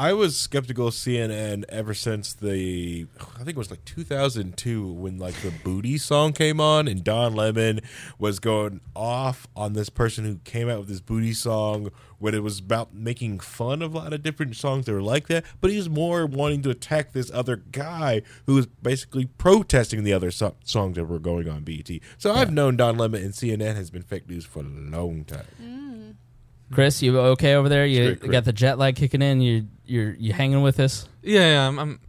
[SPEAKER 6] I was skeptical of CNN ever since I think it was like 2002 when like the Booty song came on and Don Lemon was going off on this person who came out with this Booty song when it was about making fun of a lot of different songs that were like that, but he was more wanting to attack this other guy who was basically protesting the other songs that were going on BET. So I've known Don Lemon and CNN has been fake news for a long time.
[SPEAKER 4] Chris, you okay over there? You got the jet lag kicking in. You hanging with us?
[SPEAKER 7] Yeah, I'm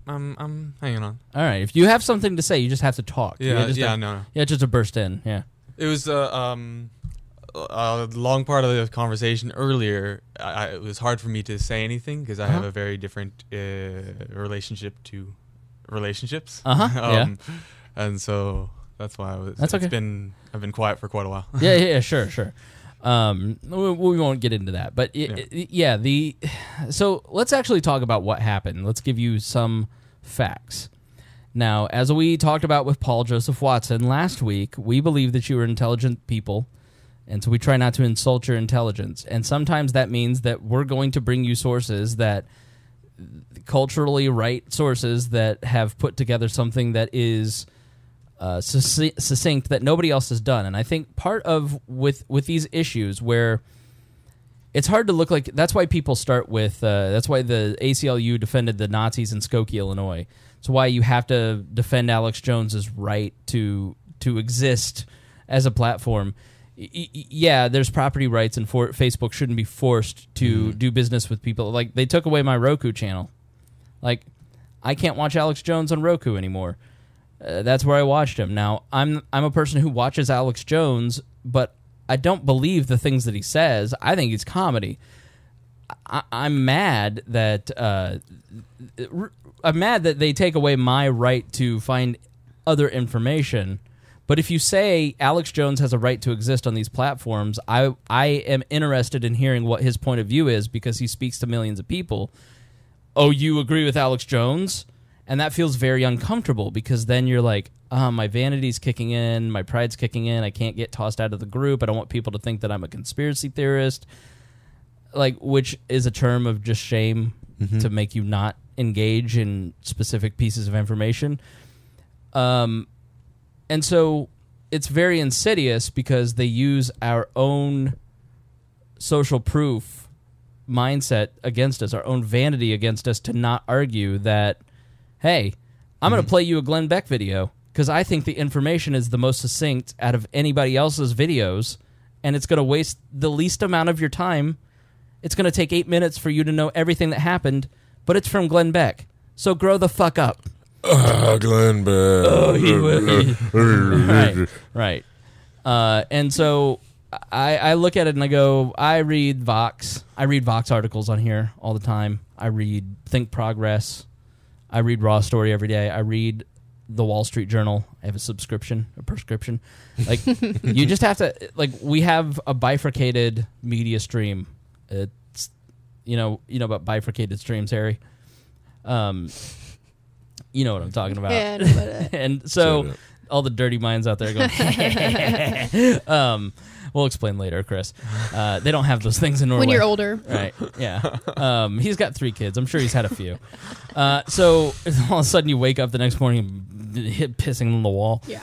[SPEAKER 7] hanging on.
[SPEAKER 4] All right. If you have something to say, you just have to talk.
[SPEAKER 7] Yeah,
[SPEAKER 4] no. Yeah, just to burst in. Yeah.
[SPEAKER 7] It was a long part of the conversation earlier. It was hard for me to say anything because I have a very different relationship to relationships.
[SPEAKER 4] Yeah.
[SPEAKER 7] And so that's why
[SPEAKER 4] That's okay.
[SPEAKER 7] I've been quiet for quite a while.
[SPEAKER 4] Yeah, sure. We won't get into that, but so let's actually talk about what happened. Let's give you some facts. Now, as we talked about with Paul Joseph Watson last week, we believe that you are intelligent people, and so we try not to insult your intelligence. And sometimes that means that we're going to bring you sources that culturally right sources that have put together something that is succinct that nobody else has done. And I think part of with these issues where it's hard to look like, that's why people start with that's why the ACLU defended the Nazis in Skokie, Illinois. It's why you have to defend Alex Jones's right to exist as a platform. Yeah, there's property rights, and Facebook shouldn't be forced to do business with people. Like, they took away my Roku channel. Like, I can't watch Alex Jones on Roku anymore. That's where I watched him. Now, I'm a person who watches Alex Jones, but I don't believe the things that he says. I think he's comedy. I'm mad that they take away my right to find other information. But if you say Alex Jones has a right to exist on these platforms, I am interested in hearing what his point of view is because he speaks to millions of people. Oh, you agree with Alex Jones? And that feels very uncomfortable because then you're like, my vanity's kicking in, my pride's kicking in, I can't get tossed out of the group, I don't want people to think that I'm a conspiracy theorist, like, which is a term of just shame to make you not engage in specific pieces of information. And so it's very insidious because they use our own social proof mindset against us, our own vanity against us, to not argue that, hey, I'm going to play you a Glenn Beck video because I think the information is the most succinct out of anybody else's videos, and it's going to waste the least amount of your time. It's going to take 8 minutes for you to know everything that happened, but it's from Glenn Beck. So grow the fuck up.
[SPEAKER 6] Glenn Beck.
[SPEAKER 4] Oh, he would. Right. And so I look at it and I go, I read Vox. I read Vox articles on here all the time. I read Think Progress. I read Raw Story every day. I read the Wall Street Journal. I have a prescription. Like, you just have to, like, we have a bifurcated media stream. It's, you know about bifurcated streams, Harry? You know what I'm talking about.
[SPEAKER 5] Yeah, I know about it.
[SPEAKER 4] And so all the dirty minds out there going, we'll explain later, Chris. They don't have those things in Norway.
[SPEAKER 5] When you're older.
[SPEAKER 4] Right, yeah. He's got 3 kids. I'm sure he's had a few. So all of a sudden you wake up the next morning and pissing on the wall.
[SPEAKER 5] Yeah.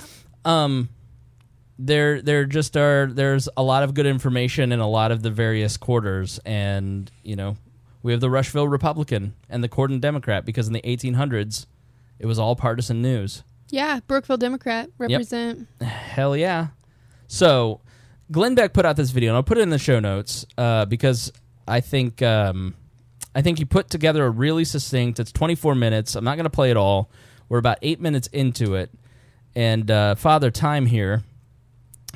[SPEAKER 4] There just are, there's a lot of good information in a lot of the various quarters, and, you know, we have the Rushville Republican and the Corden Democrat, because in the 1800s, it was all partisan news.
[SPEAKER 5] Yeah, Brookville Democrat, represent.
[SPEAKER 4] Yep. Hell yeah. So, Glenn Beck put out this video, and I'll put it in the show notes because I think he put together a really succinct. It's 24 minutes. I'm not going to play it all. We're about 8 minutes into it, and Father Time here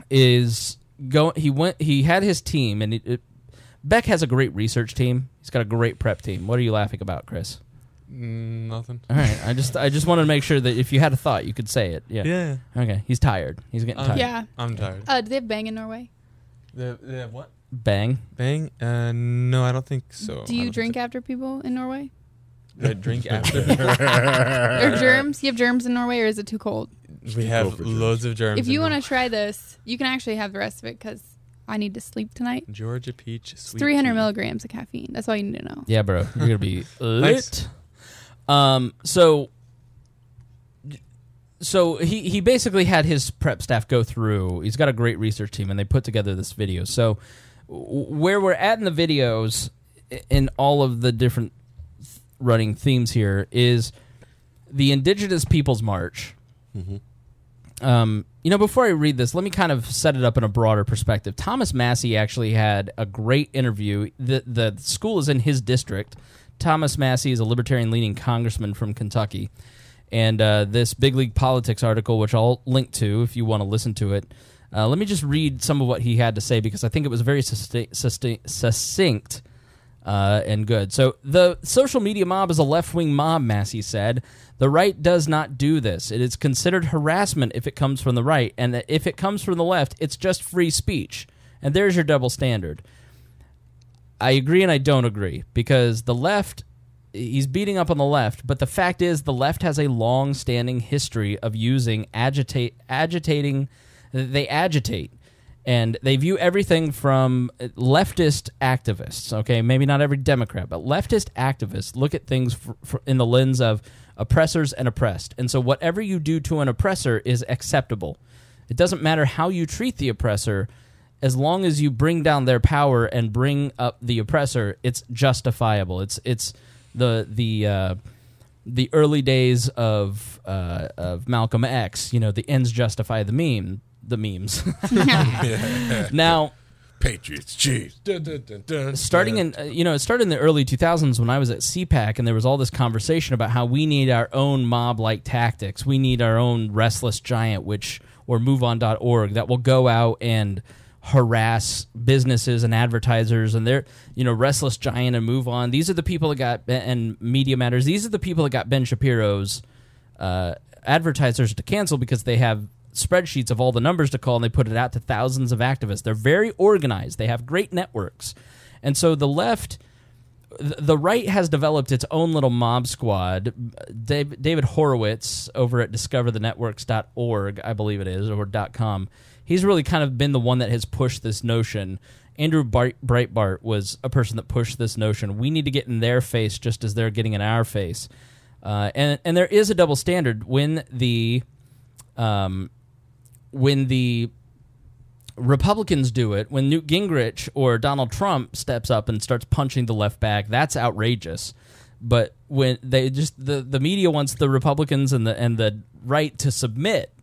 [SPEAKER 4] is going. He had his team, and Beck has a great research team. He's got a great prep team. What are you laughing about, Chris?
[SPEAKER 7] Nothing.
[SPEAKER 4] All right. I just wanted to make sure that if you had a thought, you could say it. Yeah. Okay. He's tired. He's getting tired.
[SPEAKER 5] Yeah.
[SPEAKER 7] I'm tired.
[SPEAKER 5] Do they have Bang in Norway?
[SPEAKER 7] They have what?
[SPEAKER 4] Bang.
[SPEAKER 7] Bang? No, I don't think so.
[SPEAKER 5] Do you drink after people in Norway?
[SPEAKER 7] Drink after?
[SPEAKER 5] Or germs? You have germs in Norway, or is it too cold?
[SPEAKER 7] We have loads of germs.
[SPEAKER 5] If you want to try this, you can actually have the rest of it because I need to sleep tonight.
[SPEAKER 7] Georgia peach.
[SPEAKER 5] It's 300 milligrams of caffeine. That's all you need to know.
[SPEAKER 4] Yeah, bro. You're going to be lit. So he basically had his prep staff go through. He's got a great research team, and they put together this video. So where we're at in the videos, in all of the different running themes here, is the Indigenous Peoples March. Before I read this, let me kind of set it up in a broader perspective. Thomas Massie actually had a great interview. The school is in his district. Thomas Massie is a libertarian-leaning congressman from Kentucky. And this Big League Politics article, which I'll link to if you want to listen to it, let me just read some of what he had to say, because I think it was very succinct and good. So, the social media mob is a left-wing mob, Massie said. The right does not do this. It is considered harassment if it comes from the right, and if it comes from the left, it's just free speech. And there's your double standard. I agree and I don't agree, because the left... He's beating up on the left, but the fact is the left has a long-standing history of using agitating. They agitate, and they view everything from leftist activists. Okay, maybe not every Democrat, but leftist activists look at things in the lens of oppressors and oppressed. And so whatever you do to an oppressor is acceptable. It doesn't matter how you treat the oppressor. As long as you bring down their power and bring up the oppressor, it's justifiable. It's the early days of Malcolm X, the ends justify the memes. Now,
[SPEAKER 6] Patriots, cheese. Dun, dun, dun, dun,
[SPEAKER 4] starting in it started in the early 2000s when I was at CPAC, and there was all this conversation about how we need our own mob-like tactics. We need our own restless giant, or MoveOn.org, that will go out and harass businesses and advertisers, and they're Restless Giant and Move On. These are the people that got, and Media Matters, these are the people that got Ben Shapiro's advertisers to cancel, because they have spreadsheets of all the numbers to call, and they put it out to thousands of activists. They're very organized. They have great networks. And so the right has developed its own little mob squad. David Horowitz over at discoverthenetworks.org, I believe it is, or .com, he's really kind of been the one that has pushed this notion. Andrew Breitbart was a person that pushed this notion. We need to get in their face just as they're getting in our face. And there is a double standard when the Republicans do it. When Newt Gingrich or Donald Trump steps up and starts punching the left back, that's outrageous. But when they just the media wants the Republicans and the right to submit,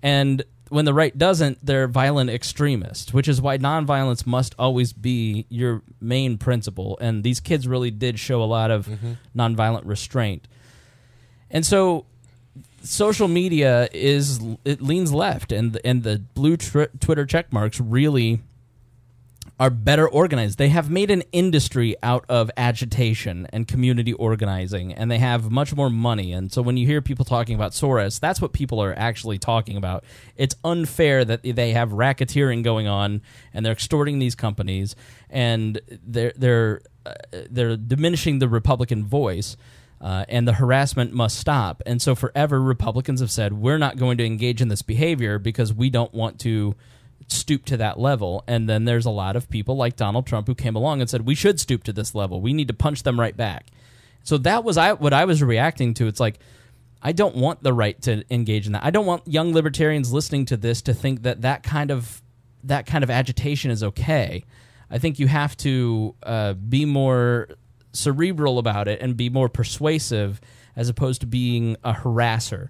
[SPEAKER 4] and when the right doesn't, they're violent extremists, which is why nonviolence must always be your main principle. And these kids really did show a lot of nonviolent restraint. And so social media leans left, and the blue Twitter check marks really are better organized. They have made an industry out of agitation and community organizing, and they have much more money. And so when you hear people talking about Soros, that's what people are actually talking about. It's unfair that they have racketeering going on, and they're extorting these companies, and they're diminishing the Republican voice. And the harassment must stop. And so forever, Republicans have said, we're not going to engage in this behavior because we don't want to stoop to that level. And then there's a lot of people like Donald Trump who came along and said, we should stoop to this level. We need to punch them right back. So that was what I was reacting to. It's like, I don't want the right to engage in that. I don't want young libertarians listening to this to think that kind of agitation is okay. I think you have to be more cerebral about it and be more persuasive as opposed to being a harasser.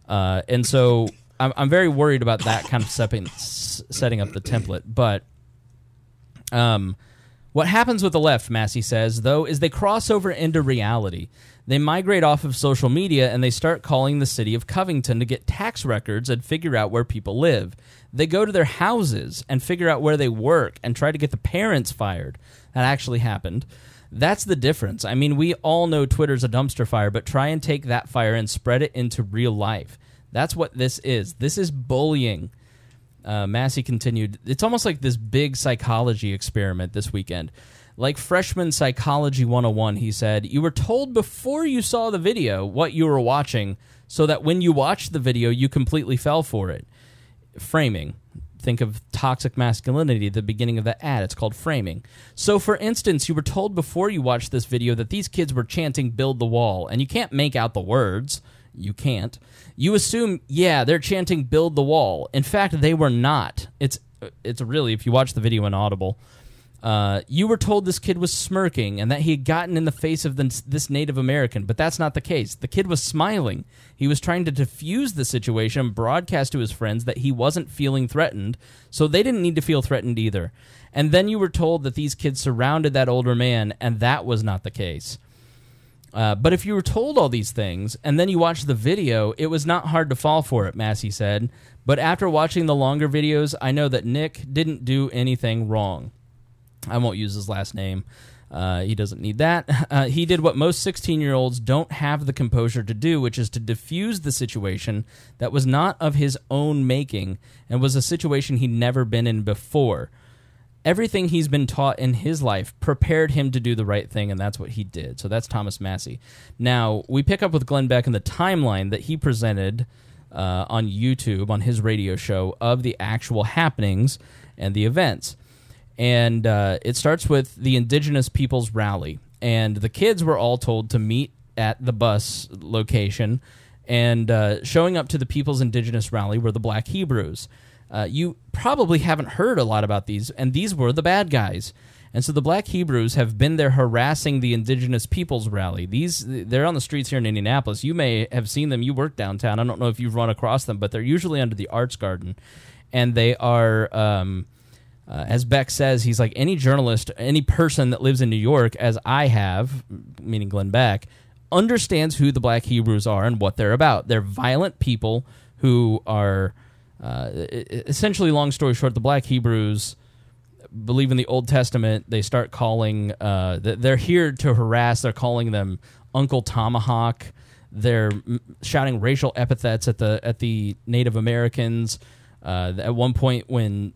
[SPEAKER 4] And so I'm very worried about that kind of setting up the template. But what happens with the left, Massie says, though, is they cross over into reality. They migrate off of social media and they start calling the city of Covington to get tax records and figure out where people live. They go to their houses and figure out where they work and try to get the parents fired. That actually happened. That's the difference. I mean, we all know Twitter's a dumpster fire, but try and take that fire and spread it into real life. That's what this is. This is bullying. Massie continued, it's almost like this big psychology experiment this weekend. Like freshman psychology 101, he said, you were told before you saw the video what you were watching so that when you watched the video, you completely fell for it. Framing. think of toxic masculinity at the beginning of the ad. It's called framing. So, for instance, you were told before you watched this video that these kids were chanting "Build the Wall," and you can't make out the words. You can't. You assume, yeah, they're chanting "Build the Wall." In fact, they were not. It's really, if you watch the video in Audible, you were told this kid was smirking and that he had gotten in the face of this Native American, but that's not the case. The kid was smiling. He was trying to diffuse the situation and broadcast to his friends that he wasn't feeling threatened, so they didn't need to feel threatened either. And then you were told that these kids surrounded that older man, and that was not the case. But if you were told all these things, and then you watched the video, it was not hard to fall for it, Massie said. But after watching the longer videos, I know that Nick didn't do anything wrong. I won't use his last name. He doesn't need that. He did what most 16-year-olds don't have the composure to do, which is to diffuse the situation that was not of his own making and was a situation he'd never been in before. Everything he's been taught in his life prepared him to do the right thing, and that's what he did. So that's Thomas Massie. Now, we pick up with Glenn Beck in the timeline that he presented on YouTube, on his radio show, of the actual happenings and the events. And it starts with the Indigenous Peoples Rally. And the kids were all told to meet at the bus location. And showing up to the People's Indigenous Rally were the Black Hebrews. You probably haven't heard a lot about these, and these were the bad guys. And so the Black Hebrews have been there harassing the Indigenous Peoples Rally. They're on the streets here in Indianapolis. You may have seen them. You work downtown. I don't know if you've run across them, but they're usually under the Arts Garden. And they are... as Beck says, he's like, any journalist, any person that lives in New York, as I have, meaning Glenn Beck, understands who the Black Hebrews are and what they're about. They're violent people who are, essentially, long story short, the Black Hebrews believe in the Old Testament. They start calling, they're here to harass. They're calling them Uncle Tomahawk. They're shouting racial epithets at the Native Americans. At one point, when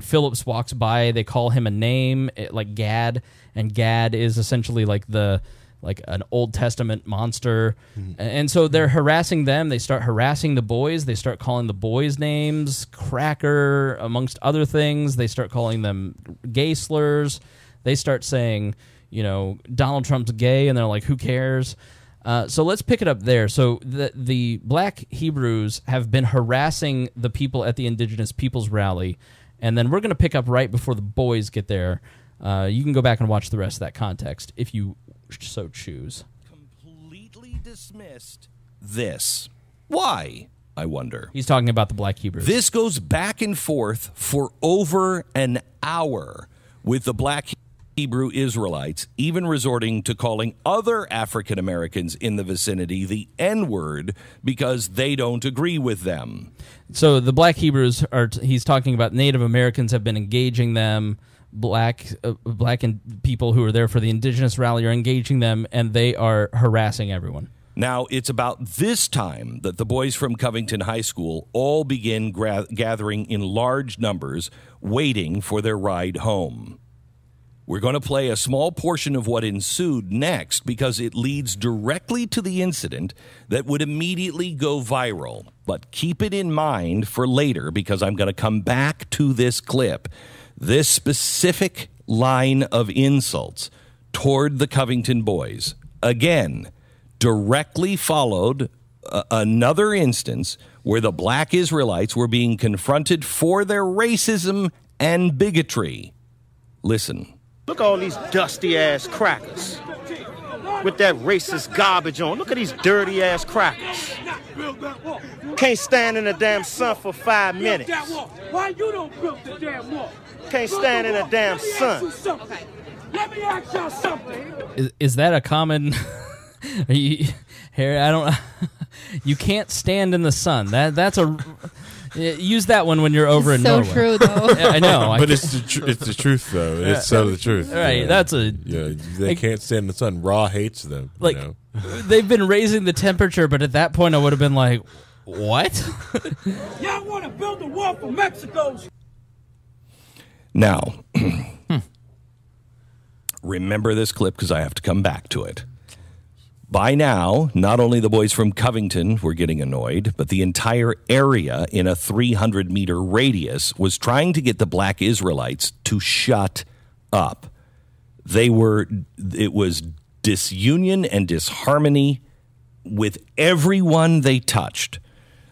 [SPEAKER 4] Phillips walks by, they call him a name like Gad, and Gad is essentially like an Old Testament monster. And so they're harassing them. They start harassing the boys. They start calling the boys names, cracker, amongst other things. They start calling them gay slurs. They start saying, Donald Trump's gay, and they're like, who cares? So let's pick it up there. So the Black Hebrews have been harassing the people at the Indigenous Peoples Rally, and then we're going to pick up right before the boys get there. You can go back and watch the rest of that context if you so choose.
[SPEAKER 8] Completely dismissed this. Why, I wonder?
[SPEAKER 4] He's talking about the Black Hebrews.
[SPEAKER 8] This goes back and forth for over an hour with the Black Hebrew Israelites, even resorting to calling other African Americans in the vicinity the N-word because they don't agree with them.
[SPEAKER 4] So the Black Hebrews he's talking about Native Americans have been engaging them. Black and people who are there for the Indigenous Rally are engaging them, and they are harassing everyone.
[SPEAKER 8] Now, it's about this time that the boys from Covington High School all begin gathering in large numbers, waiting for their ride home. We're going to play a small portion of what ensued next because it leads directly to the incident that would immediately go viral. But keep it in mind for later because I'm going to come back to this clip. This specific line of insults toward the Covington boys, again, directly followed another instance where the Black Israelites were being confronted for their racism and bigotry. Listen.
[SPEAKER 9] Look at all these dusty-ass crackers with that racist garbage on. Look at these dirty-ass crackers. Can't stand in the damn sun for 5 minutes.
[SPEAKER 10] Why you don't build the damn wall?
[SPEAKER 9] Can't stand in the damn sun.
[SPEAKER 10] Okay. Let me ask y'all something.
[SPEAKER 4] Is that a common... Harry, I don't... You can't stand in the sun. That's a... Use that one when you're over in Norway.
[SPEAKER 5] So true, though.
[SPEAKER 4] I know.
[SPEAKER 6] But it's the truth, though. It's so the truth.
[SPEAKER 4] Right, that's a...
[SPEAKER 6] they can't stand the sun. Raw hates them.
[SPEAKER 4] They've been raising the temperature, but at that point I would have been like, what?
[SPEAKER 10] Y'all want to build a wall for Mexico?
[SPEAKER 8] Now, remember this clip because I have to come back to it. By now, not only the boys from Covington were getting annoyed, but the entire area in a 300-meter radius was trying to get the black Israelites to shut up. It was disunion and disharmony with everyone they touched.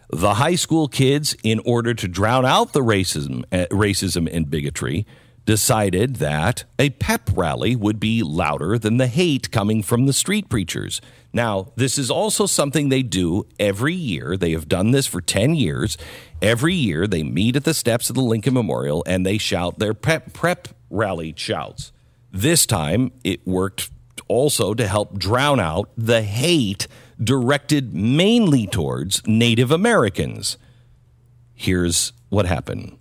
[SPEAKER 8] The high school kids, in order to drown out the racism and bigotry, decided that a pep rally would be louder than the hate coming from the street preachers. Now, this is also something they do every year. They have done this for 10 years. Every year, they meet at the steps of the Lincoln Memorial, and they shout their prep rally shouts. This time, it worked also to help drown out the hate directed mainly towards Native Americans. Here's what happened.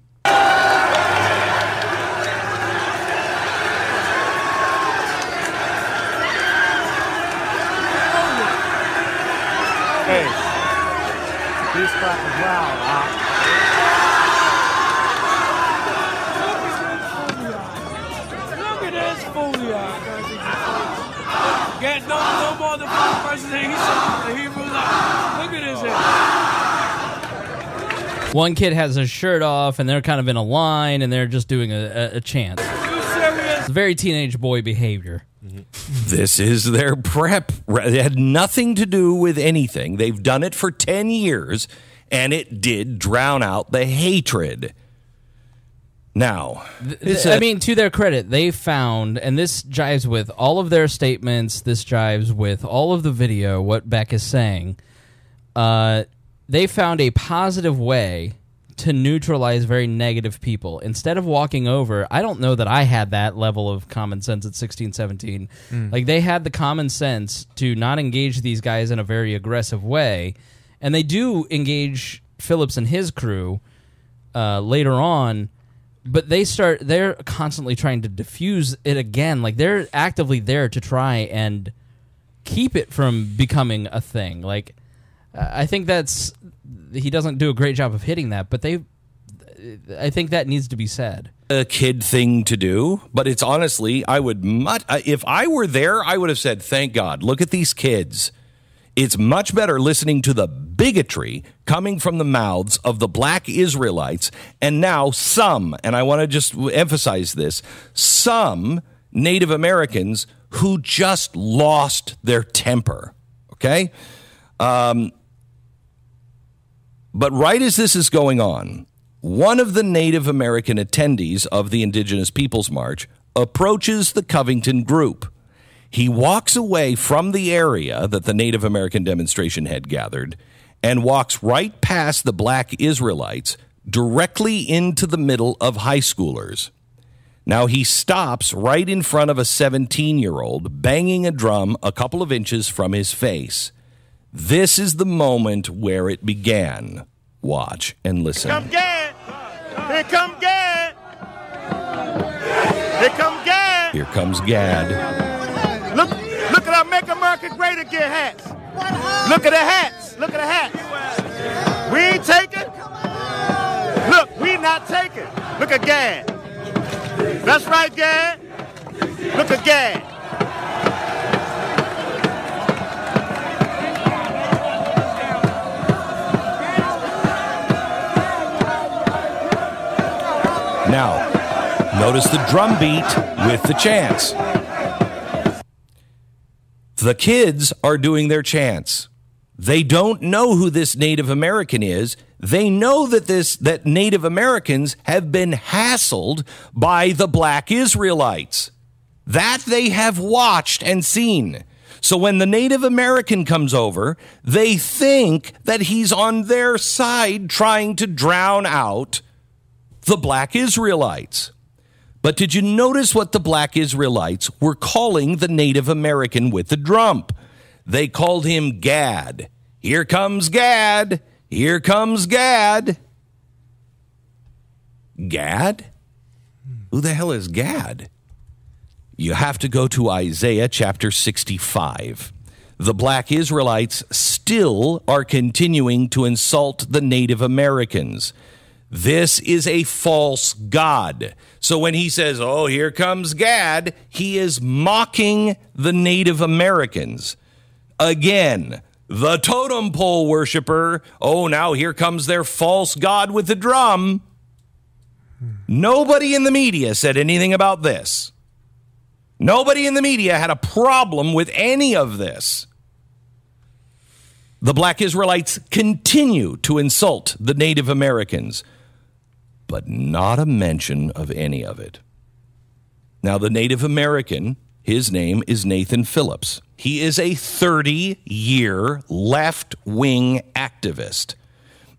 [SPEAKER 9] Hey, these crackers loud,
[SPEAKER 10] Look at this foolie. Get no more than 5 persons and he said the Hebrew life. Look at his head.
[SPEAKER 4] One kid has his shirt off, and they're kind of in a line, and they're just doing a chant.
[SPEAKER 10] You serious?
[SPEAKER 4] It's very teenage boy behavior.
[SPEAKER 8] This is their prep. It had nothing to do with anything. They've done it for 10 years, and it did drown out the hatred. Now,
[SPEAKER 4] to their credit, they found, and this jives with all of their statements, this jives with all of the video, what Beck is saying, they found a positive way to neutralize very negative people. Instead of walking over, I don't know that I had that level of common sense at 16, 17. Like, they had the common sense to not engage these guys in a very aggressive way, and they do engage Phillips and his crew later on, but they're constantly trying to diffuse it again. Like, they're actively there to try and keep it from becoming a thing. Like, I think he doesn't do a great job of hitting that, but I think that needs to be said.
[SPEAKER 8] A kid thing to do, but it's honestly, if I were there, I would have said, thank God, look at these kids. It's much better listening to the bigotry coming from the mouths of the black Israelites, and now some, and I want to just emphasize this, some Native Americans who just lost their temper, okay? But right as this is going on, one of the Native American attendees of the Indigenous Peoples March approaches the Covington group. He walks away from the area that the Native American demonstration had gathered and walks right past the black Israelites directly into the middle of high schoolers. Now he stops right in front of a 17-year-old banging a drum a couple of inches from his face. This is the moment where it began. Watch and listen.
[SPEAKER 9] Here come Gad. Here come Gad. Here come Gad.
[SPEAKER 8] Here comes Gad.
[SPEAKER 9] Look at our Make America Great Again hats. Look at the hats. Look at the hats. We ain't taking. Look, we not taking. Look at Gad. That's right, Gad. Look at Gad.
[SPEAKER 8] Now, notice the drum beat with the chants. The kids are doing their chants. They don't know who this Native American is. They know that Native Americans have been hassled by the black Israelites. That they have watched and seen. So when the Native American comes over, they think that he's on their side trying to drown out the black Israelites. But did you notice what the black Israelites were calling the Native American with the drum? They called him Gad. Here comes Gad. Here comes Gad. Gad? Who the hell is Gad? You have to go to Isaiah chapter 65. The black Israelites still are continuing to insult the Native Americans. This is a false god. So when he says, oh, here comes Gad, he is mocking the Native Americans. Again, the totem pole worshiper. Oh, now here comes their false god with the drum. Nobody in the media said anything about this. Nobody in the media had a problem with any of this. The black Israelites continue to insult the Native Americans, but not a mention of any of it. Now, the Native American, his name is Nathan Phillips. He is a 30-year left-wing activist.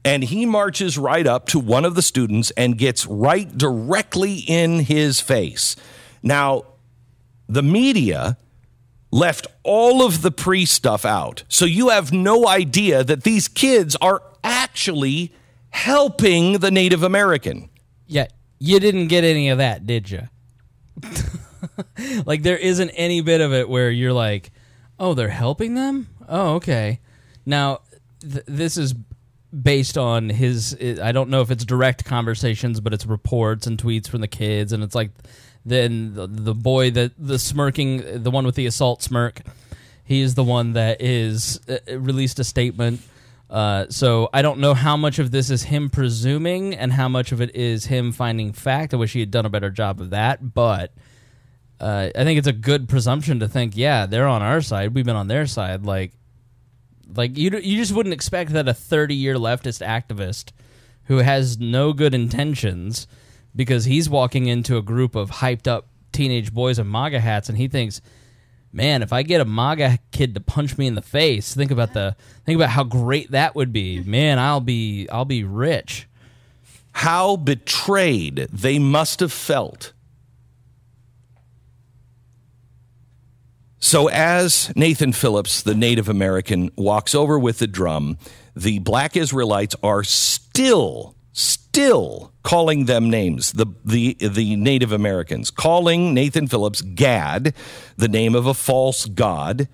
[SPEAKER 8] And he marches right up to one of the students and gets right directly in his face. Now, the media left all of the pre-stuff out. So you have no idea that these kids are actually helping the Native American.
[SPEAKER 4] Yeah, you didn't get any of that, did you? Like, there isn't any bit of it where you're like, oh, they're helping them? Oh, okay. Now, this is based on his, I don't know if it's direct conversations, but it's reports and tweets from the kids, and it's like, then the boy, the smirking, the one with the assault smirk, he is the one that is released a statement. So I don't know how much of this is him presuming and how much of it is him finding fact. I wish he had done a better job of that, but I think it's a good presumption to think, yeah, they're on our side. We've been on their side. Like you just wouldn't expect that a 30-year leftist activist who has no good intentions, because he's walking into a group of hyped up teenage boys in MAGA hats, and he thinks, man, if I get a MAGA kid to punch me in the face, think about how great that would be. Man, I'll be rich.
[SPEAKER 8] How betrayed they must have felt. So as Nathan Phillips, the Native American, walks over with the drum, the black Israelites are still calling them names, the Native Americans, calling Nathan Phillips Gad, the name of a false god,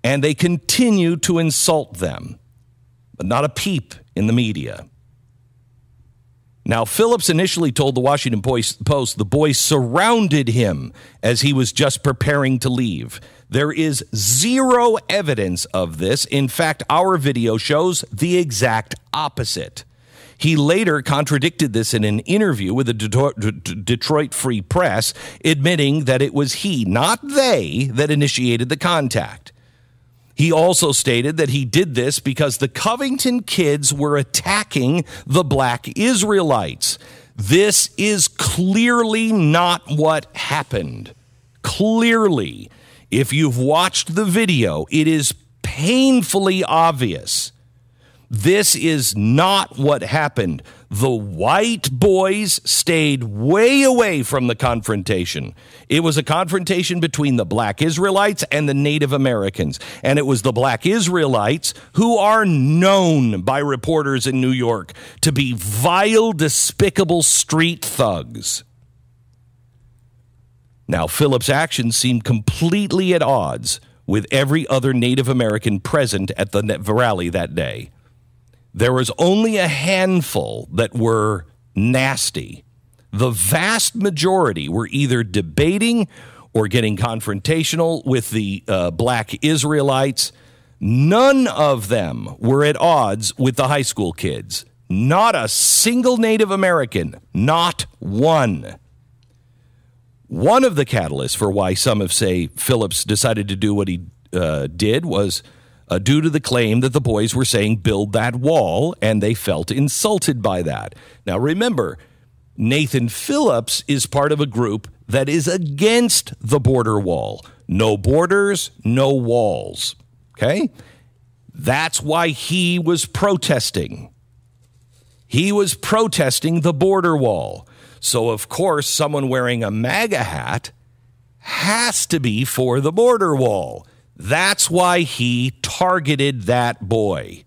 [SPEAKER 8] and they continue to insult them, but not a peep in the media. Now, Phillips initially told the Washington Post the boys surrounded him as he was just preparing to leave. There is zero evidence of this. In fact, our video shows the exact opposite. He later contradicted this in an interview with the Detroit Free Press, admitting that it was he, not they, that initiated the contact. He also stated that he did this because the Covington kids were attacking the black Israelites. This is clearly not what happened. Clearly, if you've watched the video, it is painfully obvious. This is not what happened. The white boys stayed way away from the confrontation. It was a confrontation between the black Israelites and the Native Americans. And it was the black Israelites who are known by reporters in New York to be vile, despicable street thugs. Now, Phillips' actions seemed completely at odds with every other Native American present at the rally that day. There was only a handful that were nasty. The vast majority were either debating or getting confrontational with the black Israelites. None of them were at odds with the high school kids. Not a single Native American. Not one. One of the catalysts for why some of say Phillips decided to do what he did was due to the claim that the boys were saying, build that wall, and they felt insulted by that. Now, remember, Nathan Phillips is part of a group that is against the border wall. No borders, no walls. Okay? That's why he was protesting. He was protesting the border wall. So, of course, someone wearing a MAGA hat has to be for the border wall. That's why he targeted that boy.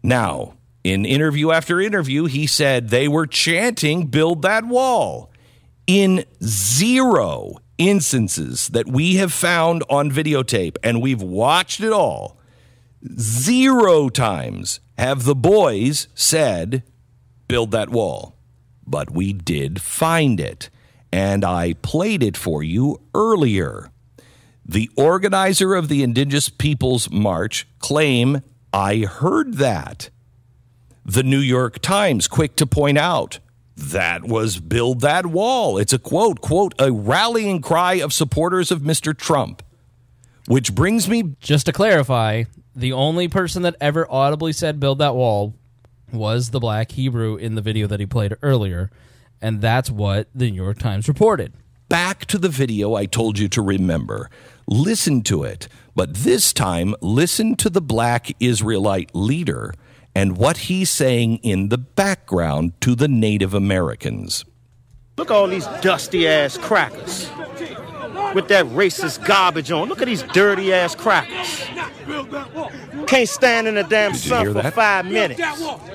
[SPEAKER 8] Now, in interview after interview, he said they were chanting, build that wall. In zero instances that we have found on videotape, and we've watched it all, 0 times have the boys said, build that wall. But we did find it, and I played it for you earlier. The organizer of the Indigenous Peoples March claim, I heard that. The New York Times quick to point out, that was build that wall. It's a quote, a rallying cry of supporters of Mr. Trump. Which brings me...
[SPEAKER 4] Just to clarify, the only person that ever audibly said build that wall was the black Hebrew in the video that he played earlier. And that's what the New York Times reported.
[SPEAKER 8] Back to the video I told you to remember. Listen to it, but this time listen to the black Israelite leader and what he's saying in the background to the Native Americans.
[SPEAKER 9] Look at all these dusty-ass crackers with that racist garbage on. Look at these dirty-ass crackers. Can't stand in the damn sun for 5 minutes.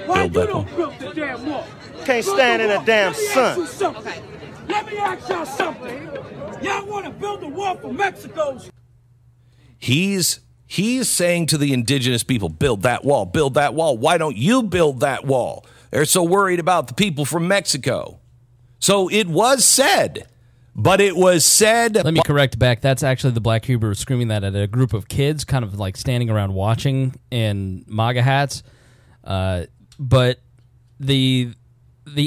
[SPEAKER 10] Why you don't build the damn wall?
[SPEAKER 9] Can't stand in the damn sun.
[SPEAKER 10] Let me ask y'all something. Y'all want to build a wall for Mexico?
[SPEAKER 8] He's saying to the indigenous people, build that wall, build that wall. Why don't you build that wall? They're so worried about the people from Mexico. So it was said, but it was said...
[SPEAKER 4] Let me correct Beck. That's actually the black Hebrew screaming that at a group of kids, kind of like standing around watching in MAGA hats. But the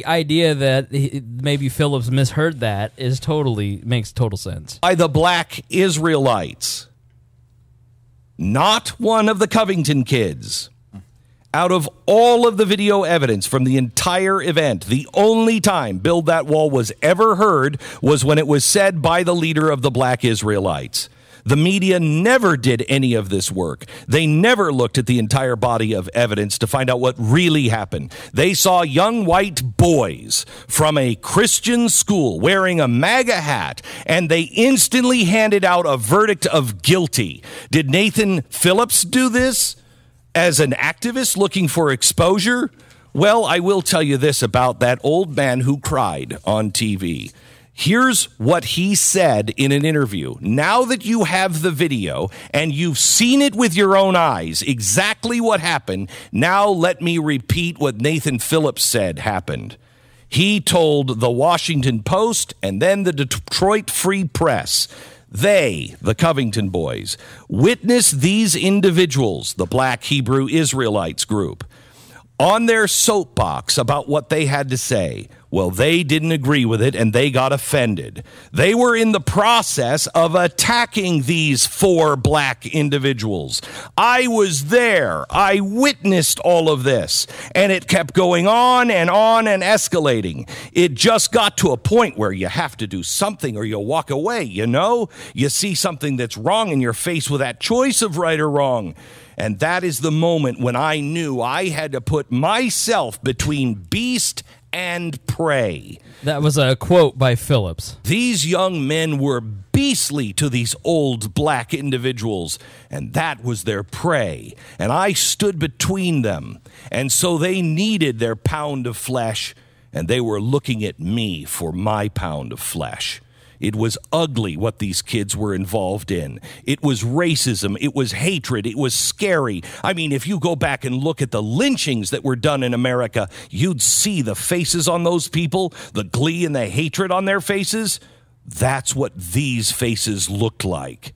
[SPEAKER 4] idea that maybe Phillips misheard that makes total sense.
[SPEAKER 8] By the black Israelites, not one of the Covington kids. Out of all of the video evidence from the entire event, the only time build that wall was ever heard was when it was said by the leader of the black Israelites. The media never did any of this work. They never looked at the entire body of evidence to find out what really happened. They saw young white boys from a Christian school wearing a MAGA hat, and they instantly handed out a verdict of guilty. Did Nathan Phillips do this as an activist looking for exposure? Well, I will tell you this about that old man who cried on TV. Here's what he said in an interview. Now that you have the video and you've seen it with your own eyes, exactly what happened, now let me repeat what Nathan Phillips said happened. He told the Washington Post and then the Detroit Free Press, they, the Covington boys, witnessed these individuals, the Black Hebrew Israelites group, on their soapbox about what they had to say. Well, they didn't agree with it, and they got offended. They were in the process of attacking these 4 black individuals. I was there. I witnessed all of this, and it kept going on and escalating. It just got to a point where you have to do something or you walk away, you know? You see something that's wrong, and you're faced with that choice of right or wrong. And that is the moment when I knew I had to put myself between beast and prey.
[SPEAKER 4] That was a quote by Phillips.
[SPEAKER 8] These young men were beastly to these old black individuals, and that was their prey. And I stood between them, and so they needed their pound of flesh, and they were looking at me for my pound of flesh. It was ugly what these kids were involved in. It was racism. It was hatred. It was scary. I mean, if you go back and look at the lynchings that were done in America, you'd see the faces on those people, the glee and the hatred on their faces. That's what these faces looked like.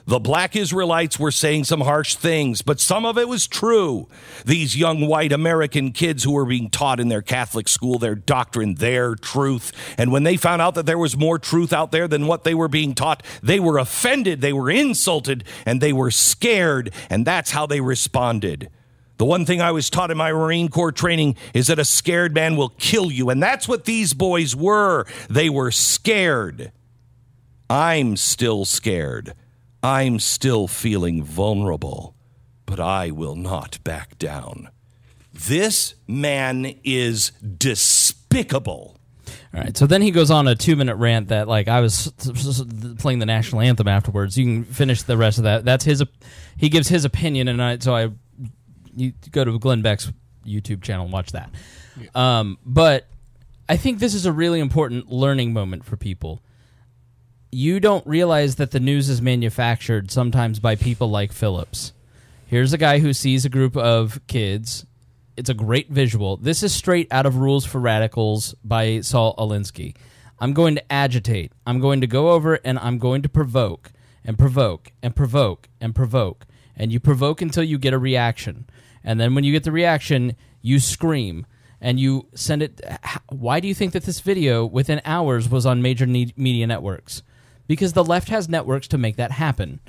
[SPEAKER 8] The black Israelites were saying some harsh things, but some of it was true. These young white American kids who were being taught in their Catholic school, their doctrine, their truth. And when they found out that there was more truth out there than what they were being taught, they were offended, they were insulted, and they were scared. And that's how they responded. The one thing I was taught in my Marine Corps training is that a scared man will kill you. And that's what these boys were. They were scared. I'm still scared. I'm still feeling vulnerable, but I will not back down. This man is despicable.
[SPEAKER 4] All right, so then he goes on a 2-minute rant that, like, I was playing the national anthem afterwards. You can finish the rest of that. That's his. He gives his opinion, and you go to Glenn Beck's YouTube channel and watch that. Yeah. But I think this is a really important learning moment for people. You don't realize that the news is manufactured sometimes by people like Phillips. Here's a guy who sees a group of kids. It's a great visual. This is straight out of Rules for Radicals by Saul Alinsky. I'm going to agitate. I'm going to go over and I'm going to provoke. and provoke and provoke and provoke. And you provoke until you get a reaction. And then when you get the reaction, you scream and you send it. Why do you think that this video within hours was on major media networks? Because the left has networks to make that happen.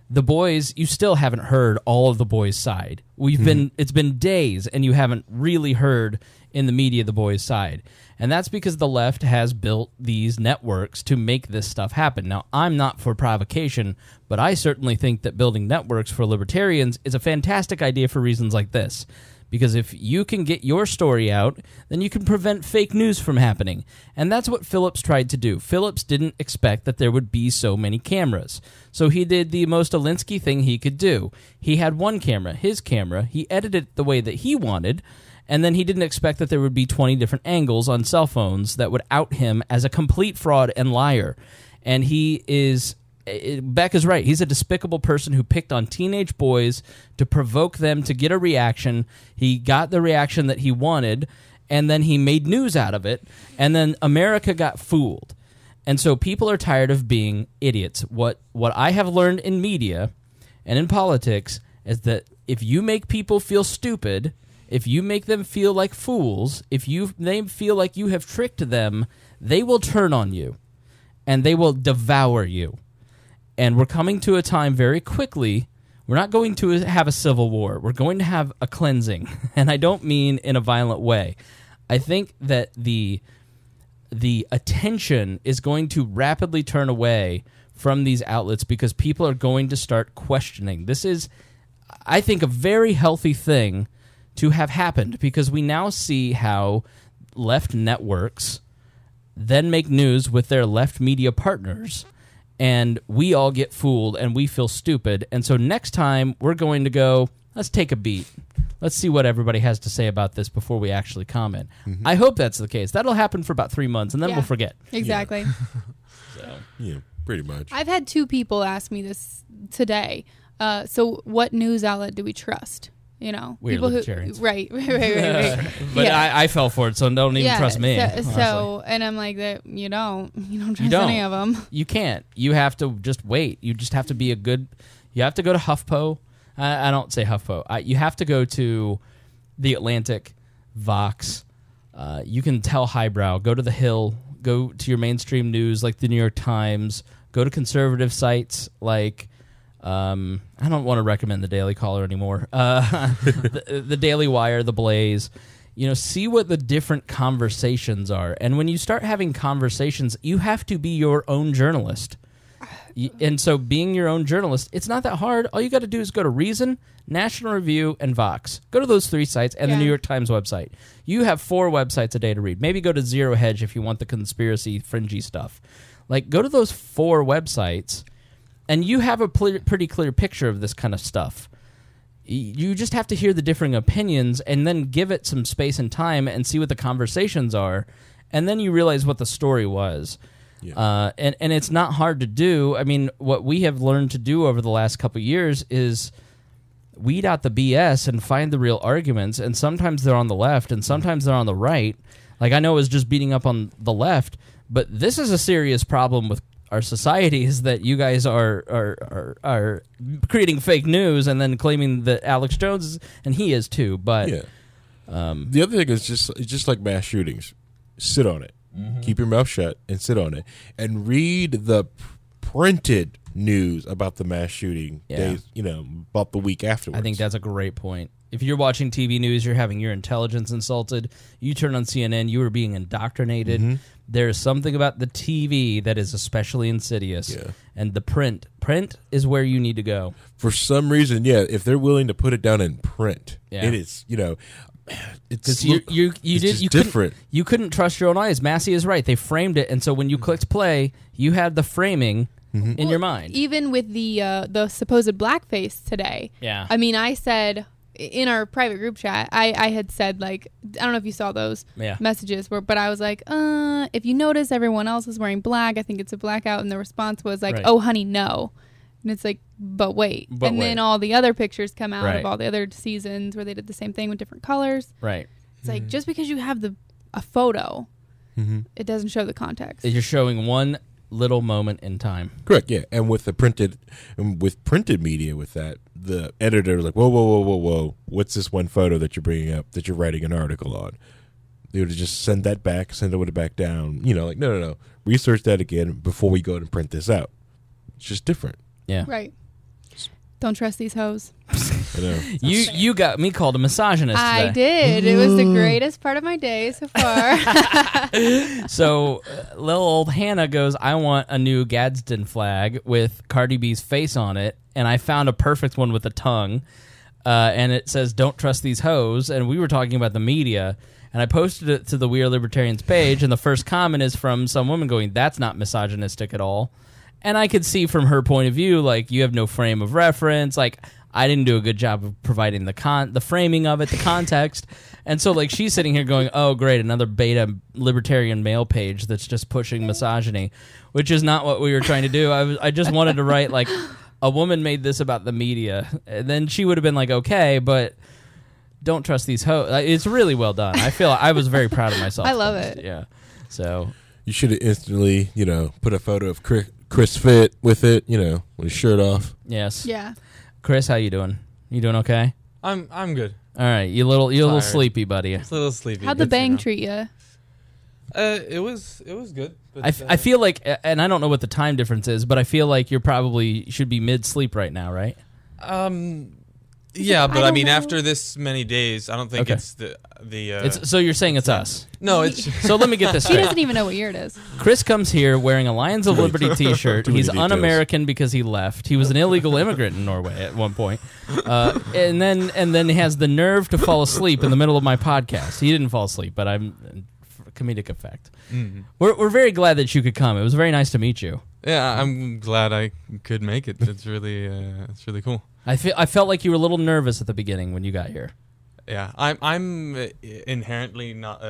[SPEAKER 4] The boys, you still haven't heard all of the boys' side. It's been days, and you haven't really heard in the media the boys' side. And that's because the left has built these networks to make this stuff happen. Now, I'm not for provocation, but I certainly think that building networks for libertarians is a fantastic idea for reasons like this. Because if you can get your story out, then you can prevent fake news from happening. And that's what Phillips tried to do. Phillips didn't expect that there would be so many cameras. So he did the most Alinsky thing he could do. He had one camera, his camera. He edited it the way that he wanted. And then he didn't expect that there would be 20 different angles on cell phones that would out him as a complete fraud and liar. And he is... Beck is right. He's a despicable person who picked on teenage boys to provoke them to get a reaction. He got the reaction that he wanted, and then he made news out of it, and then America got fooled. And so people are tired of being idiots. What I have learned in media and in politics is that if you make people feel stupid, if you make them feel like fools, if they feel like you have tricked them, they will turn on you, and they will devour you. And we're coming to a time very quickly. We're not going to have a civil war. We're going to have a cleansing. And I don't mean in a violent way. I think that the attention is going to rapidly turn away from these outlets because people are going to start questioning. This is, I think, a very healthy thing to have happened because we now see how left networks then make news with their left media partners. And we all get fooled, and we feel stupid. And so next time, we're going to go, let's take a beat. Let's see what everybody has to say about this before we actually comment. I hope that's the case. That'll happen for about 3 months, and then we'll forget.
[SPEAKER 5] Exactly.
[SPEAKER 6] Yeah, pretty much.
[SPEAKER 5] I've had 2 people ask me this today. So what news outlet do we trust? You know,
[SPEAKER 4] we're
[SPEAKER 5] people
[SPEAKER 4] libertarians.
[SPEAKER 5] Right. But
[SPEAKER 4] I fell for it, so don't even trust me.
[SPEAKER 5] So, and I'm like, that you don't trust any of them.
[SPEAKER 4] You can't. You have to just wait. You just have to be you have to go to HuffPo. I don't say HuffPo. You have to go to The Atlantic, Vox. You can tell highbrow. Go to The Hill. Go to your mainstream news like the New York Times. Go to conservative sites like... I don't want to recommend the Daily Caller anymore. The Daily Wire, The Blaze. You know, see what the different conversations are. And when you start having conversations, you have to be your own journalist. And so being your own journalist, it's not that hard. All you got to do is go to Reason, National Review, and Vox. Go to those 3 sites and the New York Times website. You have 4 websites a day to read. Maybe go to Zero Hedge if you want the conspiracy, fringy stuff. Like, go to those 4 websites... And you have a pretty clear picture of this kind of stuff. You just have to hear the differing opinions and then give it some space and time and see what the conversations are. And then you realize what the story was. Yeah. And it's not hard to do. I mean, what we have learned to do over the last couple of years is weed out the BS and find the real arguments. And sometimes they're on the left and sometimes they're on the right. Like, I know it was just beating up on the left, but this is a serious problem with our society is that you guys are creating fake news and then claiming that Alex Jones is, and he is too. But
[SPEAKER 6] the other thing is just like mass shootings. Sit on it. Keep your mouth shut and sit on it and read the printed news about the mass shooting days. You know, about the week afterwards.
[SPEAKER 4] I think that's a great point. If you're watching TV news, you're having your intelligence insulted. You turn on CNN, you are being indoctrinated. There's something about the TV that is especially insidious. Yeah. And the print is where you need to go.
[SPEAKER 6] For some reason, if they're willing to put it down in print, it is, it's
[SPEAKER 4] different. You couldn't trust your own eyes. Massie is right. They framed it, and so when you clicked play, you had the framing in your mind.
[SPEAKER 5] Even with the supposed blackface today.
[SPEAKER 4] Yeah.
[SPEAKER 5] I mean, I said... in our private group chat, I had said, like, I don't know if you saw those messages, but I was like, if you notice everyone else is wearing black, I think it's a blackout. And the response was like, oh, honey, no. And it's like, but wait. Then all the other pictures come out of all the other seasons where they did the same thing with different colors.
[SPEAKER 4] Right.
[SPEAKER 5] It's like, just because you have a photo, it doesn't show the context.
[SPEAKER 4] You're showing one little moment in time.
[SPEAKER 6] Correct. Yeah, and with printed media, with that, the editor was like, whoa, what's this one photo that you're bringing up that you're writing an article on? They would just send that back, send it back down. Like no, research that again before we go and print this out. It's just different.
[SPEAKER 4] Yeah.
[SPEAKER 5] Right. Don't trust these hoes.
[SPEAKER 6] I know.
[SPEAKER 4] You got me called a misogynist today.
[SPEAKER 5] I did. It was the greatest part of my day so far.
[SPEAKER 4] So little old Hannah goes, I want a new Gadsden flag with Cardi B's face on it, and I found a perfect one with a tongue, and it says, don't trust these hoes, and we were talking about the media, and I posted it to the We Are Libertarians page, and the first comment is from some woman going, that's not misogynistic at all. And I could see from her point of view, like, you have no frame of reference. Like, I didn't do a good job of providing the framing of it, the context. And so, like, she's sitting here going, oh, great, another beta libertarian male page that's just pushing misogyny, which is not what we were trying to do. I just wanted to write, like, a woman made this about the media. And then she would have been like, okay, but don't trust these hoes. It's really well done. I was very proud of myself.
[SPEAKER 5] I love it.
[SPEAKER 4] Yeah. So
[SPEAKER 6] you should have instantly, put a photo of Chris Fit with it, with his shirt off.
[SPEAKER 4] yes.
[SPEAKER 5] Yeah.
[SPEAKER 4] Chris, how you doing? You doing okay?
[SPEAKER 7] I'm good.
[SPEAKER 4] All right, you're a little sleepy, buddy.
[SPEAKER 7] It's a little sleepy.
[SPEAKER 5] How'd the
[SPEAKER 7] It's,
[SPEAKER 5] bang treat you?
[SPEAKER 7] It was good. But,
[SPEAKER 4] I feel like, and I don't know what the time difference is, but I feel like you're probably should be mid-sleep right now, right?
[SPEAKER 7] Yeah, but I mean,
[SPEAKER 5] know.
[SPEAKER 7] after this many days, I don't think
[SPEAKER 4] Okay.
[SPEAKER 7] it's the.
[SPEAKER 4] So you're saying it's us?
[SPEAKER 7] No, it's.
[SPEAKER 4] So let me get this
[SPEAKER 5] He
[SPEAKER 4] straight.
[SPEAKER 5] doesn't even know what year it is.
[SPEAKER 4] Chris comes here wearing a Lions of Liberty T-shirt.
[SPEAKER 6] Too many
[SPEAKER 4] He's
[SPEAKER 6] details.
[SPEAKER 4] un-American because he left. He was an illegal immigrant in Norway at one point, and then he has the nerve to fall asleep in the middle of my podcast. He didn't fall asleep, but I'm for comedic effect.
[SPEAKER 7] Mm-hmm.
[SPEAKER 4] We're very glad that you could come. It was very nice to meet you.
[SPEAKER 7] Yeah, I'm glad I could make it. It's really cool.
[SPEAKER 4] I felt like you were a little nervous at the beginning when you got here.
[SPEAKER 7] Yeah, I'm inherently not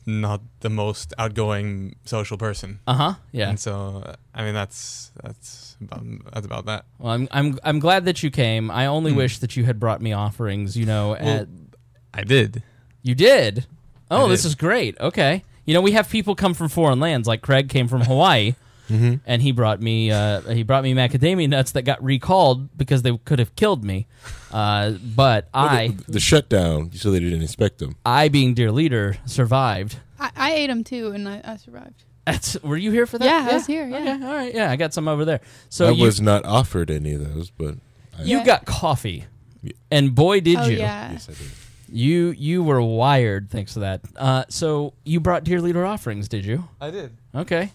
[SPEAKER 7] not the most outgoing social person.
[SPEAKER 4] Yeah.
[SPEAKER 7] And so I mean that's about that.
[SPEAKER 4] Well, I'm glad that you came. I only wish that you had brought me offerings.
[SPEAKER 7] I did.
[SPEAKER 4] You did. Oh, this
[SPEAKER 7] did.
[SPEAKER 4] is great. Okay. We have people come from foreign lands. Like Craig came from Hawaii, and he brought me macadamia nuts that got recalled because they could have killed me. But
[SPEAKER 6] The shutdown, so they didn't inspect them.
[SPEAKER 4] I, being dear leader, survived.
[SPEAKER 5] I ate them too, and I survived.
[SPEAKER 4] Were you here for that?
[SPEAKER 5] Yeah, I was here. Yeah.
[SPEAKER 4] Okay, all right. Yeah, I got some over there. So
[SPEAKER 6] I was not offered any of those, but
[SPEAKER 4] you got coffee, and boy, did
[SPEAKER 5] Oh
[SPEAKER 4] you!
[SPEAKER 5] yeah.
[SPEAKER 6] yes, I did.
[SPEAKER 4] You were wired thanks to that. So you brought dear leader offerings, did you?
[SPEAKER 7] I did.
[SPEAKER 4] Okay.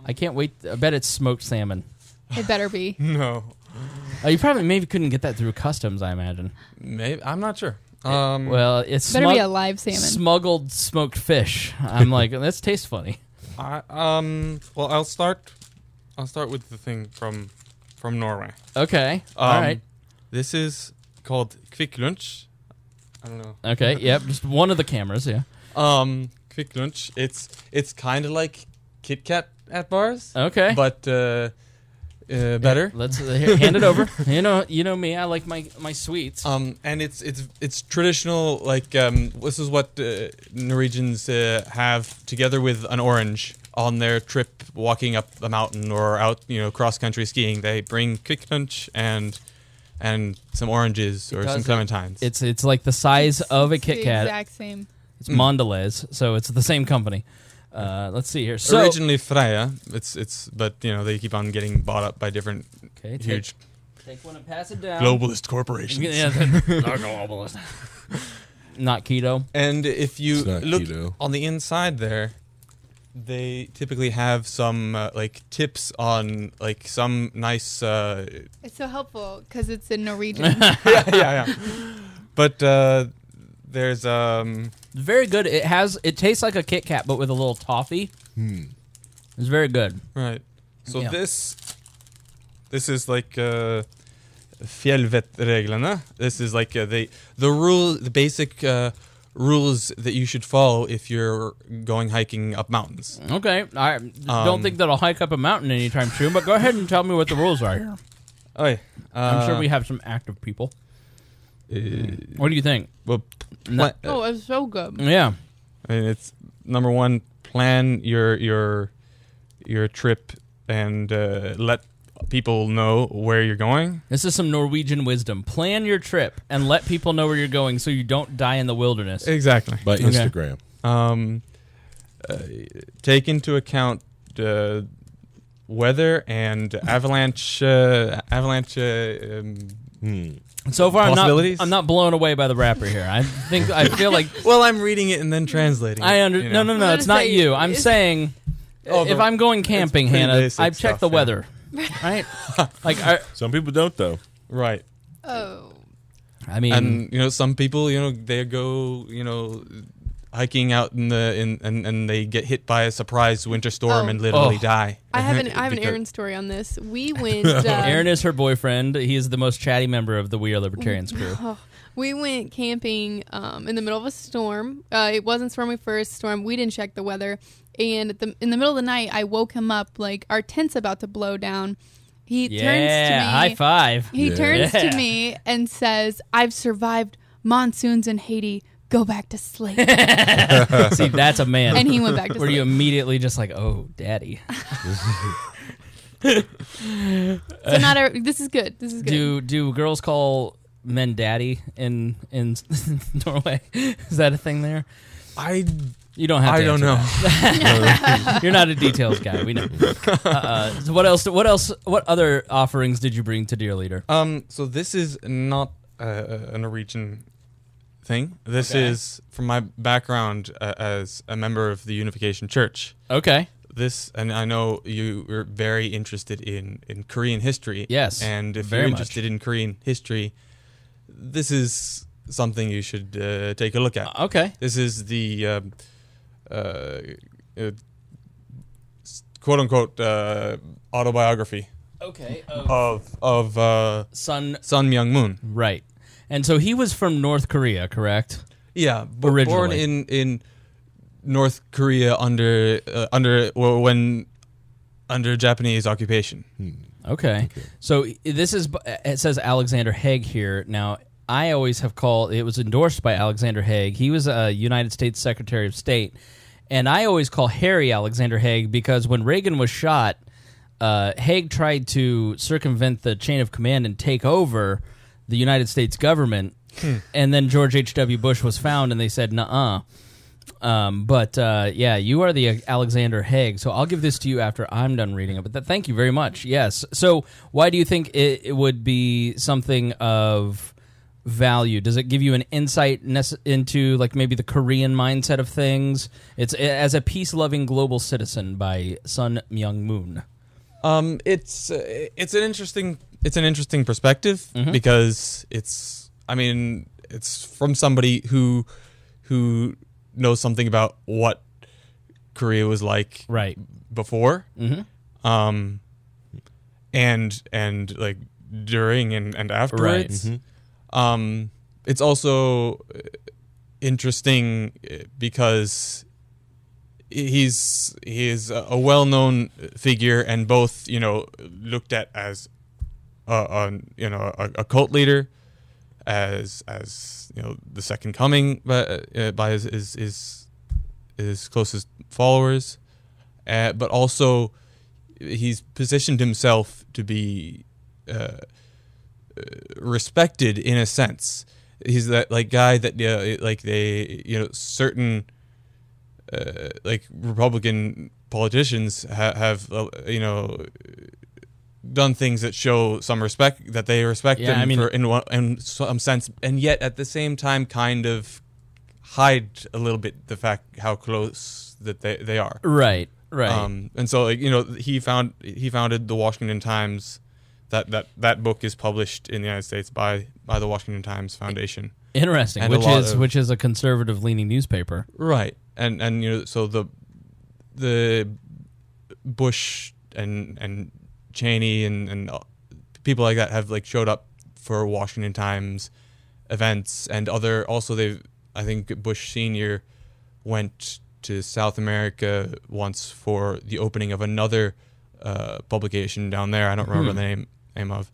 [SPEAKER 4] I can't wait. I bet it's smoked salmon.
[SPEAKER 5] It better be.
[SPEAKER 7] No.
[SPEAKER 4] You probably maybe couldn't get that through customs, I imagine.
[SPEAKER 7] Maybe I'm not sure.
[SPEAKER 4] Well, it's
[SPEAKER 5] Better be a live salmon.
[SPEAKER 4] smuggled smoked fish. I'm like, that tastes funny.
[SPEAKER 7] Well, I'll start with the thing from Norway.
[SPEAKER 4] Okay. All right.
[SPEAKER 7] This is called Kvikk Lunsj. I don't know.
[SPEAKER 4] Okay. Yep. Just one of the cameras. Yeah.
[SPEAKER 7] Kvikk Lunsj. It's kind of like Kit Kat at bars.
[SPEAKER 4] Okay.
[SPEAKER 7] But better.
[SPEAKER 4] Let's hand it over. You know me. I like my sweets.
[SPEAKER 7] And it's traditional. Like this is what Norwegians have together with an orange on their trip walking up a mountain or out cross country skiing. They bring Kvikk Lunsj and some oranges or some clementines.
[SPEAKER 4] It's like the size of a
[SPEAKER 5] It's the
[SPEAKER 4] Kit Kat.
[SPEAKER 5] exact same.
[SPEAKER 4] It's Mondelez, so it's the same company. Let's see here. So
[SPEAKER 7] originally Freya. It's but they keep on getting bought up by different huge
[SPEAKER 4] take one and pass it down.
[SPEAKER 7] globalist corporations.
[SPEAKER 4] Yeah, not globalist. Not keto.
[SPEAKER 7] And if you
[SPEAKER 6] It's not
[SPEAKER 7] look
[SPEAKER 6] keto.
[SPEAKER 7] on the inside there, they typically have some like tips on like some nice.
[SPEAKER 5] It's so helpful because it's in Norwegian.
[SPEAKER 7] yeah. But there's
[SPEAKER 4] Very good. It tastes like a Kit Kat, but with a little toffee. It's very good.
[SPEAKER 7] right. So
[SPEAKER 4] Yeah.
[SPEAKER 7] this is like fjellvettreglene. This is like the basic rules that you should follow if you're going hiking up mountains.
[SPEAKER 4] Okay. I don't think that I'll hike up a mountain anytime soon, but go ahead and tell me what the rules are here.
[SPEAKER 7] Oh,
[SPEAKER 4] I'm sure we have some active people. What do you think?
[SPEAKER 7] Well,
[SPEAKER 4] No-
[SPEAKER 5] Oh, it's so good.
[SPEAKER 4] Yeah.
[SPEAKER 7] I mean, it's number one. Plan your trip let people know where you're going.
[SPEAKER 4] This is some Norwegian wisdom. Plan your trip and let people know where you're going so you don't die in the wilderness.
[SPEAKER 7] Exactly.
[SPEAKER 6] By Instagram.
[SPEAKER 7] Take into account weather and avalanche.
[SPEAKER 4] So far,
[SPEAKER 7] Possibilities?
[SPEAKER 4] I'm not blown away by the rapper here. I feel like.
[SPEAKER 7] Well, I'm reading it and then translating.
[SPEAKER 4] No. It's not you. I'm saying if I'm going camping, Hannah, I've checked the weather. Right?
[SPEAKER 6] Some people don't though.
[SPEAKER 7] Right.
[SPEAKER 5] Oh.
[SPEAKER 4] I mean,
[SPEAKER 7] and some people, they go, hiking out and they get hit by a surprise winter storm and literally die.
[SPEAKER 5] I have an Aaron story on this. We went.
[SPEAKER 4] Aaron is her boyfriend. He is the most chatty member of the We Are Libertarians crew.
[SPEAKER 5] We went camping in the middle of a storm. It wasn't stormy first storm. We didn't check the weather. And in the middle of the night, I woke him up like our tent's about to blow down. He turns to me.
[SPEAKER 4] High five.
[SPEAKER 5] He turns to me and says, "I've survived monsoons in Haiti. Go back to sleep."
[SPEAKER 4] See, that's a man.
[SPEAKER 5] And he went back to sleep.
[SPEAKER 4] Were you immediately just like, "Oh, daddy"?
[SPEAKER 5] This is good. This is good.
[SPEAKER 4] Do girls call men daddy in Norway? Is that a thing there? You don't have to.
[SPEAKER 7] I don't know.
[SPEAKER 4] You're not a details guy. We know. So what else? What other offerings did you bring to Dear Leader?
[SPEAKER 7] So this is not a Norwegian thing. This is from my background as a member of the Unification Church.
[SPEAKER 4] Okay.
[SPEAKER 7] And I know you are very interested in Korean history.
[SPEAKER 4] Yes.
[SPEAKER 7] And if
[SPEAKER 4] very
[SPEAKER 7] you're
[SPEAKER 4] much.
[SPEAKER 7] interested in Korean history, this is something you should take a look at.
[SPEAKER 4] Okay.
[SPEAKER 7] This is the quote unquote autobiography.
[SPEAKER 4] Okay.
[SPEAKER 7] Of
[SPEAKER 4] Sun
[SPEAKER 7] Myung-moon.
[SPEAKER 4] Right. And so he was from North Korea, correct?
[SPEAKER 7] Yeah,
[SPEAKER 4] Originally.
[SPEAKER 7] born in North Korea under Japanese occupation.
[SPEAKER 4] Okay. So it says Alexander Haig here. Now, I always have called, it was endorsed by Alexander Haig. He was a United States Secretary of State. And I always call Harry Alexander Haig because when Reagan was shot, Haig tried to circumvent the chain of command and take over the United States government. And then George H.W. Bush was found and they said, nuh-uh. Yeah, you are the Alexander Haig. So I'll give this to you after I'm done reading it. But thank you very much. Yes. So why do you think it would be something of value? Does it give you an insight into like maybe the Korean mindset of things? It's as a peace-loving global citizen by Sun Myung-moon.
[SPEAKER 7] It's an interesting perspective because it's from somebody who knows something about what Korea was like before, and like during and afterwards. It's also interesting because he is a well-known figure and both looked at as a cult leader, as the second coming by his closest followers, but also he's positioned himself to be respected in a sense. He's that guy that certain Republican politicians have done things that show some respect, that they respect him in some sense, and yet at the same time kind of hide a little bit the fact how close that they are.
[SPEAKER 4] Right.
[SPEAKER 7] And so he founded the Washington Times. That book is published in the United States by the Washington Times Foundation.
[SPEAKER 4] Interesting,
[SPEAKER 7] and
[SPEAKER 4] which is a conservative leaning newspaper.
[SPEAKER 7] Right. And so the Bush and Cheney and people like that have showed up for Washington Times events and I think Bush Sr. went to South America once for the opening of another publication down there. I don't remember the name of.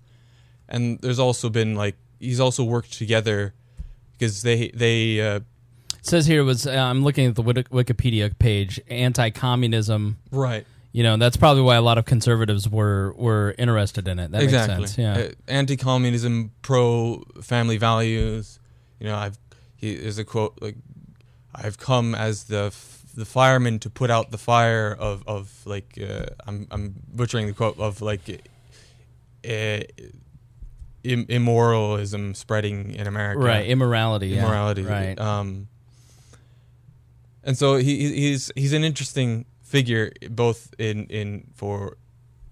[SPEAKER 7] And there's also been he's also worked together because they it says
[SPEAKER 4] here was I'm looking at the Wikipedia page, anti-communism.
[SPEAKER 7] Right.
[SPEAKER 4] that's probably why a lot of conservatives were interested in it. That makes sense. Yeah.
[SPEAKER 7] Anti-communism, pro-family values. There's a quote like, "I've come as the fireman to put out the fire of like I'm butchering the quote of like immoralism spreading in America."
[SPEAKER 4] Right, immorality.
[SPEAKER 7] Right. And so he's an interesting figure, both in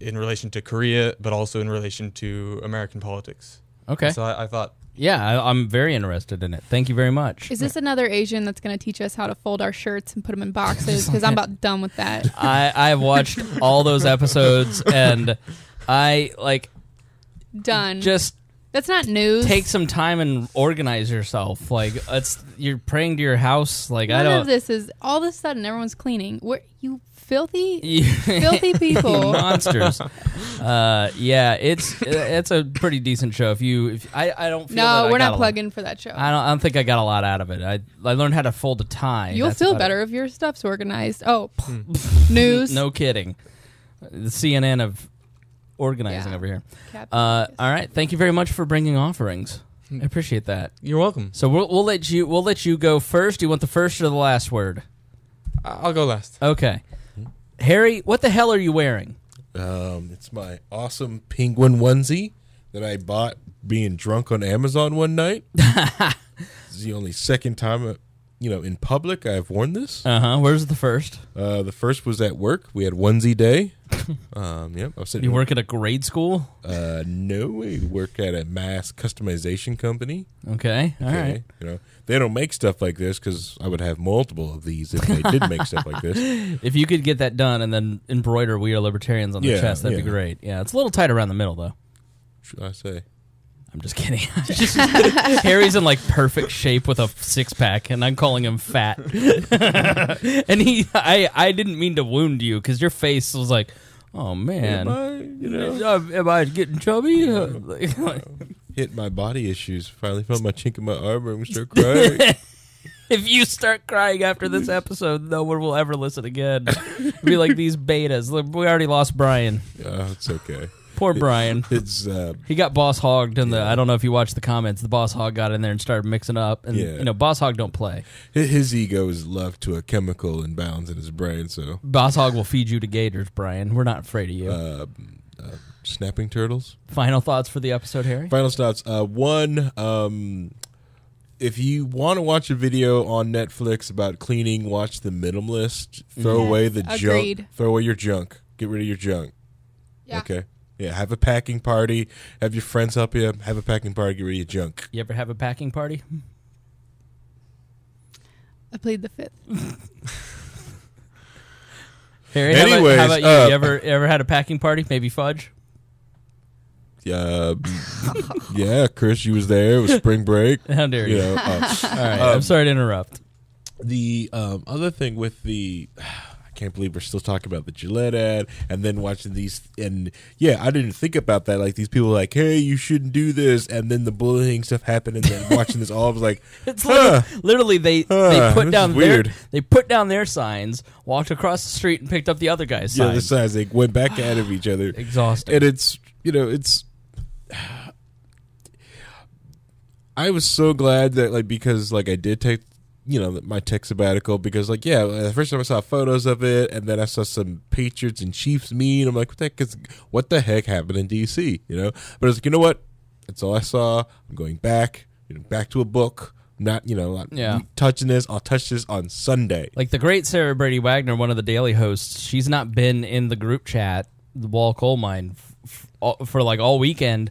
[SPEAKER 7] relation to Korea, but also in relation to American politics.
[SPEAKER 4] Okay.
[SPEAKER 7] So I thought.
[SPEAKER 4] Yeah, I'm very interested in it. Thank you very much.
[SPEAKER 5] Is this another Asian that's going to teach us how to fold our shirts and put them in boxes? Because I'm about done with that.
[SPEAKER 4] I've watched all those episodes, and
[SPEAKER 5] done.
[SPEAKER 4] Just
[SPEAKER 5] that's not news.
[SPEAKER 4] Take some time and organize yourself. Like you're praying to your house. Like
[SPEAKER 5] None of this is all of a sudden everyone's cleaning. You filthy people,
[SPEAKER 4] monsters. Yeah, it's a pretty decent show. I don't feel
[SPEAKER 5] no,
[SPEAKER 4] that
[SPEAKER 5] we're not plugging for that show.
[SPEAKER 4] I don't think I got a lot out of it. I learned how to fold a tie.
[SPEAKER 5] You'll feel better if your stuff's organized. Oh, news.
[SPEAKER 4] No kidding. The CNN of organizing over here. All right, thank you very much for bringing offerings. I appreciate that.
[SPEAKER 7] You're welcome.
[SPEAKER 4] So we'll let you go first. Do you want the first or the last word?
[SPEAKER 7] I'll go last.
[SPEAKER 4] Okay. Harry, what the hell are you wearing?
[SPEAKER 6] It's my awesome penguin onesie that I bought being drunk on Amazon one night. This is the only second time, in public I've worn this.
[SPEAKER 4] Where's the first?
[SPEAKER 6] The first was at work. We had onesie day. Yep. I was
[SPEAKER 4] you work at a grade school?
[SPEAKER 6] No, we work at a mass customization company.
[SPEAKER 4] Okay. All right.
[SPEAKER 6] They don't make stuff like this because I would have multiple of these if they did make stuff like this.
[SPEAKER 4] If you could get that done and then embroider "We Are Libertarians" on the chest, that'd be great. Yeah, it's a little tight around the middle, though.
[SPEAKER 6] Should I say?
[SPEAKER 4] I'm just kidding. Harry's in perfect shape with a 6-pack, and I'm calling him fat. And I didn't mean to wound you because your face was like, oh man, am I getting chubby?
[SPEAKER 6] Hit my body issues. Finally felt my chink in my armor and start crying.
[SPEAKER 4] If you start crying after this episode, no one will ever listen again. Be like these betas. Look, we already lost Brian.
[SPEAKER 6] It's okay.
[SPEAKER 4] Poor Brian. He got boss hogged in I don't know if you watched the comments. The boss hog got in there and started mixing up. And boss hog don't play.
[SPEAKER 6] His ego is left to a chemical imbalance in his brain. So
[SPEAKER 4] boss hog will feed you to gators, Brian. We're not afraid of you.
[SPEAKER 6] Snapping turtles.
[SPEAKER 4] Final thoughts for the episode, Harry?
[SPEAKER 6] Final thoughts. One, if you want to watch a video on Netflix about cleaning, watch The Minimalist. Throw away the junk. Throw away your junk. Get rid of your junk.
[SPEAKER 5] Yeah.
[SPEAKER 6] Okay. Yeah, have a packing party. Have your friends help you. Have a packing party. Get rid of your junk.
[SPEAKER 4] You ever have a packing party?
[SPEAKER 5] I plead the fifth.
[SPEAKER 6] Harry, anyways,
[SPEAKER 4] how about you? You ever had a packing party? Maybe fudge?
[SPEAKER 6] Yeah, Chris, you was there. It was spring break.
[SPEAKER 4] How dare you? All right, I'm sorry to interrupt.
[SPEAKER 6] The other thing with I can't believe we're still talking about the Gillette ad and then watching these. And I didn't think about that. Like these people are like, hey, you shouldn't do this. And then the bullying stuff happened. And then watching this all, I was like,
[SPEAKER 4] it's literally they put down their signs, walked across the street and picked up the other guy's signs.
[SPEAKER 6] Yeah, the signs. They went back at each other.
[SPEAKER 4] Exhausting.
[SPEAKER 6] And it's, I was so glad that because I did take my tech sabbatical because the first time I saw photos of it and then I saw some Patriots and Chiefs meme. I'm like, what the heck happened in DC? But I was like, you know what? That's all I saw. I'm going back to a book. Not touching this. I'll touch this on Sunday.
[SPEAKER 4] Like the great Sarah Brady Wagner, one of the Daily hosts. She's not been in the group chat, the Wall Coal Mine, for all weekend.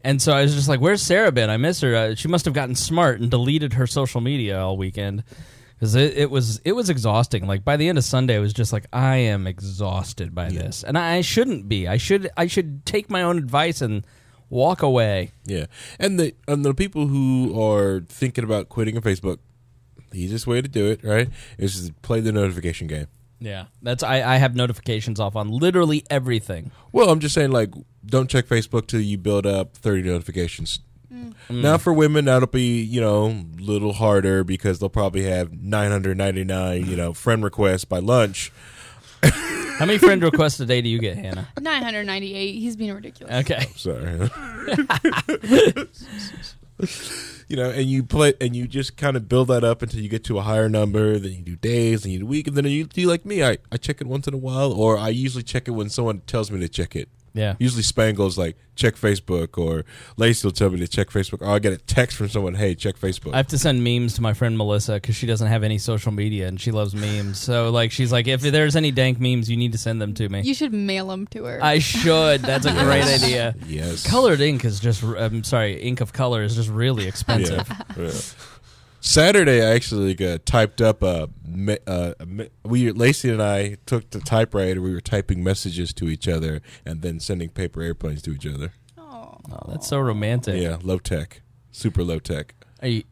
[SPEAKER 4] And so I was just like, where's Sarah been? I miss her. She must have gotten smart and deleted her social media all weekend because it was exhausting. Like by the end of Sunday, I was just like, I am exhausted by this. And I shouldn't be. I should take my own advice and walk away.
[SPEAKER 6] Yeah. And the people who are thinking about quitting on Facebook, the easiest way to do it, right, is to play the notification game.
[SPEAKER 4] Yeah, I have notifications off on literally everything.
[SPEAKER 6] Well, I'm just saying, don't check Facebook till you build up 30 notifications. Now for women, that'll be, a little harder because they'll probably have 999, friend requests by lunch.
[SPEAKER 4] How many friend requests a day do you get, Hannah?
[SPEAKER 5] 998. He's being ridiculous.
[SPEAKER 4] Okay.
[SPEAKER 6] Sorry. And you play, and you just kind of build that up until you get to a higher number. Then you do days, then you do week, and then you do like me. I check it once in a while, or I usually check it when someone tells me to check it.
[SPEAKER 4] Yeah.
[SPEAKER 6] Usually Spangle's like, check Facebook, or Lacey will tell me to check Facebook, or I get a text from someone, hey, check Facebook.
[SPEAKER 4] I have to send memes to my friend Melissa because she doesn't have any social media and she loves memes. So like, she's like, if there's any dank memes, you need to send them to me.
[SPEAKER 5] You should mail them to her.
[SPEAKER 4] I should. That's a great idea.
[SPEAKER 6] Yes.
[SPEAKER 4] Colored ink is just, ink of color is just really expensive.
[SPEAKER 6] Yeah. Saturday, I actually typed up Lacey and I took the typewriter. We were typing messages to each other and then sending paper airplanes to each other.
[SPEAKER 4] Oh, that's so romantic.
[SPEAKER 6] Yeah, low tech, super low tech.
[SPEAKER 4] Are you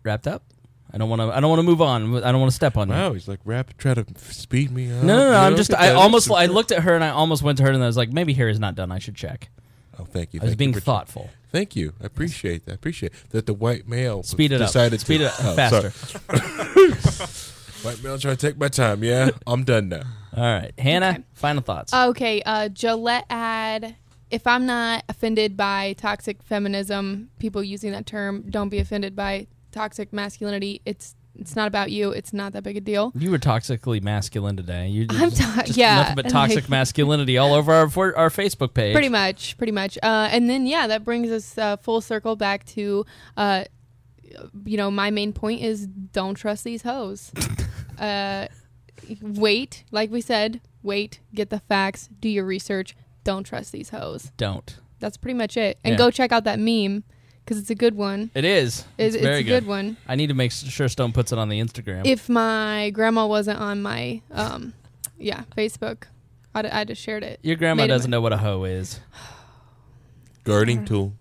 [SPEAKER 4] wrapped up? I don't want to move on. I don't want to step on you.
[SPEAKER 6] Wow, he's like try to speed me up.
[SPEAKER 4] No. I looked at her and I almost went to her and I was like, maybe Harry's not done. I should check.
[SPEAKER 6] Oh, thank you.
[SPEAKER 4] I was being thoughtful.
[SPEAKER 6] Thank you. I appreciate that. I appreciate that the white male
[SPEAKER 4] Speed it up faster.
[SPEAKER 6] White male trying to take my time. Yeah, I'm done now.
[SPEAKER 4] All right. Hannah, final thoughts.
[SPEAKER 5] Okay, Gillette ad. If I'm not offended by toxic feminism, people using that term, don't be offended by toxic masculinity. It's not about you. It's not that big a deal.
[SPEAKER 4] You were toxically masculine today.
[SPEAKER 5] Yeah,
[SPEAKER 4] nothing but toxic masculinity all over our Facebook page.
[SPEAKER 5] Pretty much. And then that brings us full circle back to, my main point is don't trust these hoes. Wait, like we said, get the facts, do your research. Don't trust these hoes.
[SPEAKER 4] Don't.
[SPEAKER 5] That's pretty much it. And go check out that meme. Because it's a good one.
[SPEAKER 4] It is.
[SPEAKER 5] It's
[SPEAKER 4] very
[SPEAKER 5] a good one.
[SPEAKER 4] I need to make sure Stone puts it on the Instagram.
[SPEAKER 5] If my grandma wasn't on my, Facebook, I'd have shared it.
[SPEAKER 4] Your grandma doesn't know what a hoe is.
[SPEAKER 6] Gardening tool.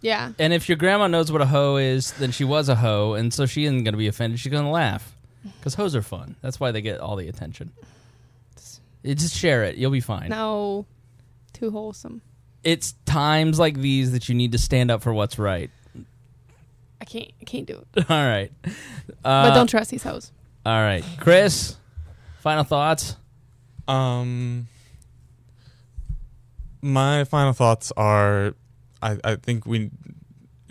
[SPEAKER 5] Yeah.
[SPEAKER 4] And if your grandma knows what a hoe is, then she was a hoe, and so she isn't going to be offended. She's going to laugh. Because hoes are fun. That's why they get all the attention. Just share it. You'll be fine.
[SPEAKER 5] No. Too wholesome.
[SPEAKER 4] It's times like these that you need to stand up for what's right.
[SPEAKER 5] I can't do it.
[SPEAKER 4] All right.
[SPEAKER 5] But don't trust these hoes.
[SPEAKER 4] All right. Chris, final thoughts?
[SPEAKER 7] My final thoughts are, I think we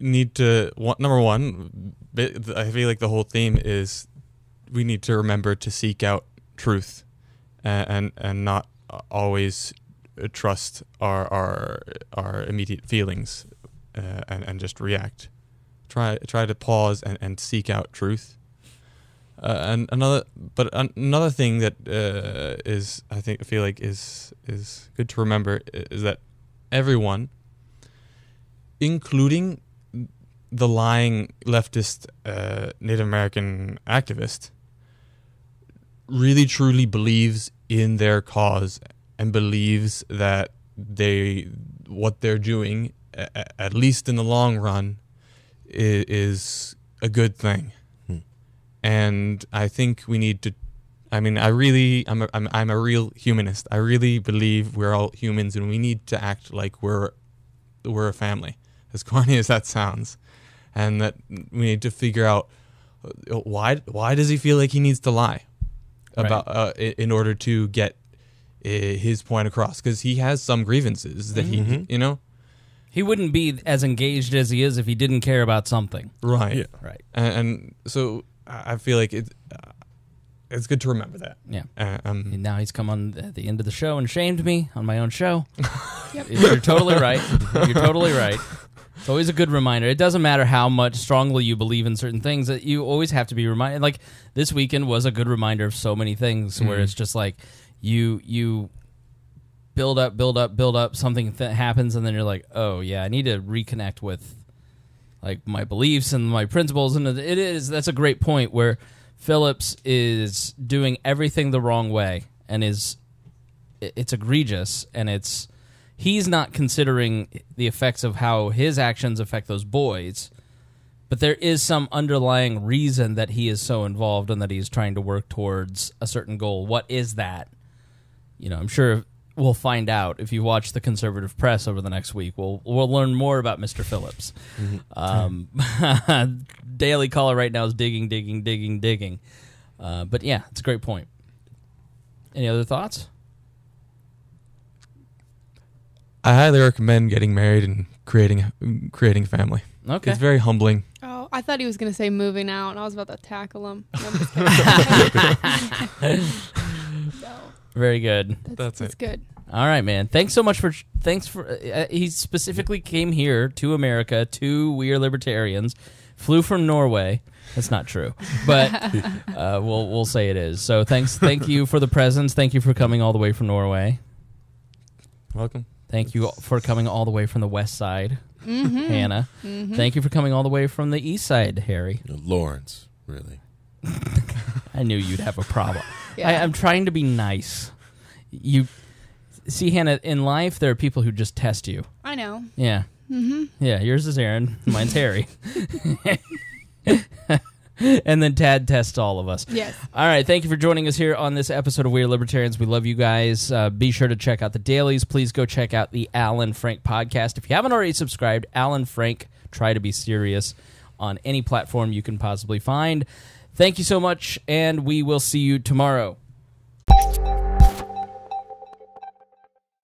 [SPEAKER 7] need to, number one, I feel like the whole theme is we need to remember to seek out truth and not always trust our immediate feelings and just react. Try to pause and seek out truth. And another thing that I feel like is good to remember is that everyone, including the lying leftist Native American activist, really truly believes in their cause and believes that what they're doing, at least in the long run, is a good thing. And I think we need to. I'm a real humanist. I really believe we're all humans, and we need to act like we're a family, as corny as that sounds, and that we need to figure out why does he feel like he needs to lie about in order to get his point across, because he has some grievances that
[SPEAKER 4] he wouldn't be as engaged as he is if he didn't care about something.
[SPEAKER 7] Right.
[SPEAKER 6] Yeah.
[SPEAKER 4] Right.
[SPEAKER 7] And so I feel like it's good to remember that.
[SPEAKER 4] Yeah. And now he's come on at the end of the show and shamed me on my own show.
[SPEAKER 5] Yep.
[SPEAKER 4] You're totally right. You're totally right. It's always a good reminder. It doesn't matter how much strongly you believe in certain things, that you always have to be reminded. Like this weekend was a good reminder of so many things where it's just like you build up, something happens, and then you're like, oh yeah, I need to reconnect with like my beliefs and my principles. And that's a great point where Phillips is doing everything the wrong way, and it's egregious, and he's not considering the effects of how his actions affect those boys, but there is some underlying reason that he is so involved and that he's trying to work towards a certain goal. What is that? I'm sure we'll find out if you watch the conservative press over the next week. We'll learn more about Mr. Phillips. Daily Caller right now is digging. But yeah, it's a great point. Any other thoughts?
[SPEAKER 7] I highly recommend getting married and creating a family.
[SPEAKER 4] Okay.
[SPEAKER 7] It's very humbling.
[SPEAKER 5] Oh, I thought he was going to say moving out, and I was about to tackle him. No, I'm just kidding. So,
[SPEAKER 4] Very good.
[SPEAKER 7] That's it.
[SPEAKER 5] good.
[SPEAKER 4] All right, man. Thanks so much for. He specifically came here to America to We Are Libertarians, flew from Norway. That's not true, but we'll say it is. So thank you for the presents. Thank you for coming all the way from Norway.
[SPEAKER 7] Welcome.
[SPEAKER 4] Thank you for coming all the way from the west side, Hannah.
[SPEAKER 5] Mm-hmm.
[SPEAKER 4] Thank you for coming all the way from the east side, Harry.
[SPEAKER 6] Lawrence, really.
[SPEAKER 4] I knew you'd have a problem.
[SPEAKER 5] Yeah.
[SPEAKER 4] I'm trying to be nice. You see, Hannah, in life, there are people who just test you.
[SPEAKER 5] I know.
[SPEAKER 4] Yeah. Mm-hmm. Yeah, yours is Aaron. Mine's Harry. And then Tad tests all of us.
[SPEAKER 5] Yes.
[SPEAKER 4] All right. Thank you for joining us here on this episode of We Are Libertarians. We love you guys. Be sure to check out the dailies. Please go check out the Alan Frank podcast. If you haven't already subscribed, Alan Frank, Try to Be Serious on any platform you can possibly find. Thank you so much, and we will see you tomorrow.